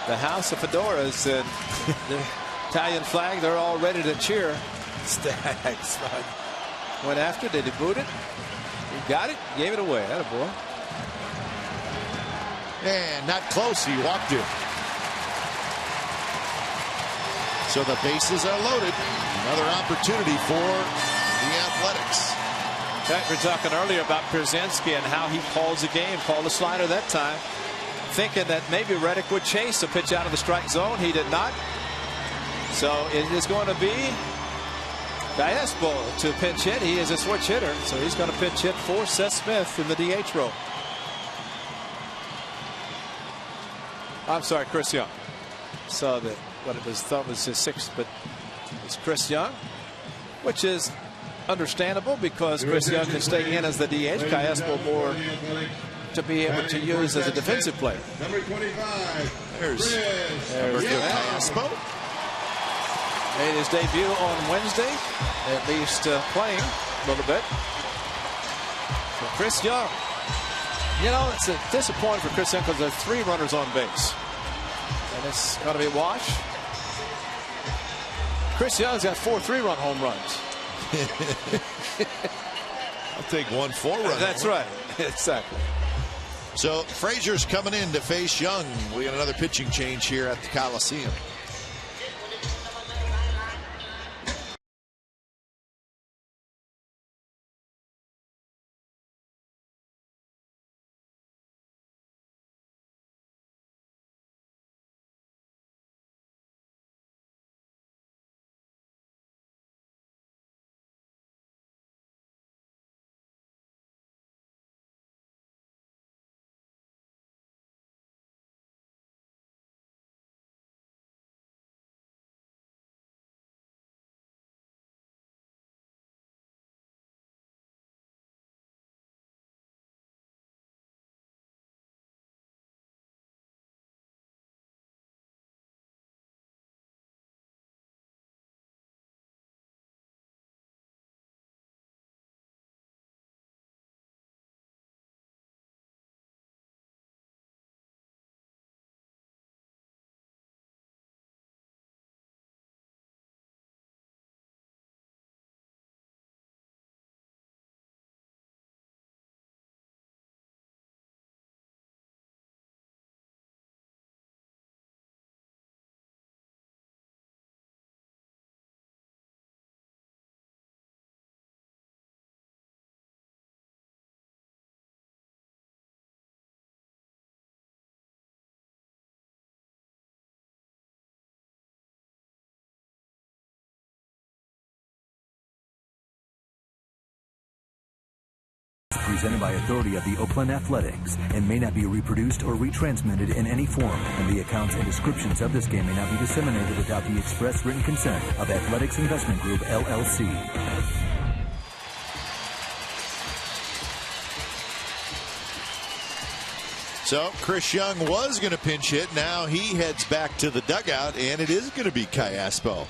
the House of Fedoras and the Italian flag, they're all ready to cheer. Stags went after, did he boot it? He got it, gave it away. Attaboy. And not close, he walked it. So the bases are loaded. Another opportunity for the Athletics. In fact, we were talking earlier about Pierzynski and how he calls the game, called a slider that time, thinking that maybe Reddick would chase a pitch out of the strike zone. He did not. So it is going to be Diaspo to pinch hit. He is a switch hitter, so he's going to pinch hit for Seth Smith in the DH role. I'm sorry, Chris Young. Saw that what it was thought was his sixth, but it's Chris Young, which is understandable because Chris Young can stay in as the DH. Cayespo more to be able to use as a defensive player. Number 25. There's Cayespo made his debut on Wednesday, at least playing a little bit. So Chris Young, you know, it's a disappointment for Chris Young because there are 3 runners on base, and it's going to be Wash. Chris Young's got 4 3-run home runs. I'll take 1 4-run. That's right. Exactly. So Frazier's coming in to face Young. We got another pitching change here at the Coliseum. Presented by authority of the Oakland Athletics and may not be reproduced or retransmitted in any form, and the accounts and descriptions of this game may not be disseminated without the express written consent of Athletics Investment Group, LLC. So Chris Young was going to pinch hit. Now he heads back to the dugout, and it is going to be Cayespo.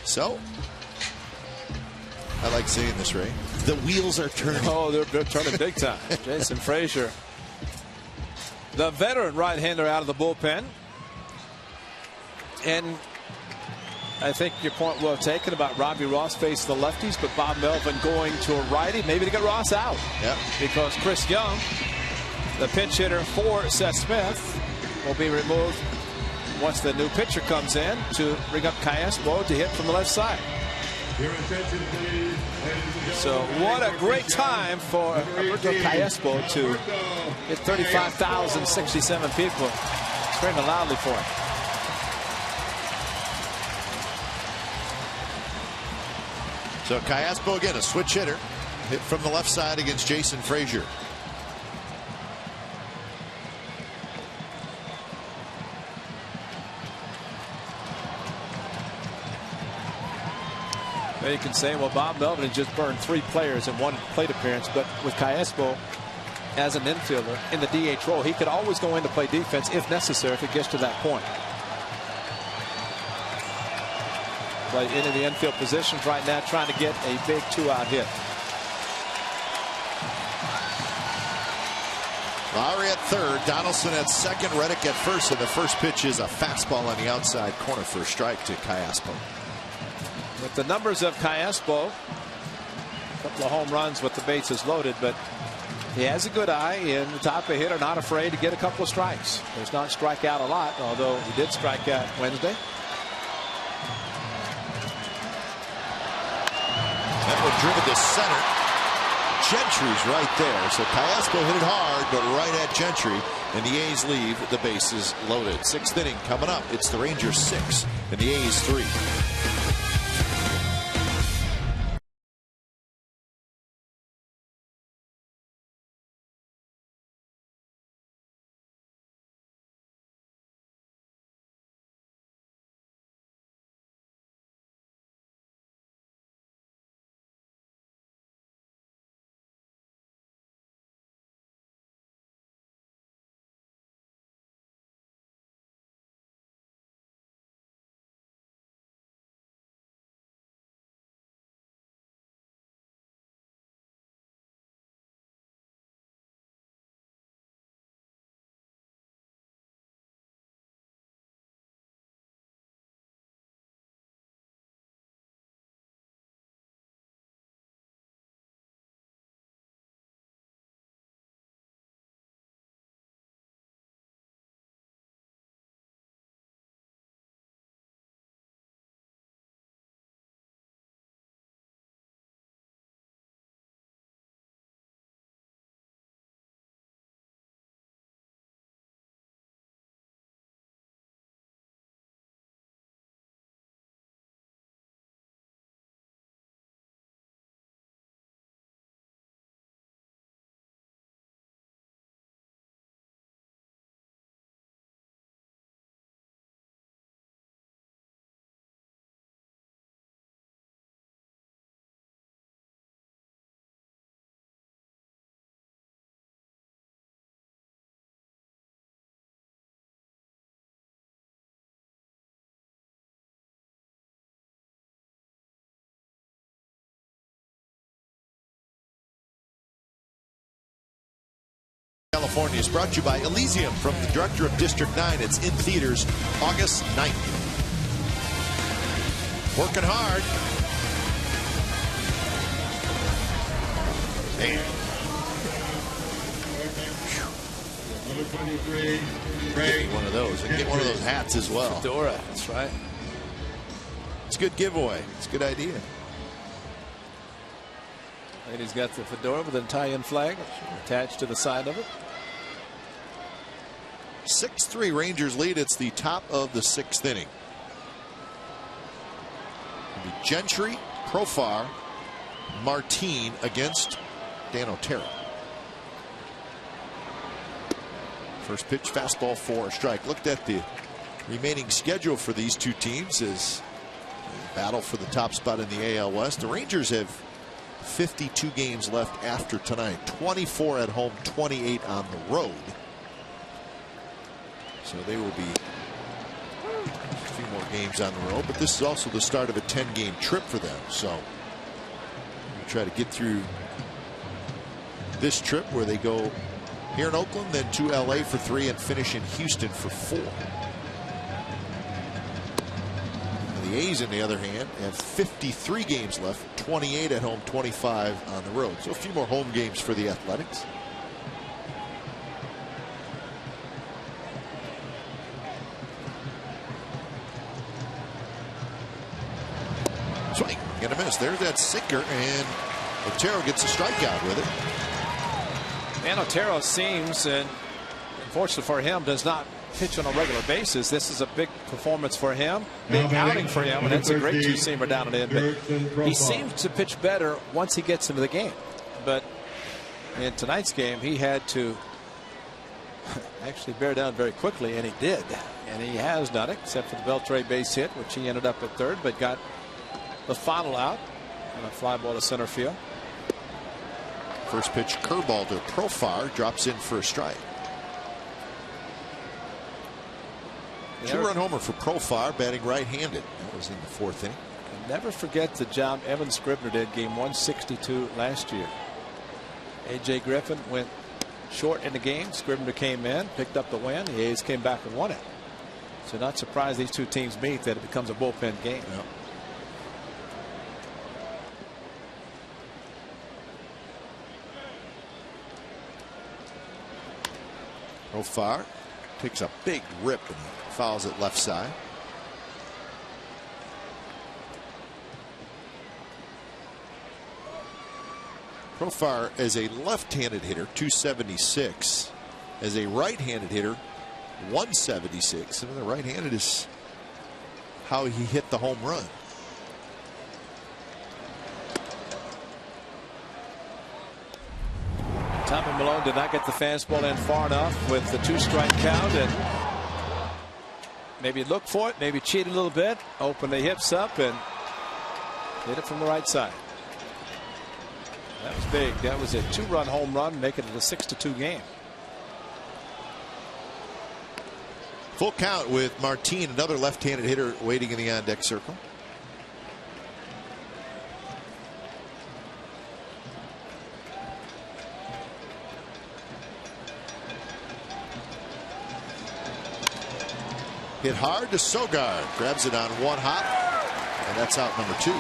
So I like seeing this, Ray. The wheels are turning. Oh, they're turning big time. Jason Frazier, the veteran right-hander, out of the bullpen. And I think your point well taken about Robbie Ross facing the lefties, but Bob Melvin going to a righty, maybe to get Ross out. Yep. Because Chris Young, the pinch hitter for Seth Smith, will be removed once the new pitcher comes in to bring up Cayespo to hit from the left side. Your attention, please. So what a great time for Roberto Cayespo to hit 35,067 people screaming loudly for him. So Cayespo again, a switch hitter, hit from the left side against Jason Frazier. You can say, well, Bob Melvin had just burned 3 players in 1 plate appearance, but with Cayespo as an infielder in the DH role, he could always go in to play defense if necessary if it gets to that point. Play into the infield positions right now, trying to get a big 2-out hit. Lowry at third, Donaldson at second, Reddick at first, and the first pitch is a fastball on the outside corner for a strike to Cayespo. With the numbers of Cayespo, a couple of home runs with the bases loaded, but he has a good eye in the type of hitter, not afraid to get a couple of strikes. Does not strike out a lot, although he did strike out Wednesday. That one driven to center. Gentry's right there. So Cayespo hit it hard, but right at Gentry, and the A's leave the bases loaded. 6th inning coming up. It's the Rangers 6 and the A's 3. California is brought to you by Elysium from the director of District 9. It's in theaters August 9th. Working hard. Man. Number 23, Ray. Get one of those. And get one of those hats as well. Fedora, that's right. It's a good giveaway. It's a good idea. And he's got the fedora with an Italian flag attached to the side of it. 6-3 Rangers lead. It's the top of the 6th inning. It'll be Gentry, Profar, Martin against Dan Otero. First pitch, fastball for a strike. Looked at the remaining schedule for these two teams as battle for the top spot in the AL West. The Rangers have 52 games left after tonight. 24 at home, 28 on the road. So they will be a few more games on the road, but this is also the start of a 10-game trip for them. So we'll try to get through this trip where they go here in Oakland, then to LA for 3, and finish in Houston for 4. And the A's, on the other hand, have 53 games left, 28 at home, 25 on the road. So a few more home games for the Athletics. Swing and a miss. There's that sinker, and Otero gets a strikeout with it. And Otero seems, and unfortunately for him, does not pitch on a regular basis. This is a big performance for him, big outing for him, and that's a great two-seamer down and in. But he seems to pitch better once he gets into the game. But in tonight's game, he had to actually bear down very quickly, and he did. And he has done it, except for the Beltre base hit, which he ended up at third, but got the final out on a fly ball to center field. First pitch, curveball to Profar, drops in for a strike. Two-run homer for Profar, batting right-handed. That was in the 4th inning. And never forget the job Evan Scribner did game 162 last year. A.J. Griffin went short in the game. Scribner came in, picked up the win. The A's came back and won it. So not surprised these two teams meet, that it becomes a bullpen game. Yep. Profar takes a big rip and fouls it left side. Profar, as a left-handed hitter, 276. As a right-handed hitter, 176. And the right-handed is how he hit the home run. Tommy Malone did not get the fastball in far enough with the 2-strike count, and maybe look for it, maybe cheat a little bit, open the hips up, and hit it from the right side. That was big. That was a 2-run home run, making it a 6-2 game. Full count with Martin, another left-handed hitter waiting in the on-deck circle. Hit hard to Sogard. Grabs it on one hop, and that's out number 2.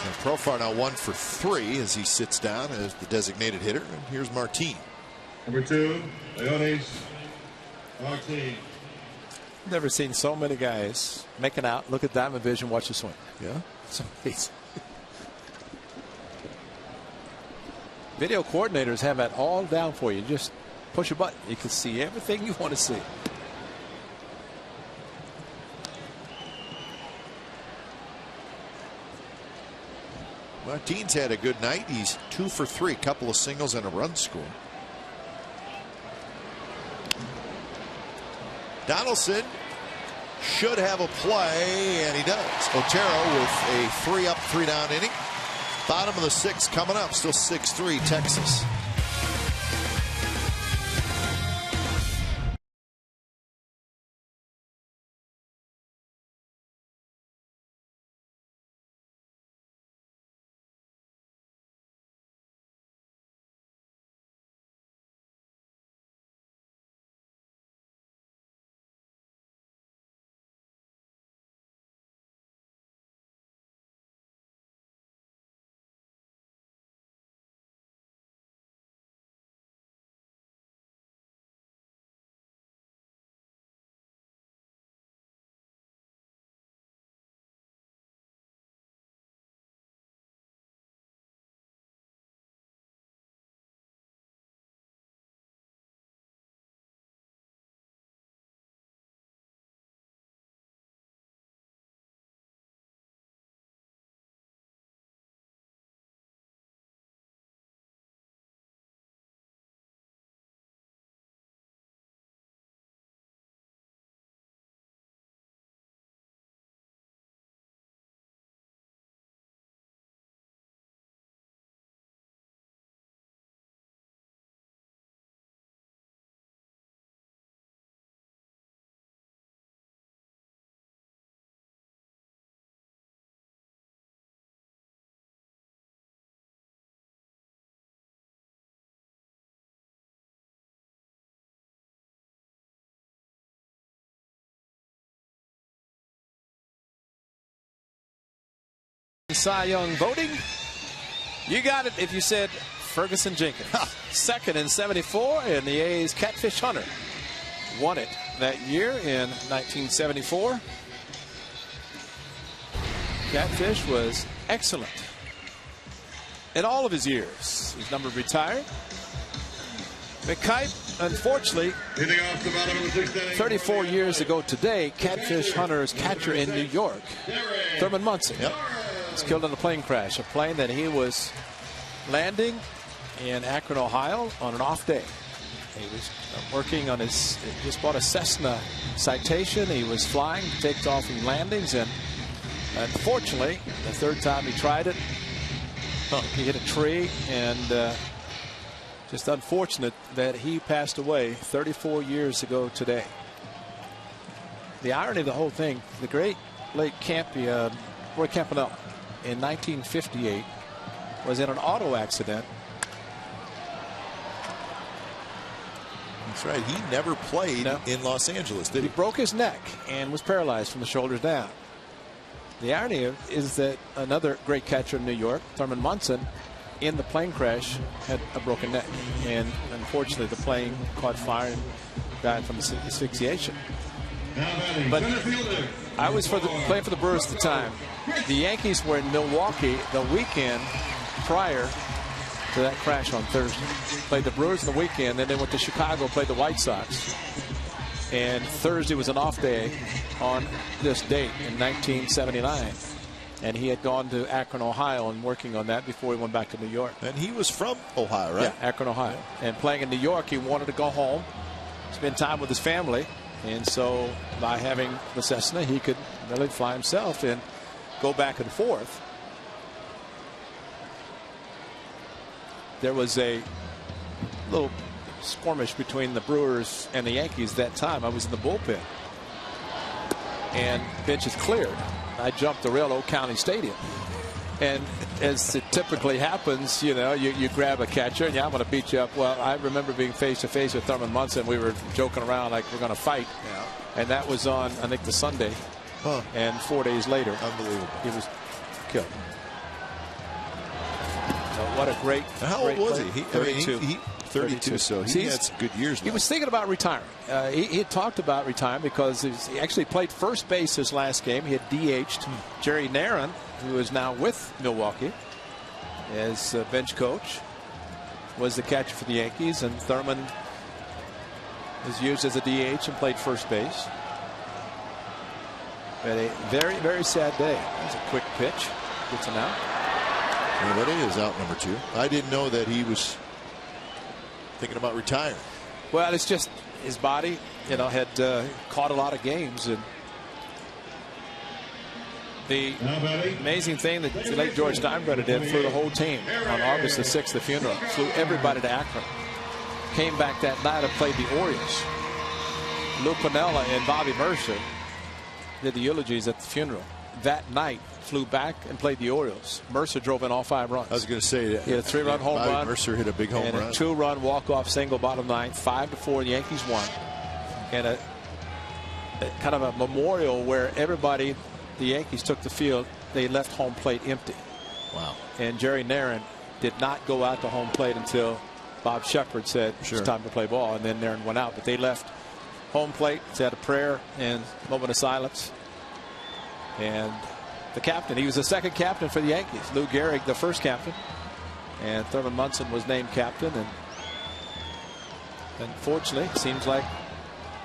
And Profar now 1 for 3 as he sits down as the designated hitter. And here's Martin. Number 2, Leonis Martin. Never seen so many guys making out. Look at Diamond Vision. Watch the swing. Yeah. So these video coordinators have that all down for you. Just push a button. You can see everything you want to see. Martin's had a good night. He's 2 for 3, couple of singles and a run score. Donaldson should have a play, and he does. Otero with a 3-up, 3-down inning. Bottom of the 6th coming up. Still 6-3 Texas. Cy Young voting. You got it if you said Ferguson Jenkins. Second in 74, and the A's Catfish Hunter won it that year in 1974. Catfish was excellent in all of his years. His number retired. McKipe, unfortunately, 34 years ago today, Catfish Hunter's catcher in New York, Thurman Munson, was killed in a plane crash. A plane that he was landing in Akron, Ohio on an off day. He was working on his, just bought a Cessna Citation. He was flying, takes off in landings, and unfortunately, the third time he tried it, he hit a tree, and just unfortunate that he passed away 34 years ago today. The irony of the whole thing, the great late Roy Campanella in 1958 was in an auto accident. That's right. He never played in Los Angeles, did he? He broke his neck and was paralyzed from the shoulders down. The irony is that another great catcher in New York, Thurman Munson, in the plane crash had a broken neck, and unfortunately the plane caught fire and died from asphyxiation. But I was playing for the Brewers at the time. The Yankees were in Milwaukee the weekend prior to that crash on Thursday. Played the Brewers on the weekend, then they went to Chicago, played the White Sox. And Thursday was an off day on this date in 1979. And he had gone to Akron, Ohio, and working on that before he went back to New York. And he was from Ohio, right? Yeah, Akron, Ohio. And playing in New York, he wanted to go home, spend time with his family. And so by having the Cessna, he could really fly himself and go back and forth. There was a little skirmish between the Brewers and the Yankees that time. I was in the bullpen. And bench is cleared. I jumped the rail, Oak County Stadium. And as it typically happens, you know, you grab a catcher and I'm going to beat you up. Well, I remember being face to face with Thurman Munson. We were joking around like we're going to fight. Yeah. And that was on, I think, the Sunday. And 4 days later, unbelievable, he was killed. So what a great. How old was he? 32. 32, so he had some good years. He was thinking about retiring. He had talked about retiring because he actually played first base his last game. He had DH'd Jerry Narron, who is now with Milwaukee as bench coach, was the catcher for the Yankees, and Thurman was used as a DH and played first base. But a very, very sad day. That's a quick pitch. Gets him out. Nobody is out, number 2. I didn't know that he was thinking about retiring. Well, it's just his body, you know, had caught a lot of games. And the amazing thing that the late George Steinbrenner did, flew the whole team on August the 6th, the funeral. Flew everybody to Akron. Came back that night and played the Orioles. Lou Piniella and Bobby Mercer did the eulogies at the funeral. That night, flew back and played the Orioles. Mercer drove in all 5 runs. I was going to say that. He had a 3-run home run. Mercer hit a big home and run. And a 2-run walk-off single bottom 9, 5-4. The Yankees won. And a kind of a memorial where everybody, the Yankees took the field. They left home plate empty. Wow. And Jerry Narron did not go out to home plate until Bob Shepard said it's time to play ball. And then Narron went out. But they left home plate, said a prayer and a moment of silence. And the captain, he was the second captain for the Yankees. Lou Gehrig, the first captain, and Thurman Munson was named captain. And unfortunately, it seems like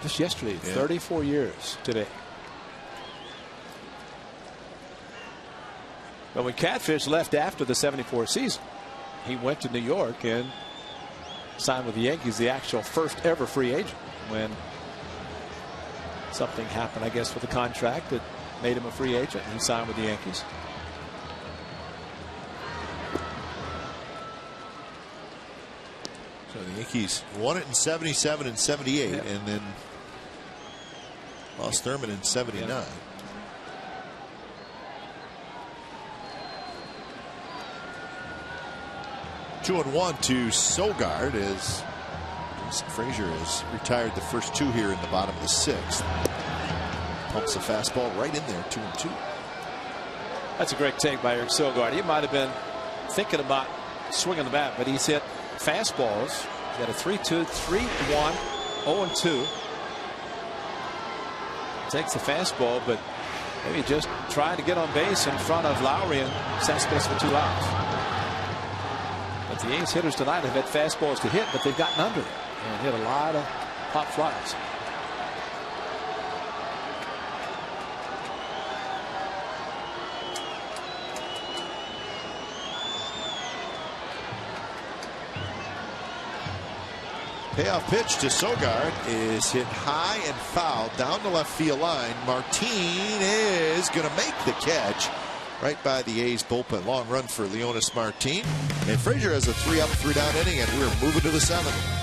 just yesterday, 34 years today. But when Catfish left after the 74 season, he went to New York and signed with the Yankees, the actual first ever free agent, when something happened, I guess, with the contract that made him a free agent. He signed with the Yankees. So the Yankees won it in 77 and 78, and then lost Thurman in 79. 2-1 to Sogard as Jason Frazier has retired the first 2 here in the bottom of the 6th. Pumps a fastball right in there, 2-2. That's a great take by Eric Sogard. He might have been thinking about swinging the bat, but he's hit fastballs. He's got a 3-2, 3-1, 0-2. Takes the fastball, but maybe just trying to get on base in front of Lowry and set space for 2 outs. But the A's hitters tonight have had fastballs to hit, but they've gotten under it and hit a lot of pop flyers. Payoff pitch to Sogard is hit high and foul down the left field line. Martin is going to make the catch right by the A's bullpen. Long run for Leonis Martin. And Frazier has a 3-up, 3-down inning, and we're moving to the 7th.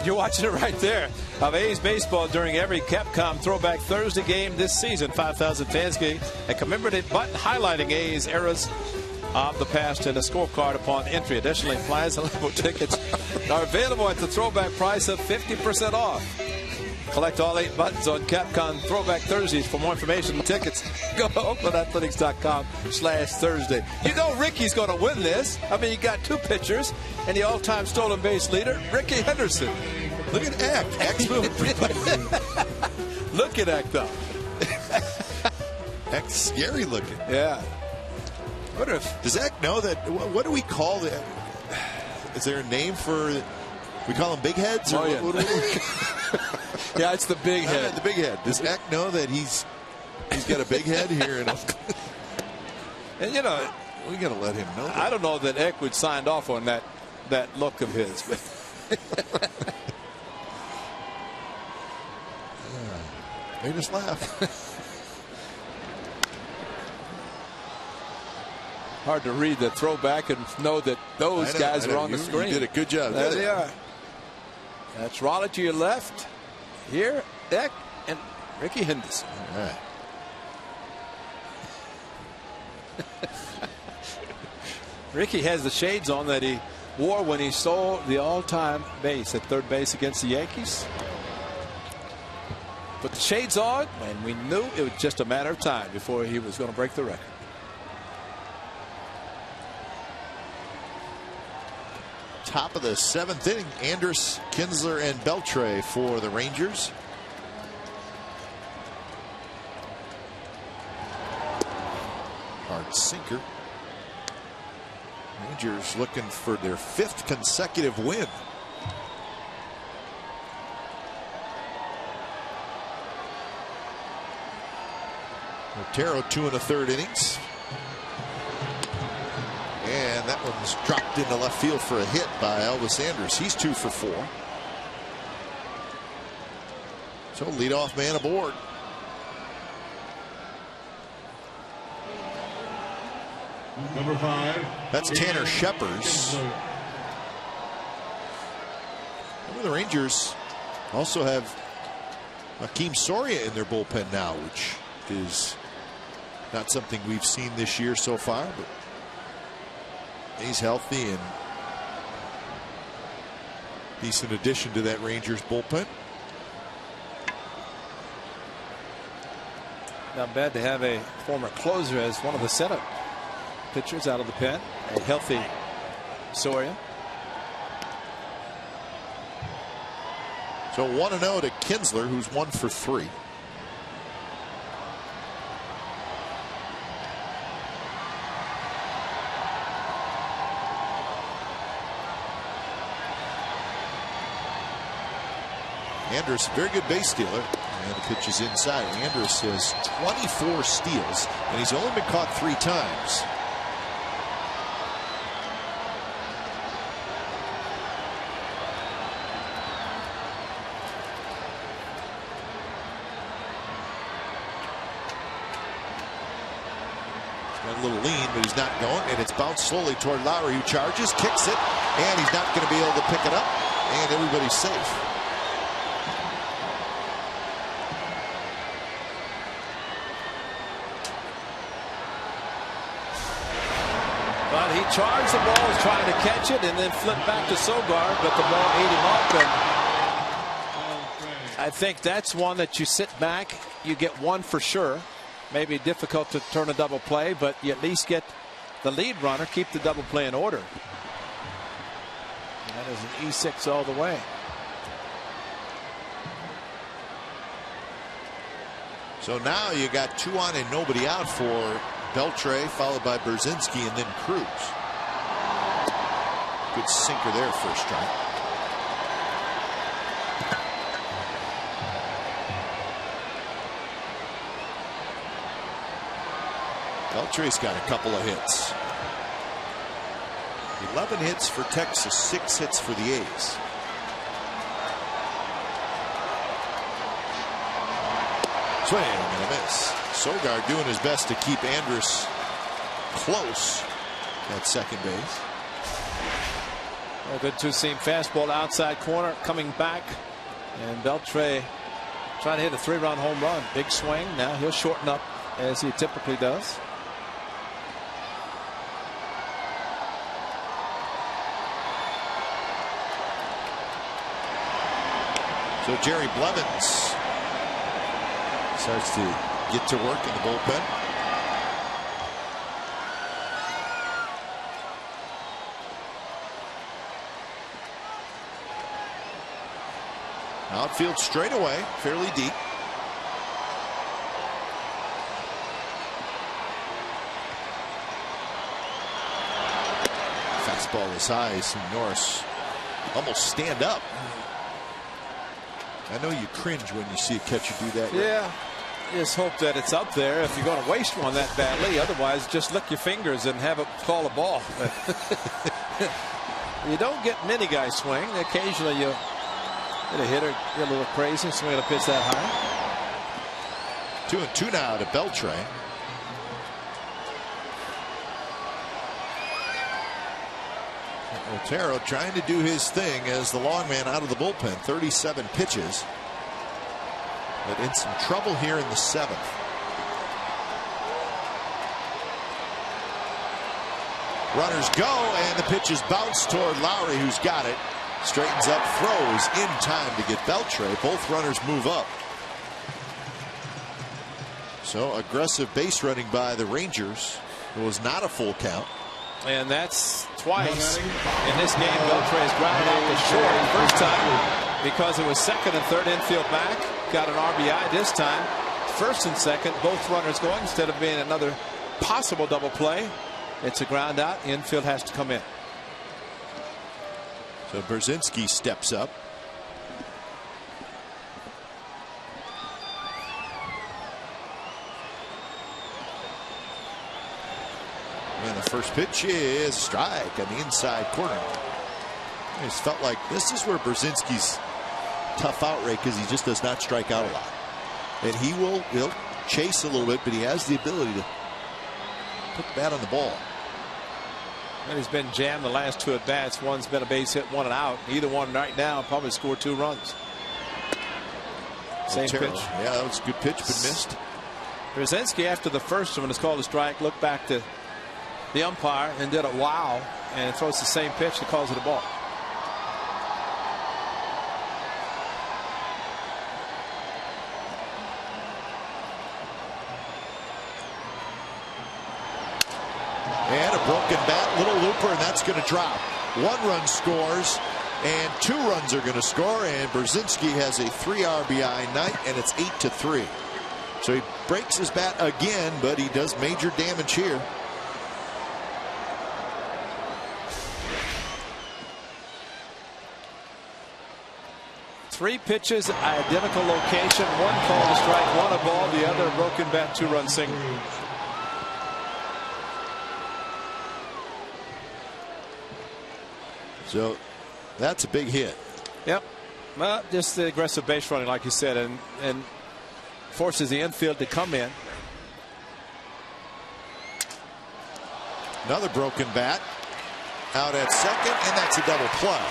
You're watching it right there of A's baseball during every Capcom Throwback Thursday game this season. 5,000 fans gave a commemorative button highlighting A's eras of the past and a scorecard upon entry. Additionally, Plaza level tickets are available at the throwback price of 50% off. Collect all 8 buttons on Capcom Throwback Thursdays. For more information and tickets, go to OaklandAthletics.com/Thursday. You know Ricky's going to win this. I mean, you got 2 pitchers and the all-time stolen base leader, Ricky Henderson. Look at Eck. Eck's moving. Look at Eck, though. Eck's scary looking. Yeah. What if does Eck know that? What do we call it? Is there a name for? We call them big heads. Or yeah. What Yeah, it's the big head. The big head. Does Eck know that he's got a big head here in Oakland? And you know, we got to let him know that. I don't know that Eck would signed off on that look of his. Made us laugh. Hard to read the throwback and know that those guys are on the screen. You did a good job. There they are. That's Raleigh to your left. Here, Eck and Ricky Henderson. All right. Ricky has the shades on that he wore when he stole the all-time base at third base against the Yankees. Put the shades on, and we knew it was just a matter of time before he was going to break the record. Top of the 7th inning, Andrus, Kinsler, and Beltre for the Rangers. Hard sinker. Rangers looking for their 5th consecutive win. Otero 2 1/3 innings. And that one's dropped into left field for a hit by Elvis Andrus. He's 2 for 4. So leadoff man aboard. Number 5. That's Tanner Scheppers. The Rangers also have Hakeem Soria in their bullpen now, which is not something we've seen this year so far, but he's healthy and decent addition to that Rangers bullpen. Not bad to have a former closer as one of the setup pitchers out of the pen. A healthy Soria. So 1-0 to Kinsler, who's 1 for 3. Andrus, very good base stealer. And the pitch is inside. Andrus has 24 steals, and he's only been caught 3 times. Got a little lean, but he's not going, and it's bounced slowly toward Lowry, who charges, kicks it, and he's not going to be able to pick it up, and everybody's safe. But he charged the ball, was trying to catch it, and then flipped back to Sogard, but the ball ate him up. And I think that's one that you sit back, you get one for sure. Maybe difficult to turn a double play, but you at least get the lead runner, keep the double play in order. And that is an E6 all the way. So now you got 2 on and nobody out for Beltre, followed by Brzezinski, and then Cruz. Good sinker there, first strike. Beltre's got a couple of hits. 11 hits for Texas, 6 hits for the A's. Swing and a miss. Sogard doing his best to keep Andrus close at second base. A good two-seam fastball outside corner coming back, and Beltre trying to hit a 3-run home run. Big swing. Now he'll shorten up as he typically does. So Jerry Blevins starts to get to work in the bullpen. Outfield straightaway, fairly deep. Fastball is high. See Norris almost stand up. I know you cringe when you see a catcher do that. Yeah. Just hope that it's up there if you're going to waste one that badly. Otherwise, just lick your fingers and have it call a ball. You don't get many guys swing. Occasionally you get a hitter, get a little crazy, swing a pitch that high. 2-2 now to Beltre. Otero trying to do his thing as the long man out of the bullpen. 37 pitches. But in some trouble here in the 7th. Runners go, and the pitch is bounced toward Lowry, who's got it. Straightens up, throws in time to get Beltre. Both runners move up. So aggressive base running by the Rangers. It was not a full count. And that's twice in this game. Beltre has grounded out to short. First time because it was second and third infield back. Got an RBI this time. First and second, both runners going instead of being another possible double play. It's a ground out. Infield has to come in. So Brzezinski steps up. And the first pitch is strike on the inside corner. I just felt like this is where Brzezinski's tough out rate, because he just does not strike out a lot. And he'll chase a little bit, but he has the ability to put the bat on the ball. And he's been jammed the last 2 at bats. One's been a base hit, one an out. Either one right now probably scored 2 runs. Same pitch. Yeah, that was a good pitch, but missed. Brzezinski, after the first one is called a strike, looked back to the umpire and did a wow, and throws the same pitch and calls it a ball. And a broken bat, little looper, and that's going to drop. 1 run scores, and 2 runs are going to score, and Brzezinski has a 3 RBI night, and it's 8-3. So he breaks his bat again, but he does major damage here. Three pitches, identical location. One called a strike, one a ball, the other a broken bat, 2-run single. So that's a big hit. Yep. Well, just the aggressive base running, like you said, and forces the infield to come in. Another broken bat out at second, and that's a double play.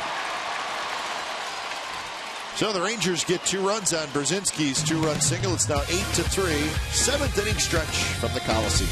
So the Rangers get 2 runs on Brzezinski's 2-run single. It's now 8-3. 7th inning stretch from the Coliseum.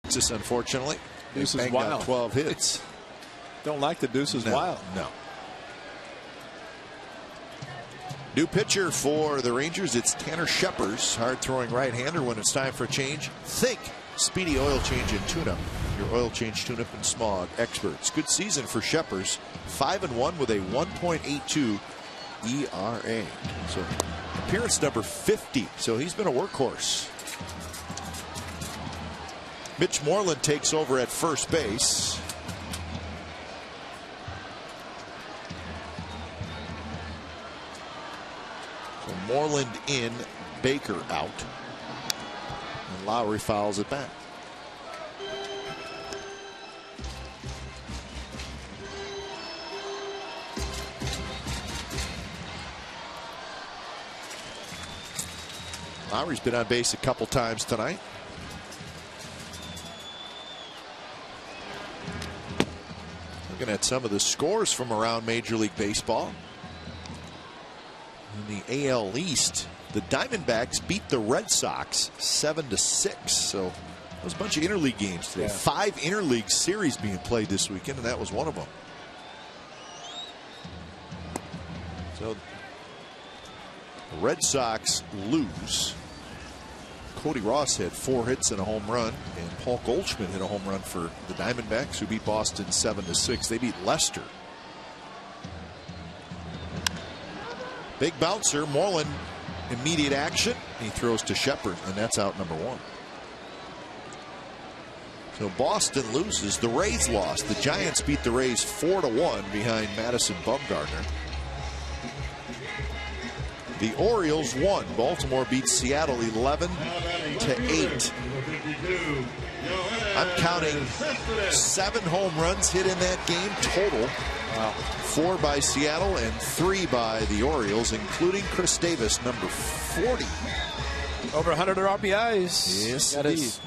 Just unfortunately, Deuce is wild. 12 hits. Don't like the Deuce is wild. No. New pitcher for the Rangers. It's Tanner Scheppers, hard-throwing right-hander. When it's time for a change, think Speedy Oil Change and Tune-Up. Your oil change, tune-up, and smog experts. Good season for Scheppers. 5-1 with a 1.82 ERA. So appearance number 50. So he's been a workhorse. Mitch Moreland takes over at first base. So Moreland in, Baker out. And Lowry fouls it back. Lowry's been on base a couple times tonight. Looking at some of the scores from around Major League Baseball. In the AL East, the Diamondbacks beat the Red Sox 7-6. So there was a bunch of interleague games today. Yeah. 5 interleague series being played this weekend, and that was one of them. So the Red Sox lose. Cody Ross had 4 hits and a home run, and Paul Goldschmidt hit a home run for the Diamondbacks, who beat Boston 7-6. They beat Leicester. Big bouncer, Moreland, immediate action. He throws to Shepard, and that's out number 1. So Boston loses. The Rays lost. The Giants beat the Rays 4-1 behind Madison Bumgarner. The Orioles won. Baltimore beat Seattle 11-8. I'm counting 7 home runs hit in that game total. 4 by Seattle and 3 by the Orioles, including Chris Davis, number 40. Over 100 RBIs. Yes, that indeed. is.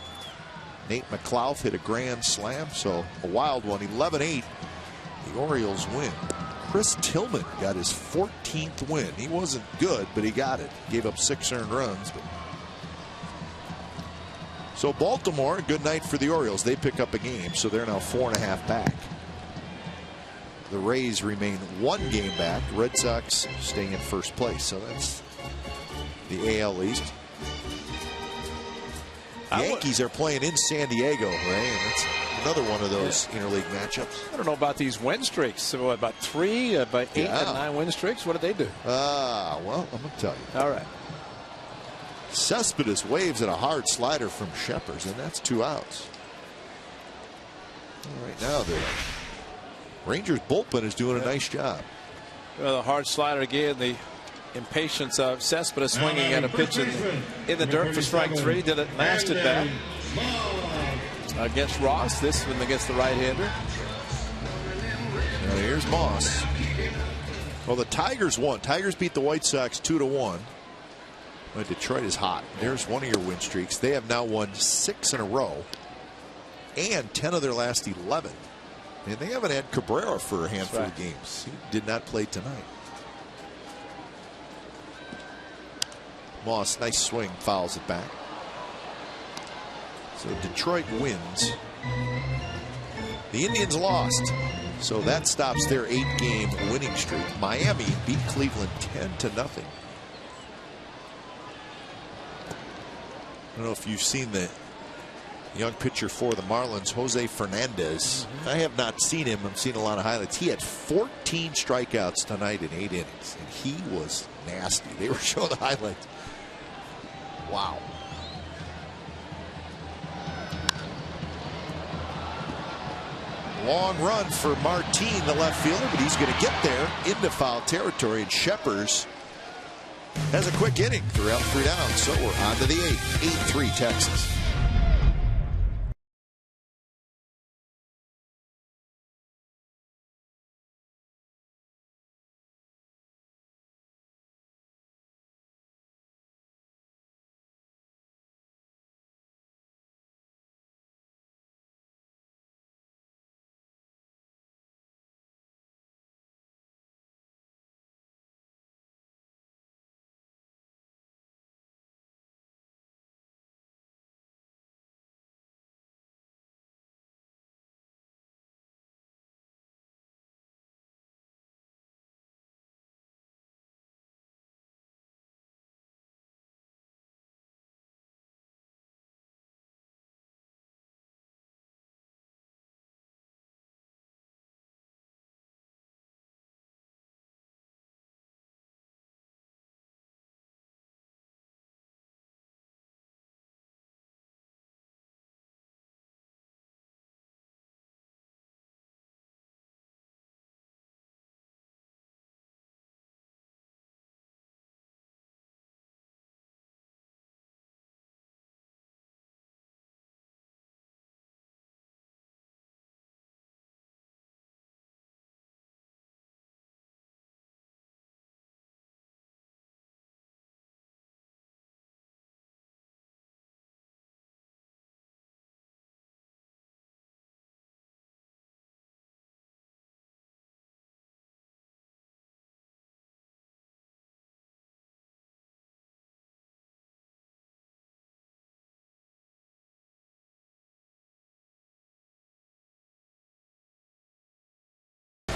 Nate McLouth hit a grand slam, so a wild one. 11-8. The Orioles win. Chris Tillman got his 14th win. He wasn't good, but he got it. Gave up 6 earned runs. So Baltimore, good night for the Orioles. They pick up a game, so they're now 4.5 back. The Rays remain 1 game back. Red Sox staying in first place. So that's the AL East. Yankees are playing in San Diego, Ray, and that's another one of those interleague matchups. I don't know about these win streaks. So about 3, about 8 and 9 win streaks. What did they do? Well, I'm going to tell you. All right. Cespedes waves at a hard slider from Sheppers, and that's 2 outs. Right now, the Rangers bullpen is doing a nice job. Well, the hard slider again, the impatience of Cespedes swinging at a pitch in the dirt for strike 3. Did it lasted back against Ross. This one against the right-hander. Now here's Moss. Well, the Tigers won. Tigers beat the White Sox 2-1. Well, Detroit is hot. There's one of your win streaks. They have now won 6 in a row and 10 of their last 11. And they haven't had Cabrera for a handful of games. He did not play tonight. Moss, nice swing, fouls it back. So Detroit wins. The Indians lost. So that stops their 8-game winning streak. Miami beat Cleveland 10-0. I don't know if you've seen the young pitcher for the Marlins, Jose Fernandez. I have not seen him. I've seen a lot of highlights. He had 14 strikeouts tonight in 8 innings, and he was nasty. They were showing the highlights. Wow. Long run for Martin, the left fielder, but he's going to get there into foul territory, and Sheppers has a quick inning throughout 3 downs. So we're on to the 8th. 8-3 Texas.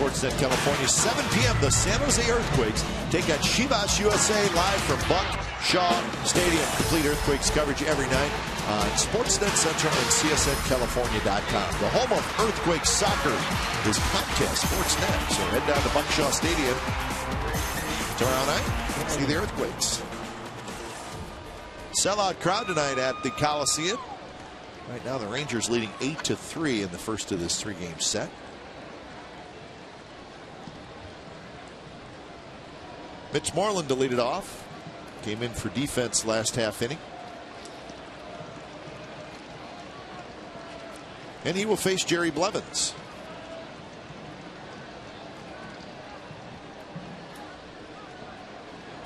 Sportsnet California, 7 p.m. The San Jose Earthquakes take on Chivas USA live from Buck Shaw Stadium. Complete Earthquakes coverage every night on Sportsnet Central and CSNCalifornia.com. The home of Earthquake soccer is Comcast Sportsnet. So head down to Buck Shaw Stadium tomorrow night. See the Earthquakes. Sellout crowd tonight at the Coliseum. Right now the Rangers leading 8-3 in the first of this 3-game set. Mitch Moreland to lead it off. Came in for defense last half inning. And he will face Jerry Blevins.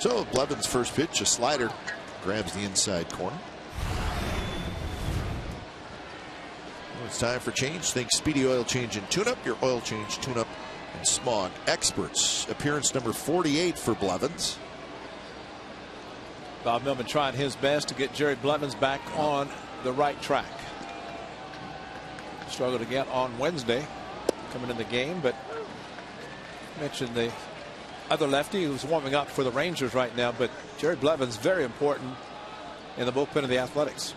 So Blevins' first pitch, a slider, grabs the inside corner. Well, it's time for change. Think Speedy Oil Change and Tune-Up, your oil change, tune-up, and smog experts. Appearance number 48 for Blevins. Bob Millman trying his best to get Jerry Blevins back on the right track. Struggled again on Wednesday coming in the game, but mentioned the other lefty who's warming up for the Rangers right now, but Jerry Blevins very important in the bullpen of the Athletics.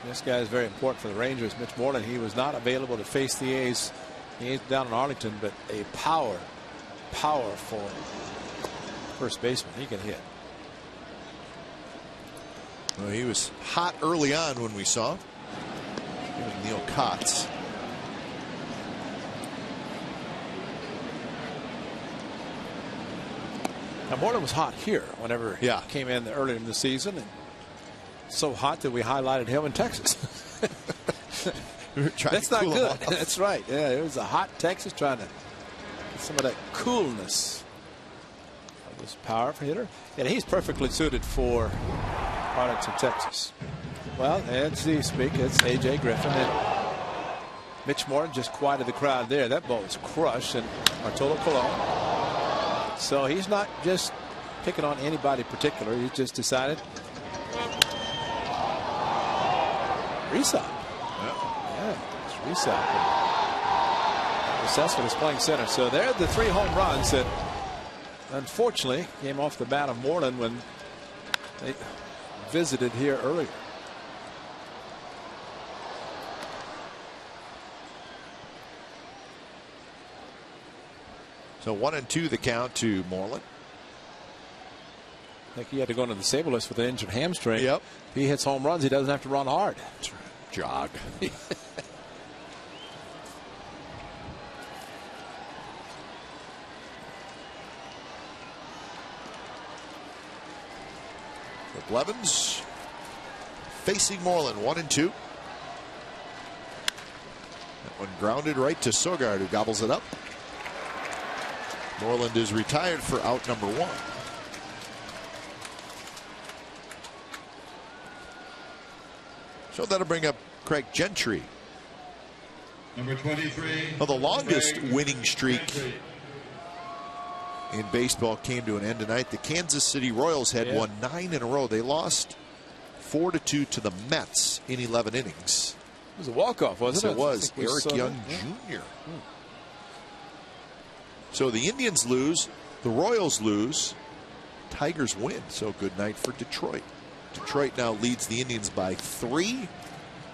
This guy is very important for the Rangers. Mitch Moreland, he was not available to face the A's. The A's down in Arlington, but a powerful first baseman. He can hit. Well, he was hot early on when we saw him. Here's Neil Kotz. Now Moreland was hot here whenever he came in earlier in the season, and so hot that we highlighted him in Texas. That's not good. That's right. Yeah, it was a hot Texas trying to get some of that coolness of this powerful hitter. And he's perfectly suited for Arlington, Texas. Well, as you speak, it's A.J. Griffin. And Mitch Moreland just quieted the crowd there. That ball was crushed. And Arturo Colon. So he's not just picking on anybody particular. He just decided reset. Yeah, it's reset. Cespedes is playing center. So there are the 3 home runs that unfortunately came off the bat of Moreland when they visited here earlier. So 1-2 the count to Moreland. I think he had to go into the Sable list with an injured hamstring. Yep. If he hits home runs, he doesn't have to run hard. Jog. The Blevins facing Moreland, 1-2. That one grounded right to Sogard, who gobbles it up. Moreland is retired for out number 1. So that'll bring up Craig Gentry. Number 23. Well, the longest winning streak in baseball came to an end tonight. The Kansas City Royals had won 9 in a row. They lost 4-2 to the Mets in 11 innings. It was a walk-off, wasn't it? It was. Eric Young Jr. So the Indians lose, the Royals lose, Tigers win. So good night for Detroit. Detroit now leads the Indians by 3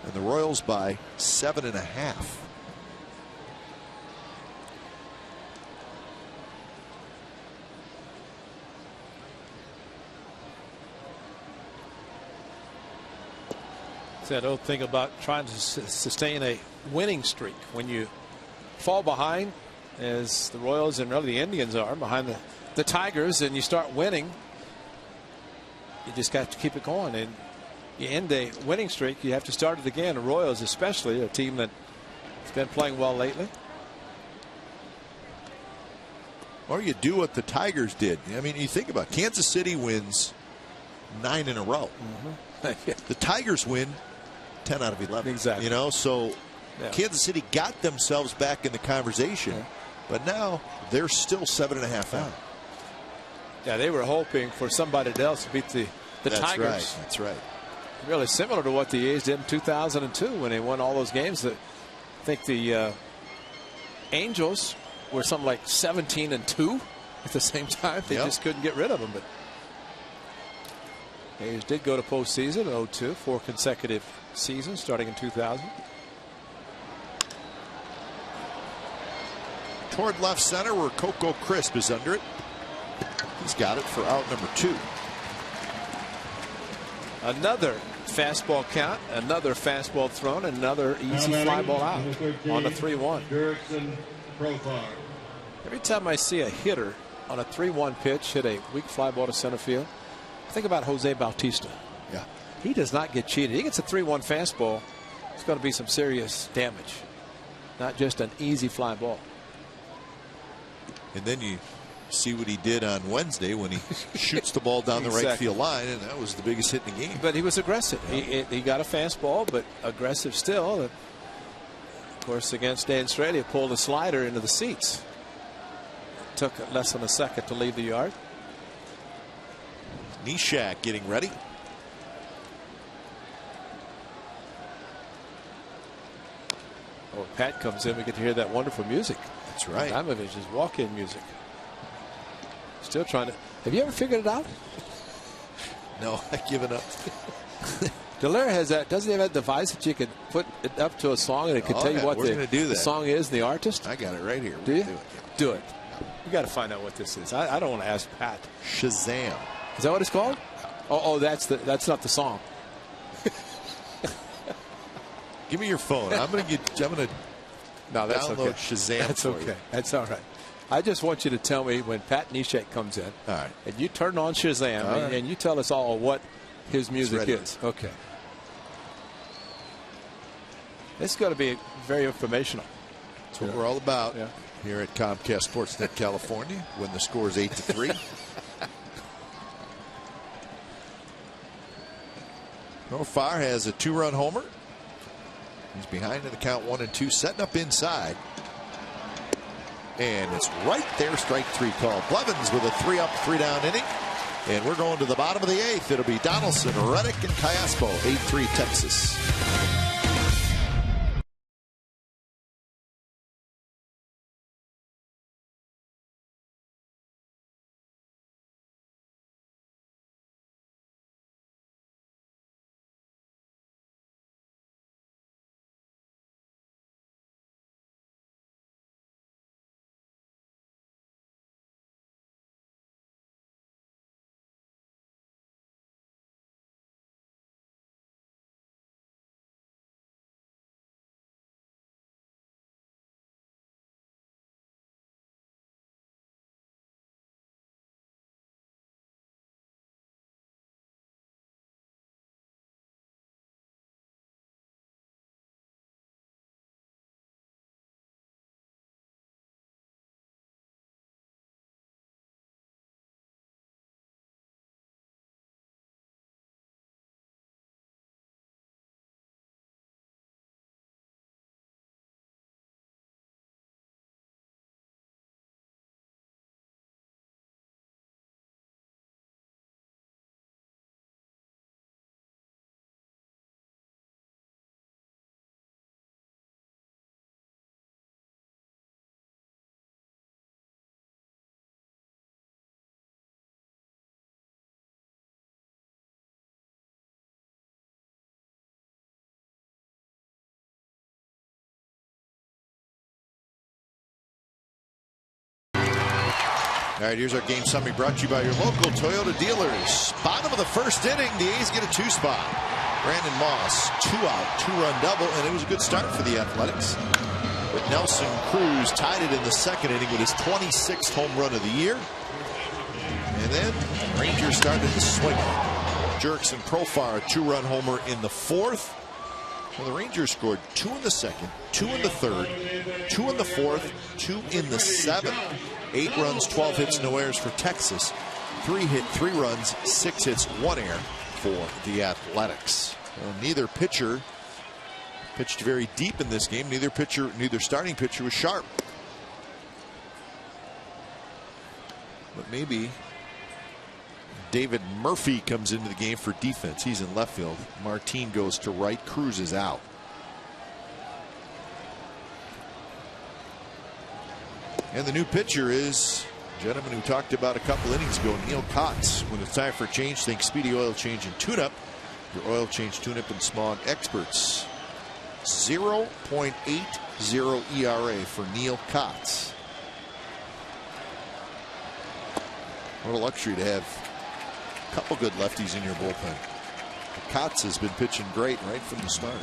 and the Royals by 7.5. That old thing about trying to sustain a winning streak. When you fall behind, as the Royals and really the Indians are behind the Tigers, and you start winning, you just got to keep it going. And you end a winning streak, you have to start it again. The Royals, especially, a team that has been playing well lately. Or you do what the Tigers did. I mean, you think about it. Kansas City wins 9 in a row. The Tigers win 10 out of 11. Exactly. You know, so Kansas City got themselves back in the conversation, but now they're still 7.5 out. Yeah, they were hoping for somebody else to beat the Tigers. Right. That's right. really similar to what the A's did in 2002 when they won all those games. I think the Angels were something like 17-2 at the same time. They just couldn't get rid of them. But A's did go to postseason in 2002, 4 consecutive seasons starting in 2000. Toward left center where Coco Crisp is under it. He's got it for out number 2. Another fastball count, another fastball thrown, another easy fly ball out on the 3-1. Every time I see a hitter on a 3-1 pitch hit a weak fly ball to center field, think about Jose Bautista. Yeah. He does not get cheated. He gets a 3-1 fastball. It's going to be some serious damage, not just an easy fly ball. And then you see what he did on Wednesday when he shoots the ball down the right field line, and that was the biggest hit in the game. But he was aggressive. Yeah. He got a fastball, but aggressive still. Of course, against Dan Stralia, pulled a slider into the seats. It took less than a second to leave the yard. Neshek getting ready. Oh, Pat comes in. We get to hear that wonderful music. That's right. Dimovich's walk-in music. Still trying to. Have you ever figured it out? No, I've given up. Delaire has that. Doesn't he have that device that you can put it up to a song and it can tell you what the song is and the artist? I got it right here. Do you? Do it. You got to find out what this is. I don't want to ask Pat. Shazam. Is that what it's called? Oh, that's not the song. Give me your phone. I'm gonna No, that's download okay. Shazam. That's okay. You. That's all right. I just want you to tell me when Pat Neshek comes in. All right. And you turn on Shazam and you tell us all what his music is. Okay. It's going to be very informational. That's what we're all about here at Comcast Sportsnet California when the score is 8-3. Profar has a 2-run homer. He's behind in the count 1-2, setting up inside. And it's right there, strike 3 call. Blevins with a 3-up, 3-down inning. And we're going to the bottom of the 8th. It'll be Donaldson, Reddick, and Callaspo. 8-3 Texas. All right, here's our game summary brought to you by your local Toyota dealers. Bottom of the first inning, the A's get a 2 spot. Brandon Moss, 2-out, 2-run double, and it was a good start for the Athletics. But Nelson Cruz tied it in the second inning with his 26th home run of the year. And then Rangers started to swing. Jerks and Profar, a 2-run homer in the 4th. Well, the Rangers scored 2 in the 2nd, 2 in the 3rd, 2 in the 4th, 2 in the 7th. 8 runs, 12 hits, no errors for Texas. 3 runs, 6 hits, 1 error for the Athletics. Well, neither pitcher pitched very deep in this game. Neither starting pitcher was sharp. But maybe David Murphy comes into the game for defense. He's in left field. Martin goes to right. Cruz is out. And the new pitcher is a gentleman who talked about a couple innings ago, Neil Kotz. When it's time for a change, think Speedy Oil Change and Tune-Up. Your oil change, tune-up, and smog experts. 0.80 ERA for Neil Kotz. What a luxury to have a couple good lefties in your bullpen. Kotz has been pitching great right from the start.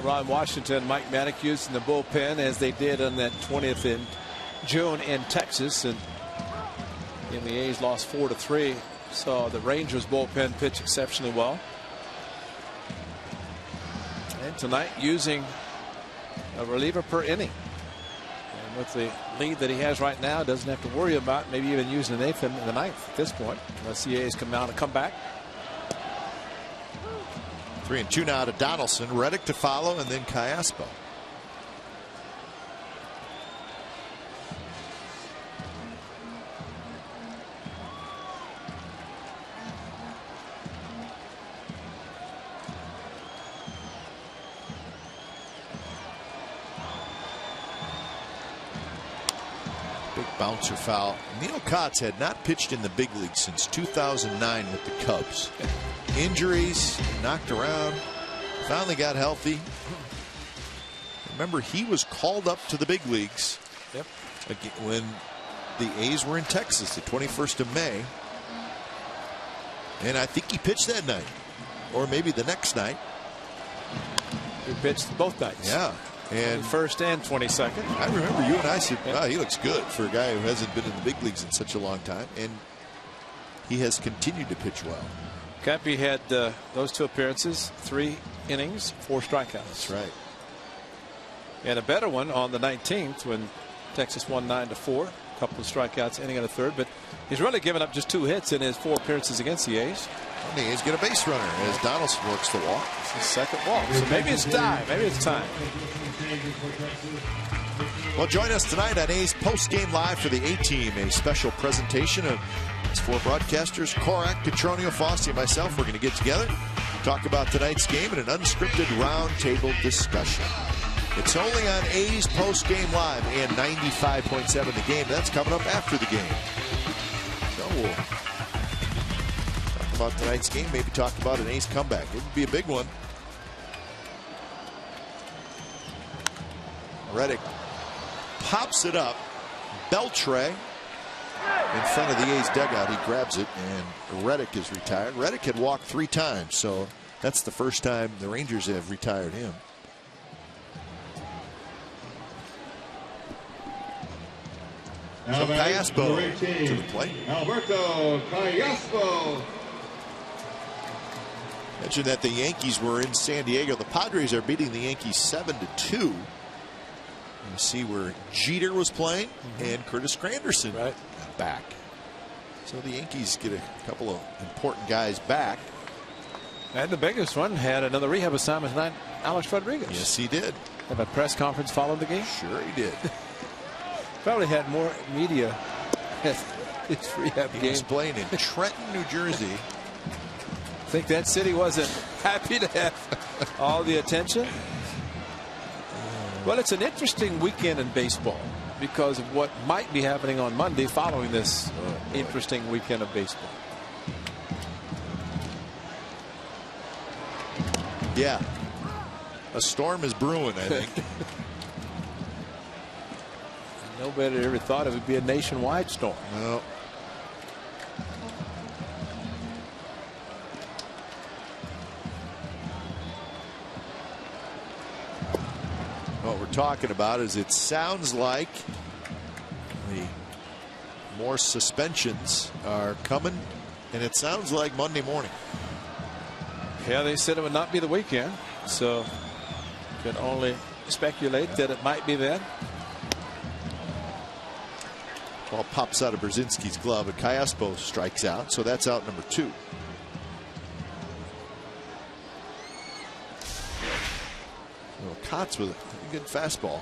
Ron Washington, Mike Maddock using the bullpen as they did on that 20th in June in Texas, and the A's lost 4-3. So the Rangers bullpen pitch exceptionally well. And tonight using a reliever per inning. And with the lead that he has right now, doesn't have to worry about maybe even using an eighth in the ninth at this point, unless the A's come out and come back. 3-2 now to Donaldson. Reddick to follow, and then Callaspo. Big bouncer foul. Neil Kotz had not pitched in the big league since 2009 with the Cubs. Injuries, knocked around, finally got healthy. Remember, he was called up to the big leagues when the A's were in Texas the 21st of May. And I think he pitched that night, or maybe the next night. He pitched both nights. Yeah. And 21st and 22nd. I remember you and I said, wow, he looks good for a guy who hasn't been in the big leagues in such a long time. And he has continued to pitch well. Cappy had those two appearances, 3 innings, 4 strikeouts. That's right. And a better one on the 19th when Texas won 9-4. A couple of strikeouts, inning and a third. But he's really given up just 2 hits in his 4 appearances against the A's. And the A's get a base runner as Donaldson works the walk. It's his second walk. So maybe it's time. Maybe it's time. Well, join us tonight on A's Post-Game Live for the A-Team. A special presentation of its 4 broadcasters, Korak, Petronio, Fossey, and myself. We're going to get together, talk about tonight's game in an unscripted roundtable discussion. It's only on A's Post-Game Live and 95.7 The Game. That's coming up after the game. So we'll talk about tonight's game, maybe talk about an A's comeback. It would be a big one. Reddick pops it up. Beltre in front of the A's dugout. He grabs it, and Reddick is retired. Reddick had walked 3 times, so that's the first time the Rangers have retired him. So Callaspo to the plate. Alberto Callaspo. Mentioned that the Yankees were in San Diego. The Padres are beating the Yankees 7-2. You see where Jeter was playing and Curtis Granderson back. So the Yankees get a couple of important guys back. And the biggest one had another rehab assignment tonight, Alex Rodriguez. Yes, he did. Have a press conference following the game? Sure he did. Probably had more media at his rehab game. He was playing in Trenton, New Jersey. I think that city wasn't happy to have all the attention. Well, it's an interesting weekend in baseball because of what might be happening on Monday following this interesting weekend of baseball. Yeah. A storm is brewing, I think. Nobody ever thought it would be a nationwide storm. No. What we're talking about is it sounds like the more suspensions are coming, and it sounds like Monday morning. Yeah, they said it would not be the weekend, so can only speculate that it might be then. Ball pops out of Brzezinski's glove, and Callaspo strikes out, so that's out number 2. Well, Kotz with a good fastball.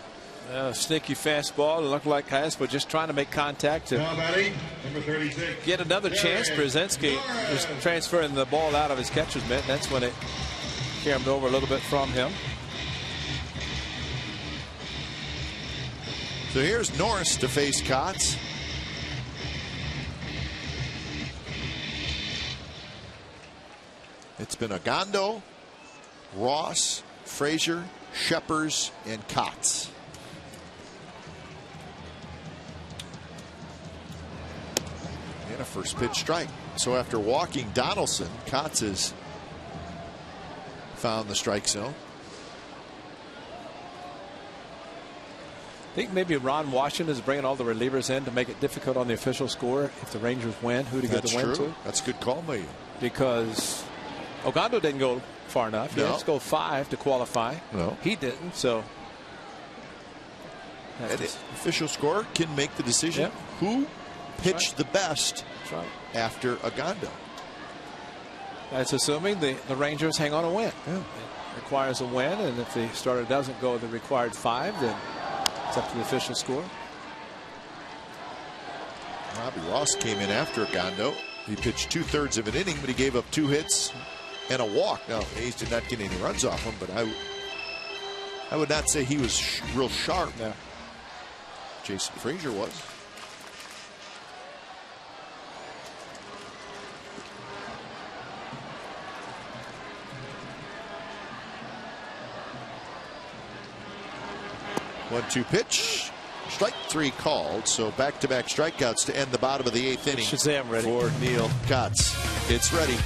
Sneaky fastball. It looked like Hayes, but just trying to make contact to Now batting, number 36. get another chance. Brzezinski was transferring the ball out of his catcher's mitt. That's when it carried over a little bit from him. So here's Norris to face Kotz. It's been Ogando, Ross, Frazier, Sheppers, and Kotz. And a first pitch strike. So after walking Donaldson, Kotz has found the strike zone. I think maybe Ron Washington is bringing all the relievers in to make it difficult on the official score if the Rangers win. Who to get the win to? That's a good call, maybe. Because Ogando didn't go far enough. He No. had to go 5 to qualify. No. He didn't. So And the official score can make the decision who pitched the best after Ogando. That's assuming the Rangers hang on a win. Yeah. It requires a win, and if the starter doesn't go the required 5, then it's up to the official score. Robbie Ross came in after Ogando. He pitched 2/3 of an inning, but he gave up 2 hits and a walk. Now, A's did not get any runs off him, but I would not say he was real sharp. Yeah. Jason Frazier was. One-two pitch. Strike 3 called, so back-to-back strikeouts to end the bottom of the 8th inning. Shazam ready. For Neil Kotz. It's ready.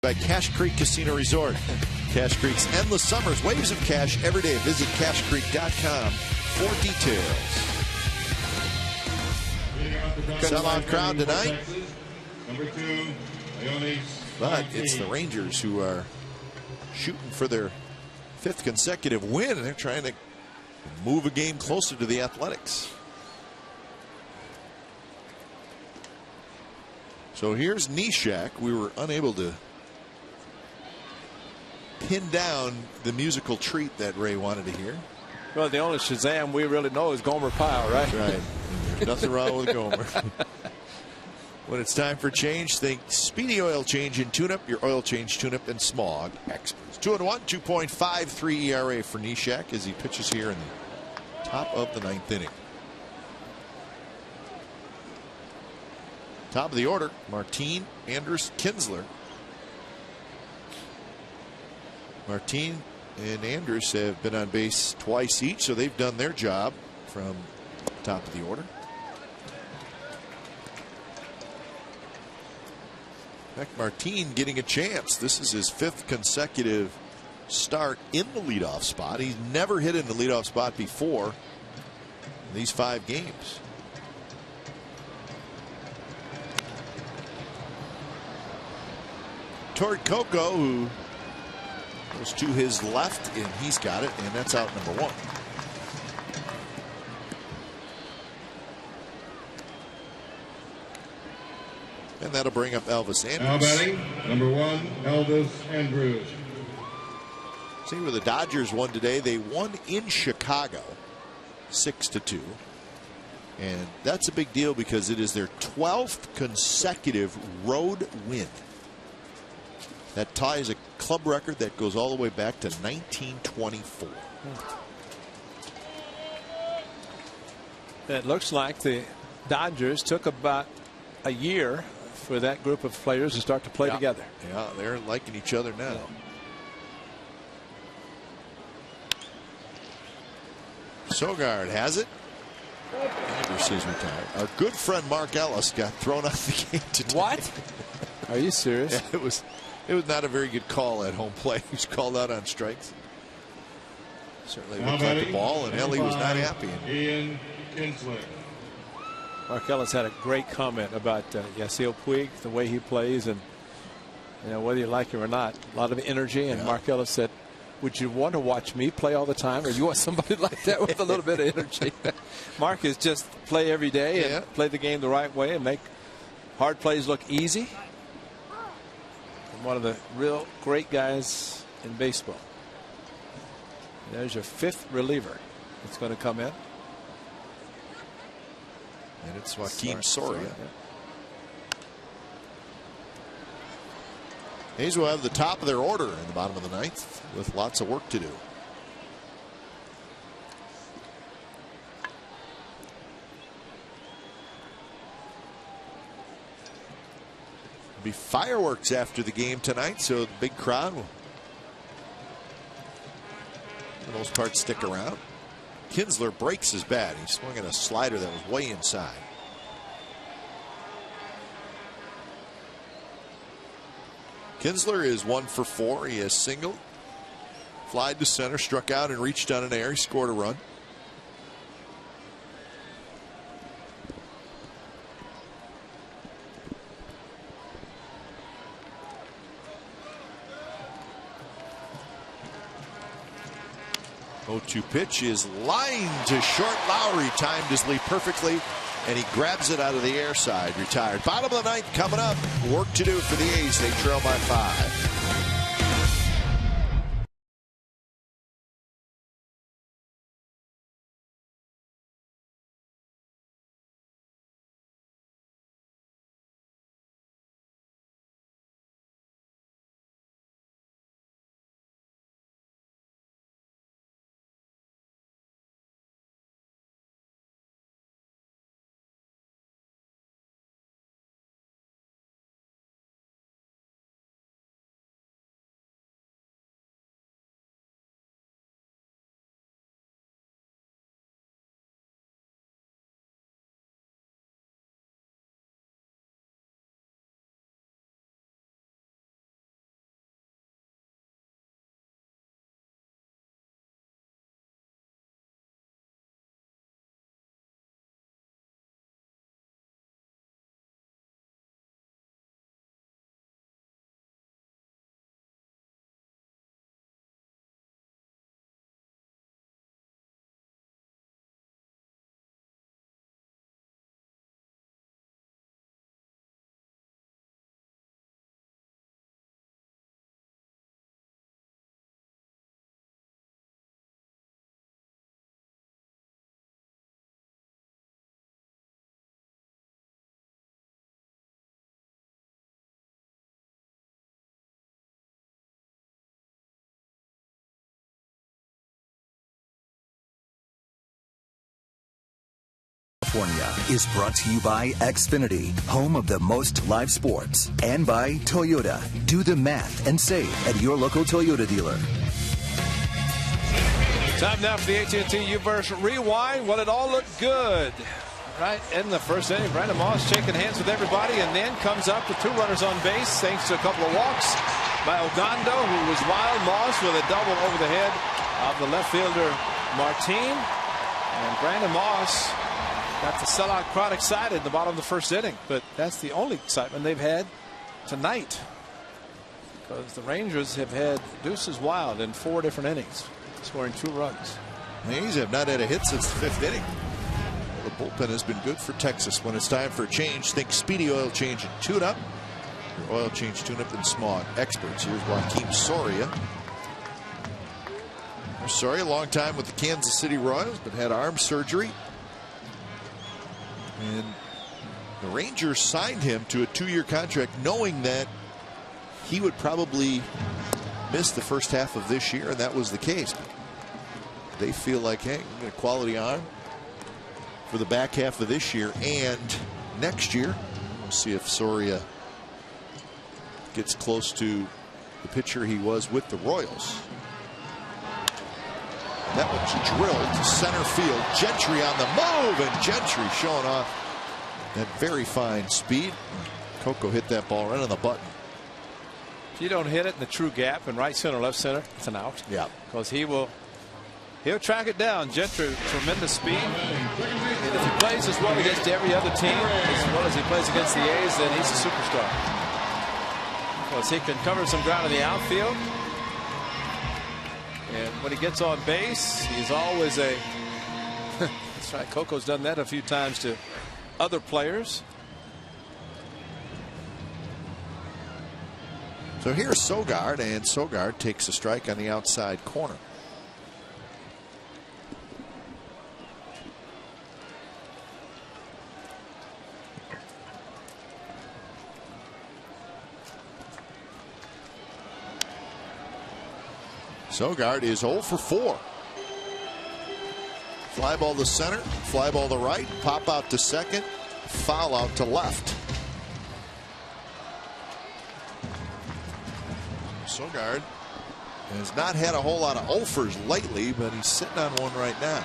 By Cache Creek Casino Resort. Cache Creek's endless summers, waves of cash every day. Visit CacheCreek.com for details. Sellout crowd tonight. Number 2, Iones. But it's the Rangers who are shooting for their 5th consecutive win, and they're trying to move a game closer to the Athletics. So here's Neshek. We were unable to pin down the musical treat that Ray wanted to hear. Well, the only Shazam we really know is Gomer Pyle, right? Right. There's nothing wrong with Gomer. When it's time for change, think Speedy Oil Change and Tune-Up, your oil change, tune-up, and smog experts. 2-1, 2.53 ERA for Neshek as he pitches here in the top of the 9th inning. Top of the order, Martin, Andrus, Kinsler. Martin and Andrus have been on base twice each, so they've done their job from top of the order. Heck, Martin getting a chance. This is his 5th consecutive start in the leadoff spot. He's never hit in the leadoff spot before in these 5 games. Toward Coco, who goes to his left, and he's got it, and that's out number 1. And that'll bring up Elvis Andrus. Now batting, number 1, Elvis Andrus. See where the Dodgers won today. They won in Chicago 6-2. And that's a big deal because it is their 12th consecutive road win. That ties a club record that goes all the way back to 1924. It looks like the Dodgers took about a year for that group of players to start to play together. Yeah, they're liking each other now. Sogard has it. Andrus is retired. Our good friend Mark Ellis got thrown out of the game today. What? Are you serious? Yeah, it was not a very good call at home plate. He was called out on strikes. Certainly looked like the ball, and Ellie was not happy. Ian Kinsler. Mark Ellis had a great comment about Yasiel Puig, the way he plays, and whether you like him or not, a lot of energy. And Mark Ellis said, "Would you want to watch me play all the time, or you want somebody like that with a little bit of energy?" Mark is just play every day and play the game the right way and make hard plays look easy. And one of the real great guys in baseball. There's your 5th reliever that's going to come in. And it's Joaquin Soria. A's will have the top of their order in the bottom of the 9th with lots of work to do. There'll be fireworks after the game tonight, so the big crowd will, for the most part, stick around. Kinsler breaks his bat. He swung at a slider that was way inside. Kinsler is 1 for 4. He has singled, flied to center, struck out, and reached on an air. He scored a run. Oh, 0-2 pitch is lined to short. Lowry timed his leap perfectly, and he grabs it out of the air side. Retired. Bottom of the 9th coming up. Work to do for the A's. They trail by 5. California is brought to you by Xfinity, home of the most live sports, and by Toyota. Do the math and save at your local Toyota dealer. Time now for the AT&T U-verse Rewind. Well, it all looked good right in the first inning. Brandon Moss shaking hands with everybody and then comes up with 2 runners on base thanks to a couple of walks by Ogando, who was wild. Moss with a double over the head of the left fielder Martin. And Brandon Moss got the sellout crowd excited in the bottom of the first inning. But that's the only excitement they've had tonight, because the Rangers have had deuces wild in 4 different innings, scoring 2 runs. The A's have not had a hit since the 5th inning. The bullpen has been good for Texas. When it's time for a change, think Speedy Oil Change and Tune-Up. Your oil change, tune-up, and smog experts. Here's Joakim Soria. Soria, a long time with the Kansas City Royals, but had arm surgery. And the Rangers signed him to a 2-year contract knowing that he would probably miss the first half of this year, and that was the case. They feel like, hey, we get a quality arm for the back half of this year and next year. We'll see if Soria gets close to the pitcher he was with the Royals. That one's drilled to center field. Gentry on the move, and Gentry showing off that very fine speed. Coco hit that ball right on the button. If you don't hit it in the true gap in right center, left center, it's an out. Yeah, because he'll track it down. Gentry, tremendous speed. And if he plays as well against every other team as well as he plays against the A's, then he's a superstar. Because he can cover some ground in the outfield. And when he gets on base, he's always a that's right, Coco's done that a few times to other players. So here's Sogard, and Sogard takes a strike on the outside corner. Sogard is 0 for 4. Fly ball to center, fly ball to right, pop out to second, foul out to left. Sogard has not had a whole lot of offers lately, but he's sitting on one right now.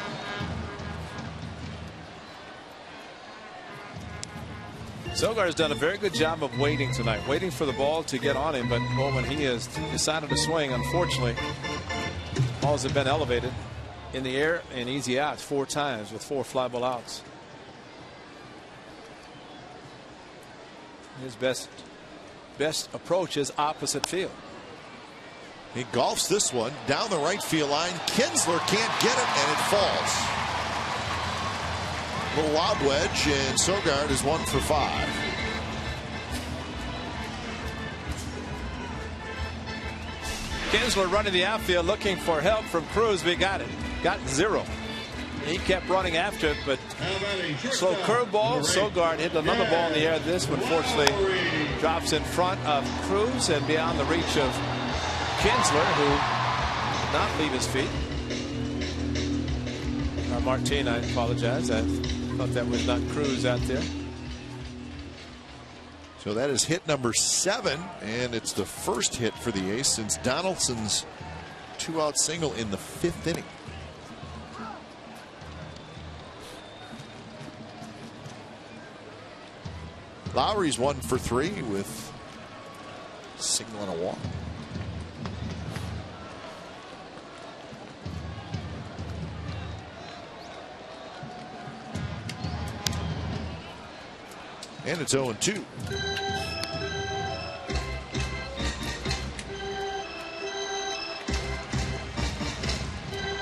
Sogard has done a very good job of waiting tonight, waiting for the ball to get on him. But well, when he has decided to swing, unfortunately, balls have been elevated in the air and easy outs 4 times with 4 fly ball outs. His best approach is opposite field. He golfs this one down the right field line. Kinsler can't get it, and it falls. Little lob wedge, and Sogard is 1 for 5. Kinsler running the outfield looking for help from Cruz, but he got it. Got 0. He kept running after it, but slow curveball. Sogard hit another ball in the air. This one, fortunately, drops in front of Cruz and beyond the reach of Kinsler, who did not leave his feet. Martin, I apologize. I thought that was not Cruz out there. So that is hit number 7, and it's the first hit for the A's since Donaldson's 2-out single in the 5th inning. Lowry's 1 for 3 with a single and a walk. And it's 0-2.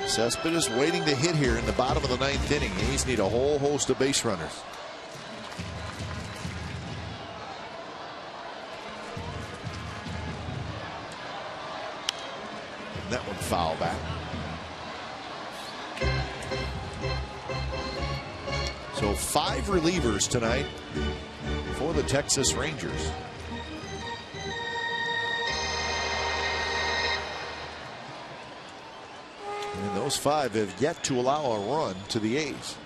Cespedes waiting to hit here in the bottom of the 9th inning. A's need a whole host of base runners. And that one foul back. So 5 relievers tonight for the Texas Rangers. And those 5 have yet to allow a run to the A's.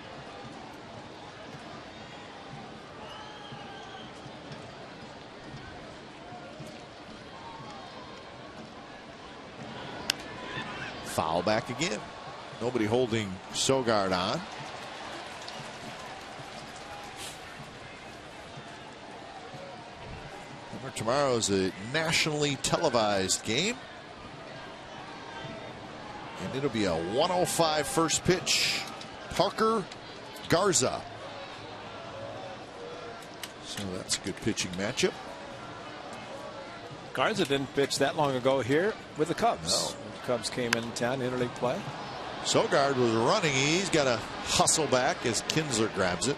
Foul back again. Nobody holding Sogard on. Tomorrow is a nationally televised game. And it'll be a 1:05 first pitch. Parker Garza. So that's a good pitching matchup. Garza didn't pitch that long ago here with the Cubs. No. The Cubs came in town, interleague play. Sogard was running. He's got to hustle back as Kinsler grabs it.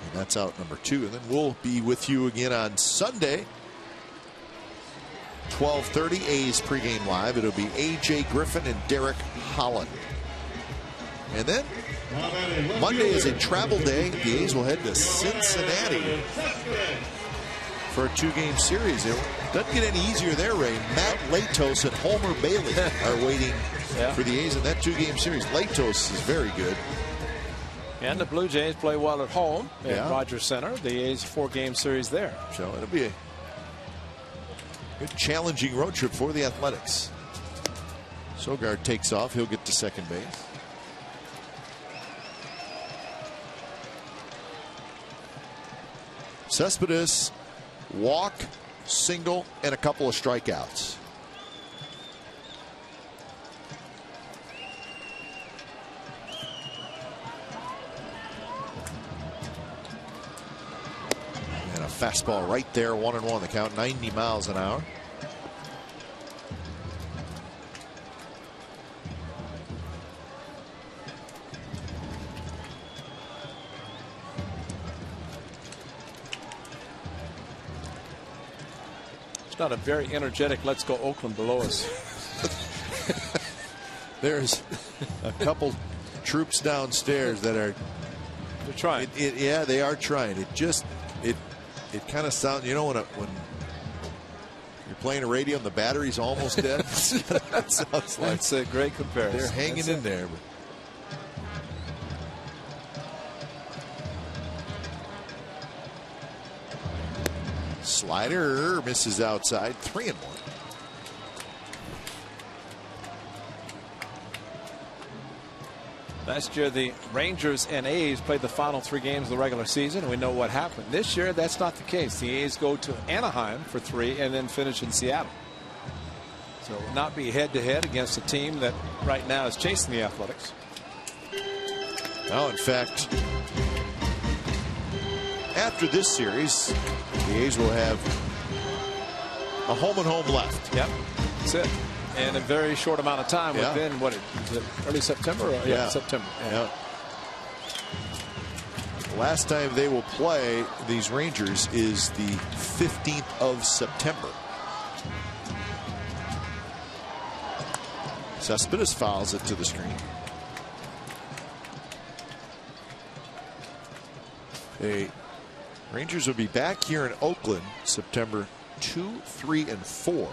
And that's out number 2. And then we'll be with you again on Sunday. 12:30 A's pregame live. It'll be A.J. Griffin and Derek Holland. And then Monday is a travel day. The A's will head to Cincinnati for a 2-game series. It doesn't get any easier there, Ray. Matt Latos and Homer Bailey are waiting for the A's in that 2-game series. Latos is very good. And the Blue Jays play well at home at Rogers Center. The A's 4-game series there. So it'll be a good challenging road trip for the Athletics. Sogard takes off. He'll get to second base. Cespedes, walk, single, and a couple of strikeouts. And a fastball right there, 1-1 the count, 90 miles an hour. Not a very energetic let's go Oakland below us. There's a couple troops downstairs that are they're trying. Yeah, they are trying. It kind of sounds, you know, when you're playing a radio and the battery's almost dead. That sounds like that's a great comparison. They're hanging in there. Slider misses outside, 3-1. Last year, the Rangers and A's played the final 3 games of the regular season, and we know what happened. This year, that's not the case. The A's go to Anaheim for 3 and then finish in Seattle. So it will not be head-to-head against a team that right now is chasing the Athletics. No, in fact, after this series, the A's will have a home-and-home left. Yep, that's it. And a very short amount of time within, what, is it early September? Or, yeah, September. Yeah. The last time they will play these Rangers is the 15th of September. Cespedes fouls it to the screen. The Rangers will be back here in Oakland September 2, 3, and 4.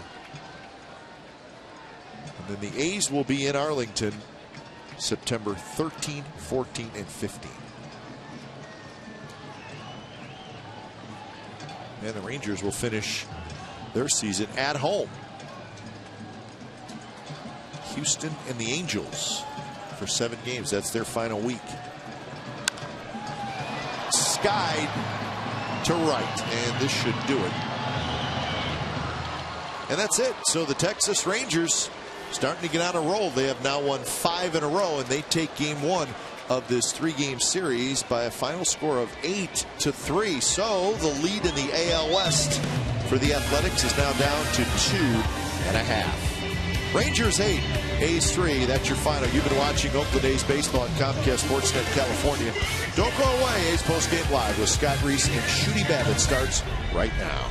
And then the A's will be in Arlington September 13, 14, and 15. And the Rangers will finish their season at home. Houston and the Angels for 7 games. That's their final week. Skied to right, and this should do it. And that's it. So the Texas Rangers starting to get on a roll. They have now won 5 in a row, and they take game 1 of this 3-game series by a final score of 8-3. So the lead in the AL West for the Athletics is now down to 2.5. Rangers 8, A's 3. That's your final. You've been watching Oakland A's baseball on Comcast Sportsnet California. Don't go away. A's postgame live with Scott Reese and Shooty Babbitt starts right now.